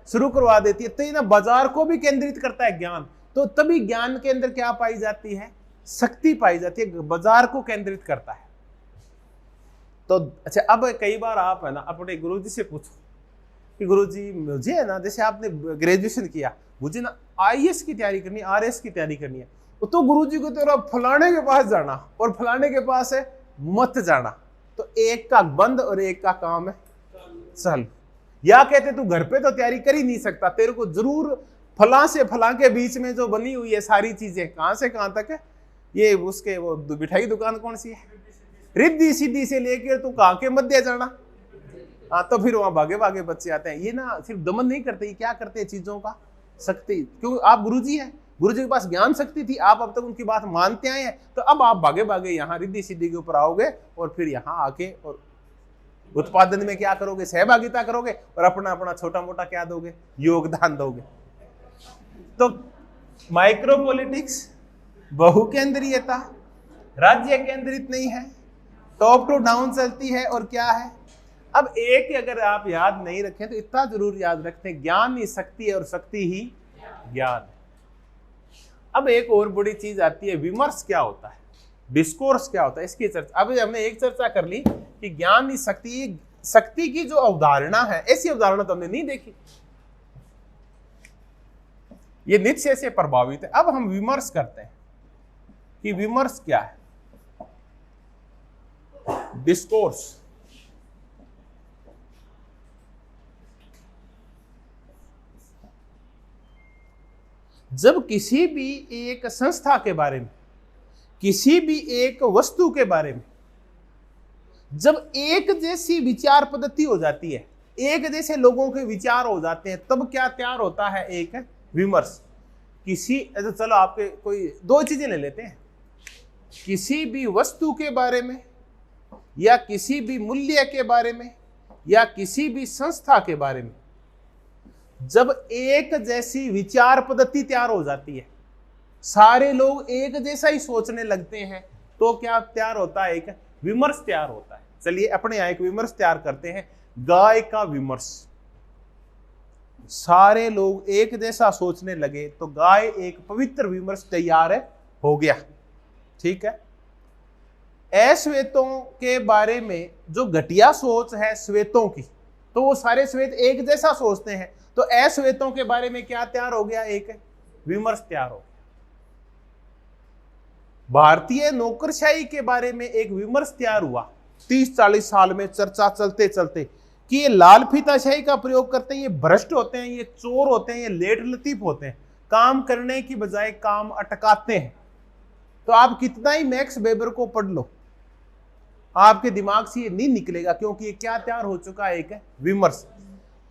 शुरू करवा देती है। तो ये ना बाजार को भी केंद्रित करता है ज्ञान। तो तभी ज्ञान के अंदर क्या पाई जाती है? शक्ति पाई जाती है, बाजार को केंद्रित करता है। तो अच्छा, अब कई बार आप है ना अपने गुरुजी से पूछो कि गुरुजी मुझे है ना, जैसे आपने ग्रेजुएशन किया, मुझे ना IAS की तैयारी करनी है, RS की तैयारी करनी है, तो गुरुजी को तेरा फलाने के पास जाना और फलाने के पास है मत जाना। तो एक का बंद और एक का काम है चल। या कहते तू घर पे तो तैयारी कर ही नहीं सकता, तेरे को जरूर फला से फला के बीच में जो बनी हुई है सारी चीजें, कहां से कहां तक है, ये उसके वो मिठाई दुकान कौन सी है, रिद्धि सीधी से लेकर तू कहां के मध्य जाना। हाँ, तो फिर वहां भागे भागे बच्चे आते हैं। ये ना सिर्फ दमन नहीं करते, ये क्या करते हैं? चीजों का शक्ति। क्योंकि आप गुरुजी हैं, गुरुजी के पास ज्ञान शक्ति थी, आप अब तक उनकी बात मानते आए हैं, तो अब आप भागे भागे यहाँ रिद्धि सिद्धि के ऊपर आओगे और फिर यहाँ आके और उत्पादन में क्या करोगे? सहभागिता करोगे और अपना अपना छोटा मोटा क्या दोगे? योगदान दोगे। तो माइक्रो पॉलिटिक्स, बहुकेंद्रीयता, राज्य केंद्रित नहीं है, टॉप टू डाउन चलती है, और क्या है? अब एक अगर आप याद नहीं रखें तो इतना जरूर याद रखते हैं, ज्ञान ही शक्ति है और शक्ति ही ज्ञान है। अब एक और बड़ी चीज आती है, विमर्श क्या होता है, डिस्कोर्स क्या होता है, इसकी चर्चा। अब हमने एक चर्चा कर ली कि ज्ञान ही शक्ति, शक्ति की जो अवधारणा है, ऐसी अवधारणा तो हमने नहीं देखी, ये नित्य से प्रभावित है। अब हम विमर्श करते हैं कि विमर्श क्या है, डिस्कोर्स। जब किसी भी एक संस्था के बारे में, किसी भी एक वस्तु के बारे में जब एक जैसी विचार पद्धति हो जाती है, एक जैसे लोगों के विचार हो जाते हैं, तब क्या तैयार होता है, एक विमर्श। किसी, चलो आपके कोई दो चीजें ले लेते हैं, किसी भी वस्तु के बारे में या किसी भी मूल्य के बारे में या किसी भी संस्था के बारे में जब एक जैसी विचार पद्धति तैयार हो जाती है, सारे लोग एक जैसा ही सोचने लगते हैं, तो क्या तैयार होता है, एक विमर्श तैयार होता है। चलिए अपने यहाँ एक विमर्श तैयार करते हैं, गाय का विमर्श। सारे लोग एक जैसा सोचने लगे तो गाय एक पवित्र विमर्श तैयार हो गया। ठीक है। अश्वेतों के बारे में जो घटिया सोच है श्वेतों की, तो वो सारे श्वेत एक जैसा सोचते हैं, तो अश्वेतों के बारे में क्या तैयार हो गया, एक विमर्श तैयार हो गया। भारतीय नौकरशाही के बारे में एक विमर्श तैयार हुआ 30-40 साल में, चर्चा चलते चलते कि ये लाल फीताशाही का प्रयोग करते हैं, ये भ्रष्ट होते हैं, ये चोर होते हैं, ये लेट लतीफ होते हैं, काम करने की बजाय काम अटकाते हैं। तो आप कितना ही मैक्स वेबर को पढ़ लो, आपके दिमाग से ये नहीं निकलेगा, क्योंकि ये क्या तैयार हो चुका है, एक विमर्श।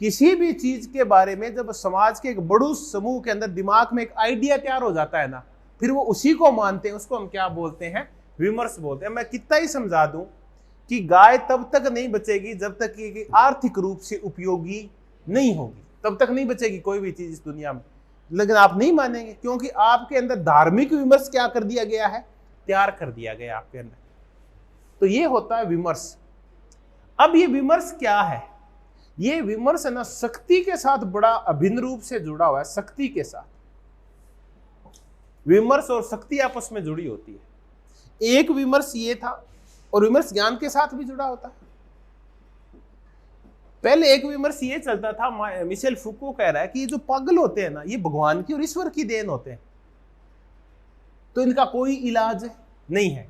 किसी भी चीज के बारे में जब समाज के एक बड़े समूह के अंदर दिमाग में एक आइडिया तैयार हो जाता है ना, फिर वो उसी को मानते हैं, उसको हम क्या बोलते हैं, विमर्श बोलते हैं। मैं कितना ही समझा दूं कि गाय तब तक नहीं बचेगी जब तक कि आर्थिक रूप से उपयोगी नहीं होगी, तब तक नहीं बचेगी कोई भी चीज इस दुनिया में। लेकिन आप नहीं मानेंगे, क्योंकि आपके अंदर धार्मिक विमर्श क्या कर दिया गया है, तैयार कर दिया गया आपके अंदर। तो ये होता है विमर्श। अब ये विमर्श क्या है, ये विमर्श है ना, शक्ति के साथ बड़ा अभिन्न रूप से जुड़ा हुआ है। शक्ति के साथ विमर्श और शक्ति आपस में जुड़ी होती है। एक विमर्श ये था, और विमर्श ज्ञान के साथ भी जुड़ा होता है। पहले एक विमर्श ये चलता था, मिशेल फुको कह रहा है कि ये जो पागल होते हैं ना, ये भगवान की और ईश्वर की देन होते हैं, तो इनका कोई इलाज नहीं है।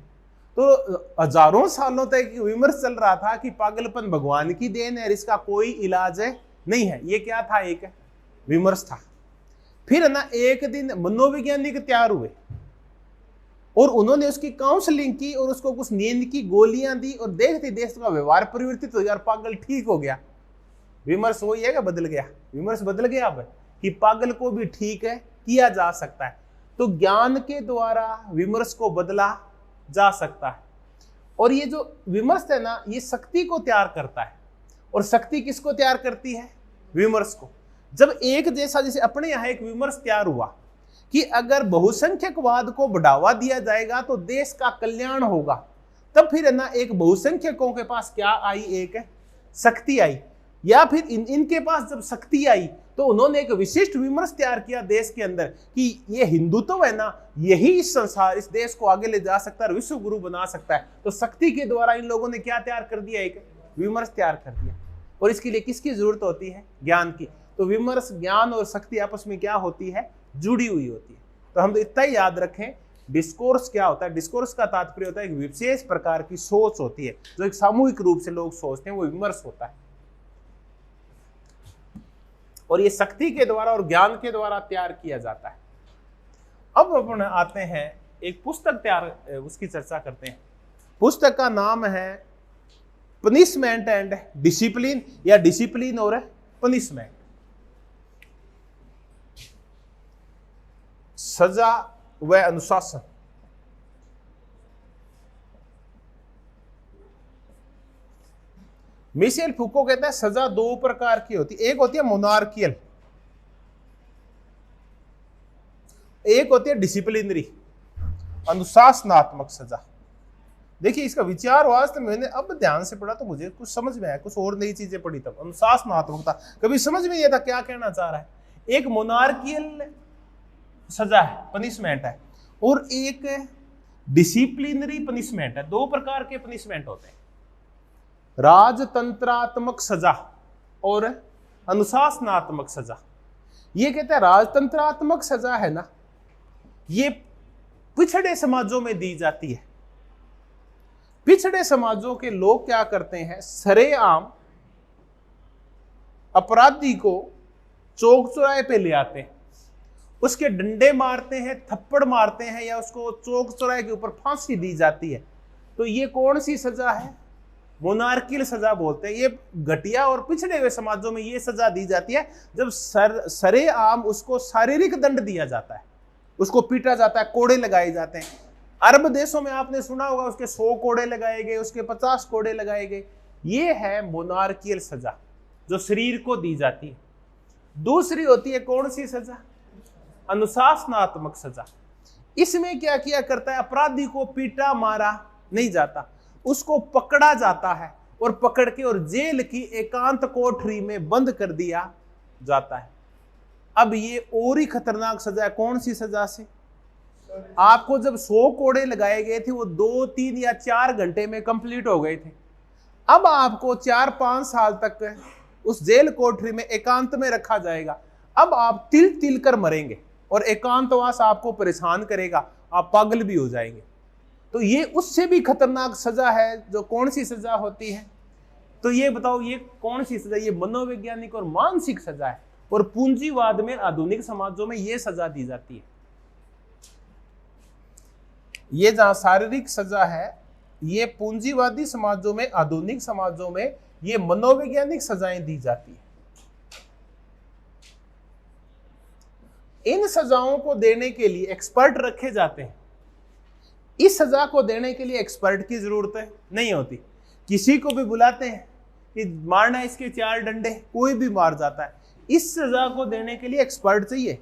तो हजारों सालों तक विमर्श चल रहा था कि पागलपन भगवान की देन है, इसका कोई इलाज नहीं है। ये क्या था, एक विमर्श था। फिर ना एक दिन मनोवैज्ञानिक तैयार हुए और उन्होंने उसकी काउंसलिंग की और उसको कुछ नींद की गोलियां दी, और देखते देश का व्यवहार परिवर्तित हो गया, पागल ठीक हो गया। विमर्श वही है, बदल गया, विमर्श बदल गया अब कि पागल को भी ठीक है किया जा सकता है। तो ज्ञान के द्वारा विमर्श को बदला जा सकता है। और ये जो विमर्श है ना, ये शक्ति को तैयार करता है। और शक्ति किसको तैयार करती है, विमर्श को। जब एक जैसा, जैसे अपने यहाँ एक विमर्श तैयार हुआ कि अगर बहुसंख्यकवाद को बढ़ावा दिया जाएगा तो देश का कल्याण होगा, तब फिर है ना एक बहुसंख्यकों के पास क्या आई, एक शक्ति आई। या फिर इनके पास जब शक्ति आई तो उन्होंने एक विशिष्ट विमर्श तैयार किया देश के अंदर कि ये हिंदुत्व है ना, यही इस संसार, इस देश को आगे ले जा सकता है और विश्व गुरु बना सकता है। तो शक्ति के द्वारा इन लोगों ने क्या तैयार कर दिया, एक विमर्श तैयार कर दिया। और इसके लिए किसकी जरूरत होती है, ज्ञान की। तो विमर्श, ज्ञान और शक्ति आपस में क्या होती है, जुड़ी हुई होती है। तो हम तो इतना ही याद रखें, डिस्कोर्स क्या होता है, डिस्कोर्स का तात्पर्य होता है एक विशेष प्रकार की सोच होती है, जो एक सामूहिक रूप से लोग सोचते हैं, वो विमर्श होता है। और ये शक्ति के द्वारा और ज्ञान के द्वारा तैयार किया जाता है। अब अपन आते हैं, एक पुस्तक तैयार, उसकी चर्चा करते हैं। पुस्तक का नाम है पनिशमेंट एंड डिसिप्लिन, या डिसिप्लिन और पनिशमेंट, सजा व अनुशासन। मिशेल फुको कहता है सजा दो प्रकार की होती है, एक होती है मोनार्कियल, एक होती है डिसिप्लिनरी, अनुशासनात्मक सजा। देखिए इसका विचार वास्तव में मैंने अब ध्यान से पढ़ा तो मुझे कुछ समझ में आया, कुछ और नई चीजें पढ़ी तब। अनुशासनात्मकता कभी समझ में नहीं था क्या कहना चाह रहा है। एक मोनार्कियल सजा है, पनिशमेंट है, और एक डिसिप्लिनरी पनिशमेंट है। दो प्रकार के पनिशमेंट होते हैं, राजतंत्रात्मक सजा और अनुशासनात्मक सजा। ये कहते हैं राजतंत्रात्मक सजा है ना, ये पिछड़े समाजों में दी जाती है। पिछड़े समाजों के लोग क्या करते हैं, सरेआम अपराधी को चौक चौराहे पे ले आते हैं, उसके डंडे मारते हैं, थप्पड़ मारते हैं, या उसको चौक चौराहे के ऊपर फांसी दी जाती है। तो ये कौन सी सजा है, मोनार्कियल सजा बोलते हैं। ये घटिया और पिछड़े हुए समाजों में ये सजा दी जाती है जब सरेआम उसको शारीरिक दंड दिया जाता है, उसको पीटा जाता है, कोड़े लगाए जाते हैं। अरब देशों में आपने सुना होगा उसके 100 कोड़े लगाए गए, उसके 50 कोड़े लगाए गए। ये है मोनार्कियल सजा जो शरीर को दी जाती है। दूसरी होती है कौन सी सजा, अनुशासनात्मक सजा। इसमें क्या किया करता है, अपराधी को पीटा मारा नहीं जाता, उसको पकड़ा जाता है और पकड़ के और जेल की एकांत कोठरी में बंद कर दिया जाता है। अब ये और ही खतरनाक सजा है। कौन सी सजा से, आपको जब 100 कोड़े लगाए गए थे वो 2, 3 या 4 घंटे में कंप्लीट हो गए थे। अब आपको 4-5 साल तक उस जेल कोठरी में एकांत में रखा जाएगा। अब आप तिल तिल कर मरेंगे और एकांतवास आपको परेशान करेगा, आप पागल भी हो जाएंगे। तो ये उससे भी खतरनाक सजा है। जो कौन सी सजा होती है, तो ये बताओ ये कौन सी सजा, ये मनोवैज्ञानिक और मानसिक सजा है। और पूंजीवाद में आधुनिक समाजों में ये सजा दी जाती है। ये जहां शारीरिक सजा है, ये पूंजीवादी समाजों में, आधुनिक समाजों में ये मनोवैज्ञानिक सजाएं दी जाती है। इन सजाओं को देने के लिए एक्सपर्ट रखे जाते हैं। इस सजा को देने के लिए एक्सपर्ट की जरूरत नहीं होती, किसी को भी बुलाते हैं कि मारना इसके 4 डंडे, कोई भी मार जाता है। इस सजा को देने के लिए एक्सपर्ट चाहिए,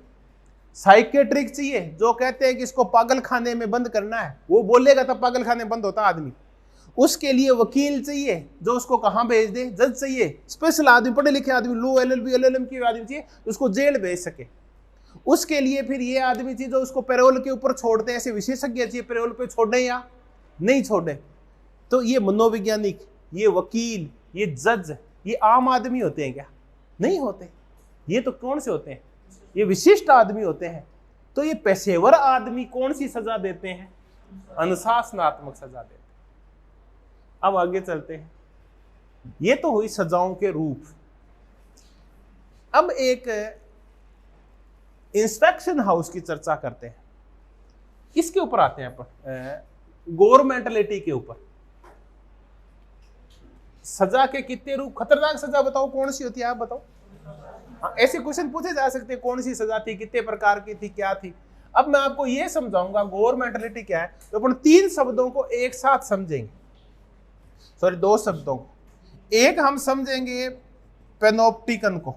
साइकेट्रिक चाहिए, जो कहते हैं कि इसको पागल खाने में बंद करना है, वो बोलेगा तब पागल खाने बंद होता आदमी। उसके लिए वकील चाहिए जो उसको कहाँ भेज दे, जज चाहिए, स्पेशल आदमी, पढ़े लिखे आदमी, लो LLB LLM की आदमी चाहिए उसको जेल भेज सके। उसके लिए फिर ये आदमी चाहिए जो उसको पैरोल के ऊपर छोड़ते हैं, ऐसे विशेषज्ञ चाहिए पैरोल पे छोड़े या नहीं छोड़े। तो ये मनोवैज्ञानिक, ये वकील, ये जज, ये आम आदमी होते हैं क्या? नहीं होते। ये तो कौन से होते हैं, ये विशिष्ट आदमी होते हैं। तो ये पेशेवर आदमी कौन सी सजा देते हैं, अनुशासनात्मक सजा देते हैं। अब आगे चलते हैं। ये तो हुई सजाओं के रूप। अब एक इंस्पेक्शन हाउस की चर्चा करते हैं। इसके ऊपर आते हैं अपन, गवर्नमेंटलिटी के ऊपर। सजा के कितने रूप, खतरनाक सजा बताओ कौन सी होती है, आप बताओ। ऐसे क्वेश्चन पूछे जा सकते हैं, कौन सी सजा थी, कितने प्रकार की थी, क्या थी। अब मैं आपको यह समझाऊंगा गवर्नमेंटलिटी क्या है। तो अपन 3 शब्दों को एक साथ समझेंगे, सॉरी 2 शब्दों को। एक हम समझेंगे पेनोप्टिकन को,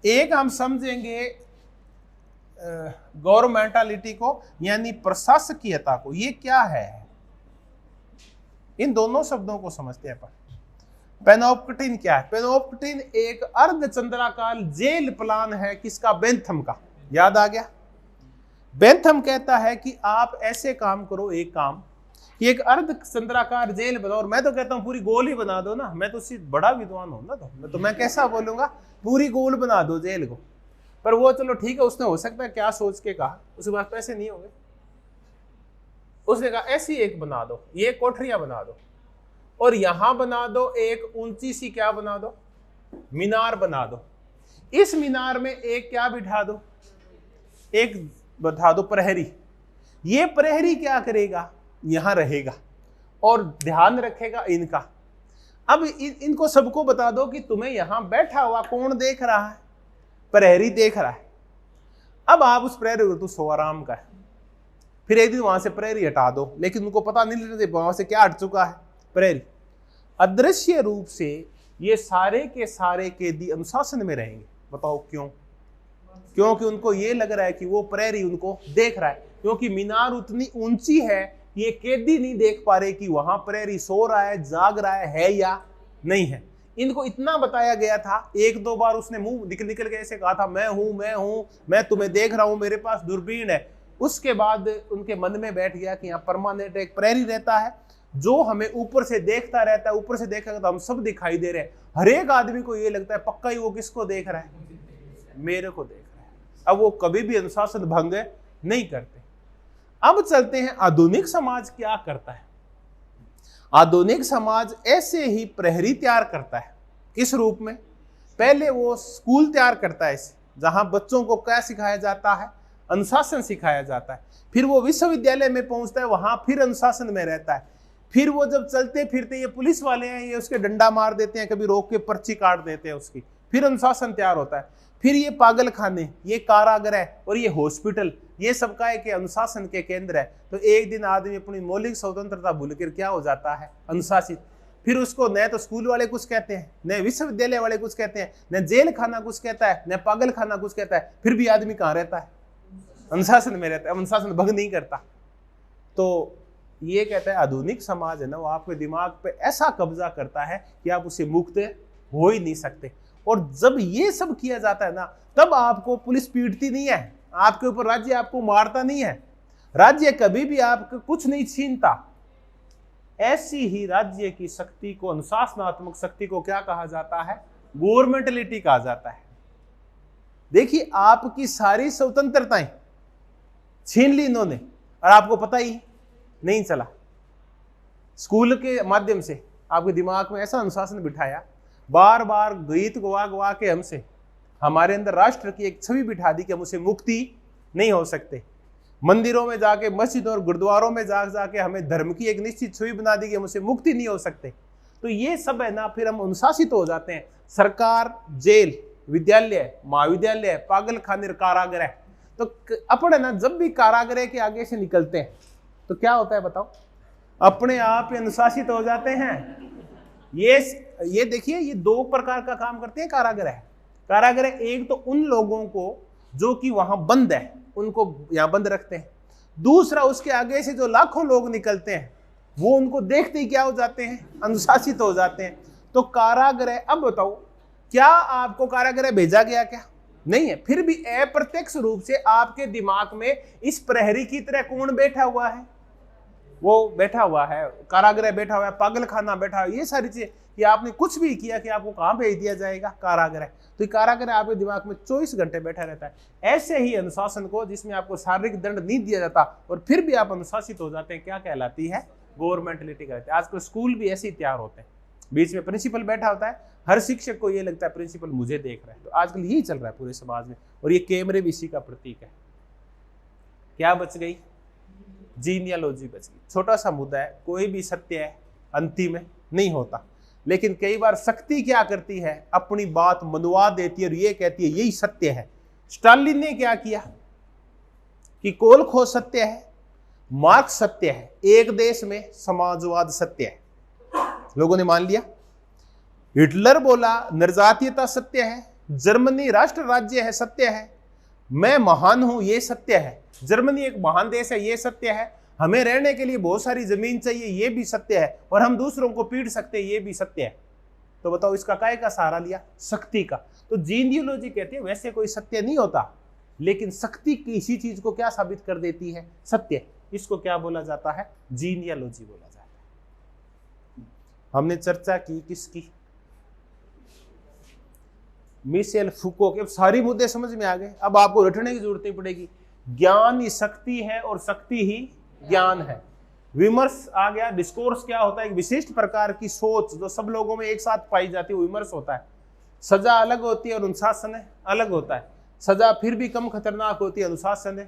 एक हम समझेंगे गवर्नमेंटलिटी को, यानी प्रशासकीयता को। ये क्या है, इन दोनों शब्दों को समझते हैं अपन। पेनोप्टिन क्या है? पेनोप्टिन एक अर्धचंद्राकार जेल प्लान है, किसका? बेंथम का। याद आ गया? बेंथम कहता है कि आप ऐसे काम करो, एक काम कि एक अर्धचंद्राकार जेल बनाओ। और मैं तो कहता हूं पूरी गोल ही बना दो ना, मैं तो उससे बड़ा विद्वान हूं ना, तो मैं कैसा बोलूंगा, पूरी गोल बना दो जेल को। पर वो चलो ठीक है, उसने हो सकता है क्या सोच के कहा, उसके पास पैसे नहीं होंगे, उसने कहा ऐसी एक बना दो, ये कोठरियां बना दो, और यहां बना दो एक ऊंची सी क्या बना दो, मीनार बना दो। इस मीनार में एक क्या बिठा दो, एक बैठा दो प्रहरी। ये प्रहरी क्या करेगा, यहां रहेगा और ध्यान रखेगा इनका। अब इनको सबको बता दो कि तुम्हें यहां बैठा हुआ कौन देख रहा है, प्रहरी देख रहा है। अब आप उस प्रहरी को, तू सो आराम का है। फिर एक दिन वहां से प्रहरी हटा दो, लेकिन उनको पता नहीं लगता वहां से क्या हट चुका है, प्रहरी। अदृश्य रूप से ये सारे के सारे कैदी अनुशासन में रहेंगे। बताओ क्यों? क्योंकि उनको ये लग रहा है कि वो प्रहरी उनको देख रहा है, क्योंकि मीनार उतनी ऊंची है ये कैदी नहीं देख पा रहे कि वहां प्रहरी सो रहा है, जाग रहा है या नहीं है। इनको इतना बताया गया था, एक दो बार उसने मुंह निकल के ऐसे कहा था, मैं हूं, मैं तुम्हें देख रहा हूं, मेरे पास दूरबीन है। उसके बाद उनके मन में बैठ गया कि यहाँ परमानेंट एक प्रहरी रहता है जो हमें ऊपर से देखता रहता है, ऊपर से देखेगा तो हम सब दिखाई दे रहे हैं। हर एक आदमी को ये लगता है पक्का ही वो किसको देख रहा है, मेरे को देख रहा है। अब वो कभी भी अनुशासन भंग नहीं करते। अब चलते हैं आधुनिक समाज क्या करता है। आधुनिक समाज ऐसे ही प्रहरी तैयार करता है। किस रूप में? पहले वो स्कूल तैयार करता है जहां बच्चों को क्या सिखाया जाता है, अनुशासन सिखाया जाता है। फिर वो विश्वविद्यालय में पहुंचता है, वहां फिर अनुशासन में रहता है। फिर वो जब चलते फिरते, ये पुलिस वाले हैं, ये उसके डंडा मार देते हैं, कभी रोक के पर्ची काट देते हैं उसकी, फिर अनुशासन तैयार होता है। फिर ये पागल खाने, ये कारागृह और ये हॉस्पिटल, ये सबका एक अनुशासन के केंद्र है। तो एक दिन आदमी अपनी मौलिक स्वतंत्रता भूलकर क्या हो जाता है, अनुशासित। फिर उसको न तो स्कूल वाले कुछ कहते हैं, न विश्वविद्यालय वाले कुछ कहते हैं, न जेल खाना कुछ कहता है, न पागल खाना कुछ कहता है। फिर भी आदमी कहाँ रहता है, अनुशासन में रहता है, अनुशासन भंग नहीं करता। तो ये कहता है आधुनिक समाज है ना, वो आपके दिमाग पे ऐसा कब्जा करता है कि आप उससे मुक्त हो ही नहीं सकते। और जब ये सब किया जाता है ना, तब आपको पुलिस पीटती नहीं है, आपके ऊपर राज्य आपको मारता नहीं है, राज्य कभी भी आपको कुछ नहीं छीनता। ऐसी ही राज्य की शक्ति को, अनुशासनात्मक शक्ति को क्या कहा जाता है, गवर्नमेंटलिटी कहा जाता है। देखिए आपकी सारी स्वतंत्रताएं छीन ली इन्होंने और आपको पता ही नहीं चला। स्कूल के माध्यम से आपके दिमाग में ऐसा अनुशासन बिठाया, बार बार गीत गवा गवा के हमसे हमारे अंदर राष्ट्र की एक छवि बिठा दी कि हम उसे मुक्ति नहीं हो सकते। मंदिरों में जाके, मस्जिद और गुरुद्वारों में जाके हमें धर्म की एक निश्चित छवि बना दी कि हम उसे मुक्ति नहीं हो सकते। तो ये सब है ना, फिर हम अनुशासित हो जाते हैं। सरकार, जेल, विद्यालय, महाविद्यालय, पागल खाने, कारागृह। तो अपन है ना, जब भी कारागृह के आगे से निकलते हैं तो क्या होता है बताओ, अपने आप अनुशासित हो जाते हैं। ये देखिए, ये दो प्रकार का काम करते हैं कारागृह। कारागृह एक तो उन लोगों को जो कि वहां बंद है उनको यहां बंद रखते हैं। दूसरा, उसके आगे से जो लाखों लोग निकलते हैं वो उनको देखते ही क्या हो जाते हैं, अनुशासित हो जाते हैं। तो कारागृह, अब बताओ क्या आपको कारागृह भेजा गया क्या? नहीं है। फिर भी अप्रत्यक्ष रूप से आपके दिमाग में इस प्रहरी की तरह कौन बैठा हुआ है, वो बैठा हुआ है, कारागृह बैठा हुआ है, पागल खाना बैठा हुआ है। ये सारी चीजें कि आपने कुछ भी किया कि आपको कहां भेज दिया जाएगा, कारागृह। तो ये कारागृह आपके दिमाग में 24 घंटे बैठा रहता है। ऐसे ही अनुशासन को, जिसमें आपको शारीरिक दंड नहीं दिया जाता और फिर भी आप अनुशासित हो जाते हैं, क्या कहलाती है, गवर्नमेंटलिटी कहलाती है। आजकल स्कूल भी ऐसे ही तैयार होते हैं, बीच में प्रिंसिपल बैठा होता है, हर शिक्षक को ये लगता है प्रिंसिपल मुझे देख रहा है। तो आजकल यही चल रहा है पूरे समाज में, और ये कैमरे भी इसी का प्रतीक है। क्या बच गई, जीनियोलॉजी बच गई। छोटा सा मुद्दा है, कोई भी सत्य है अंतिम नहीं होता, लेकिन कई बार शक्ति क्या करती है, अपनी बात मनवा देती है और ये कहती है यही सत्य है। स्टालिन ने क्या किया कि कोलखो सत्य है, मार्क्स सत्य है, एक देश में समाजवाद सत्य है, लोगों ने मान लिया। हिटलर बोला निर्जातीयता सत्य है, जर्मनी राष्ट्र राज्य है, सत्य है। मैं महान हूं, ये सत्य है। जर्मनी एक महान देश है, ये सत्य है। हमें रहने के लिए बहुत सारी जमीन चाहिए, ये भी सत्य है। और हम दूसरों को पीट सकते हैं, ये भी सत्य है। तो बताओ इसका काय का सहारा लिया, शक्ति का। तो जीनियोलॉजी कहती है वैसे कोई सत्य नहीं होता, लेकिन शक्ति किसी चीज को क्या साबित कर देती है, सत्य। इसको क्या बोला जाता है, जीनियोलॉजी बोला जाता है। हमने चर्चा की किसकी, मिशेल फूको के। सारी मुद्दे समझ में आ गए, अब आपको रटने की जरूरत नहीं पड़ेगी। ज्ञान ही शक्ति है और शक्ति ही ज्ञान है। विमर्श आ गया। डिस्कोर्स क्या होता है, एक विशिष्ट प्रकार की सोच जो सब लोगों में एक साथ पाई जाती है, वो विमर्श होता है। सजा अलग होती है और अनुशासन अलग होता है। सजा फिर भी कम खतरनाक होती है, अनुशासन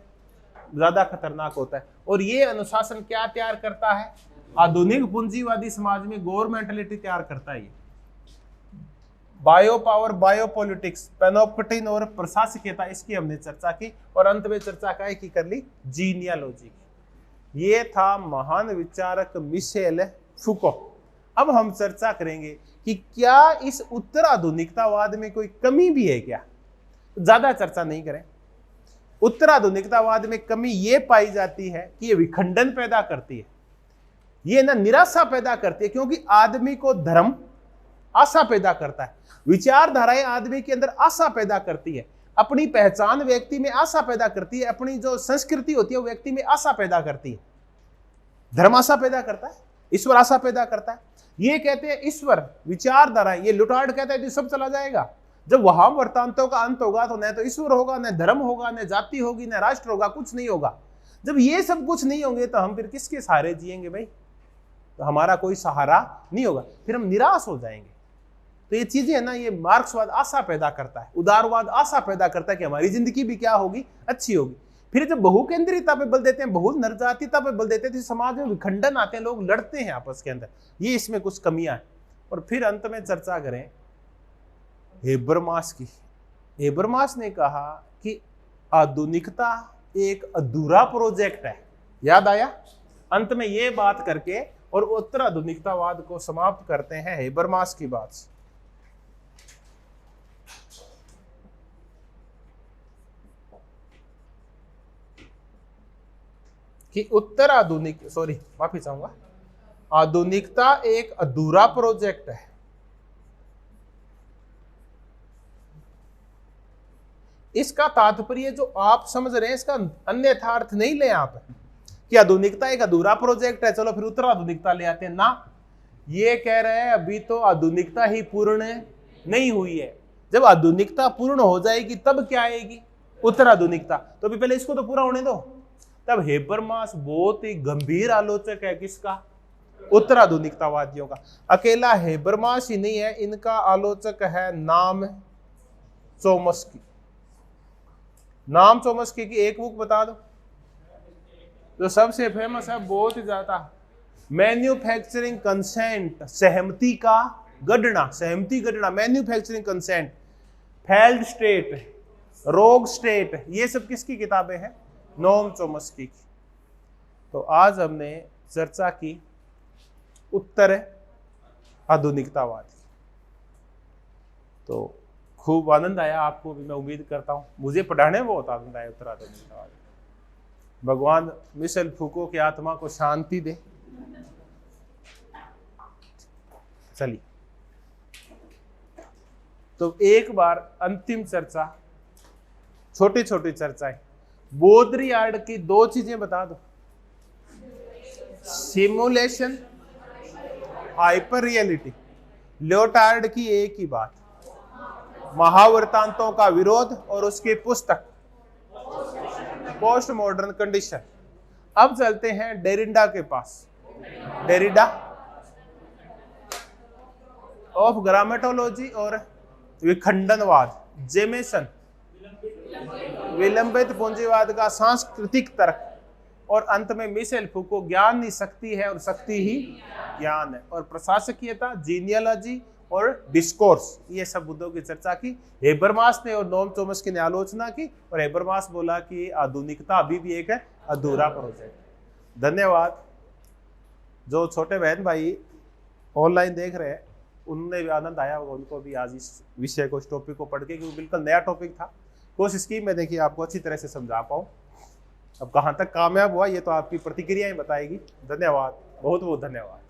ज्यादा खतरनाक होता है। और ये अनुशासन क्या तैयार करता है, आधुनिक पूंजीवादी समाज में गवर्नमेंटलिटी तैयार करता है। बायो पावर, बायो पॉलिटिक्स, पैनोप्टिन और प्रशासकीयता, इसकी हमने चर्चा की। और अंत में चर्चा क्या की कर ली, जीनियोलॉजी की। ये था महान विचारक मिशेल फूको। अब हम चर्चा करेंगे कि क्या इस उत्तर आधुनिकतावाद में कोई कमी भी है क्या। ज्यादा चर्चा नहीं करें। उत्तर आधुनिकतावाद में कमी ये पाई जाती है कि ये विखंडन पैदा करती है। ये ना निराशा पैदा करती है, क्योंकि आदमी को धर्म आशा पैदा करता है, विचारधाराएं आदमी के अंदर आशा पैदा करती है, अपनी पहचान व्यक्ति में आशा पैदा करती है, अपनी जो संस्कृति होती है वो व्यक्ति में आशा पैदा करती है। धर्म आशा पैदा करता है, ईश्वर आशा पैदा करता है। ये कहते हैं ईश्वर विचारधारा, ये लुटार्ड कहता है कि सब चला जाएगा। जब वहां वृत्तांतों का अंत होगा तो न तो ईश्वर होगा, न धर्म होगा, न जाति होगी, न राष्ट्र होगा, कुछ नहीं होगा। जब ये सब कुछ नहीं होंगे तो हम फिर किसके सहारे जिएंगे भाई? तो हमारा कोई सहारा नहीं होगा, फिर हम निराश हो जाएंगे। तो ये चीजें है ना, ये मार्क्सवाद आशा पैदा करता है, उदारवाद आशा पैदा करता है कि हमारी जिंदगी भी क्या होगी, अच्छी होगी। फिर जब बहुकेंद्रीयता पे बल देते हैं, बहु नरजातीयता पे बल देते हैं, तो समाज में विखंडन आते हैं, लोग लड़ते हैं आपस के अंदर। ये इसमें कुछ कमियां हैं। और फिर अंत में चर्चा करें हेबरमास की। हेबरमास ने कहा कि आधुनिकता एक अधूरा प्रोजेक्ट है। याद आया? अंत में ये बात करके और उत्तर आधुनिकतावाद को समाप्त करते हैं हेबरमास की बात से। कि उत्तर आधुनिक माफी चाहूंगा, आधुनिकता एक अधूरा प्रोजेक्ट है। इसका तात्पर्य जो आप समझ रहे हैं इसका अन्यथा अर्थ नहीं ले आप कि आधुनिकता एक अधूरा प्रोजेक्ट है, चलो फिर उत्तर आधुनिकता ले आते हैं ना। ये कह रहे हैं अभी तो आधुनिकता ही पूर्ण नहीं हुई है। जब आधुनिकता पूर्ण हो जाएगी तब क्या आएगी? उत्तर आधुनिकता। तो अभी पहले इसको तो पूरा होने दो। तब हेबरमास बहुत ही गंभीर आलोचक है किसका? उत्तर आधुनिकतावादियों का। अकेला हेबरमास ही नहीं है, इनका आलोचक है नाम चोम्स्की। नाम चोम्स्की की एक बुक बता दो जो सबसे फेमस है, बहुत ही ज्यादा, मैन्युफैक्चरिंग कंसेंट, सहमति का गणना, सहमति गणना, मैन्युफैक्चरिंग कंसेंट, फेल्ड स्टेट, रोग स्टेट, ये सब किसकी किताबें हैं? नोम चोम्स्की की। तो आज हमने चर्चा की उत्तर आधुनिकतावाद की। तो खूब आनंद आया आपको भी, मैं उम्मीद करता हूं। मुझे पढ़ाने में बहुत आनंद आया उत्तर आधुनिकतावाद। भगवान मिशेल फूको की आत्मा को शांति दे। चलिए, तो एक बार अंतिम चर्चा, छोटी छोटी चर्चाएं। बोद्रियार्ड की दो चीजें बता दो, सिमुलेशन, हाइपर रियलिटी। लियोटार्ड की एक ही बात, महावृत्तांतों का विरोध और उसकी पुस्तक पोस्ट मॉडर्न कंडीशन। अब चलते हैं डेरिडा के पास। डेरिडा ऑफ ग्रामेटोलॉजी और विखंडनवाद, जेमेसन विलंबित पूंजीवाद का सांस्कृतिक तर्क, और अंत में मिशेल फूको ज्ञान ही शक्ति है और शक्ति ही ज्ञान है, और प्रशासकीयता, जीनियोलॉजी और डिस्कोर्स, ये सब मुद्दों की चर्चा की। हेबरमास ने और नोम चोम्स्की ने आलोचना की, और हेबरमास बोला कि आधुनिकता अभी भी एक है अधूरा प्रोजेक्ट। धन्यवाद। जो छोटे बहन भाई ऑनलाइन देख रहे हैं उनने भी आनंद आया होगा, उनको भी आज इस विषय को, इस टॉपिक को पढ़ के, क्योंकि बिल्कुल नया टॉपिक था। कोशिश की मैं देखिए आपको अच्छी तरह से समझा पाऊँ। अब कहाँ तक कामयाब हुआ ये तो आपकी प्रतिक्रियाएं बताएगी। धन्यवाद, बहुत बहुत धन्यवाद।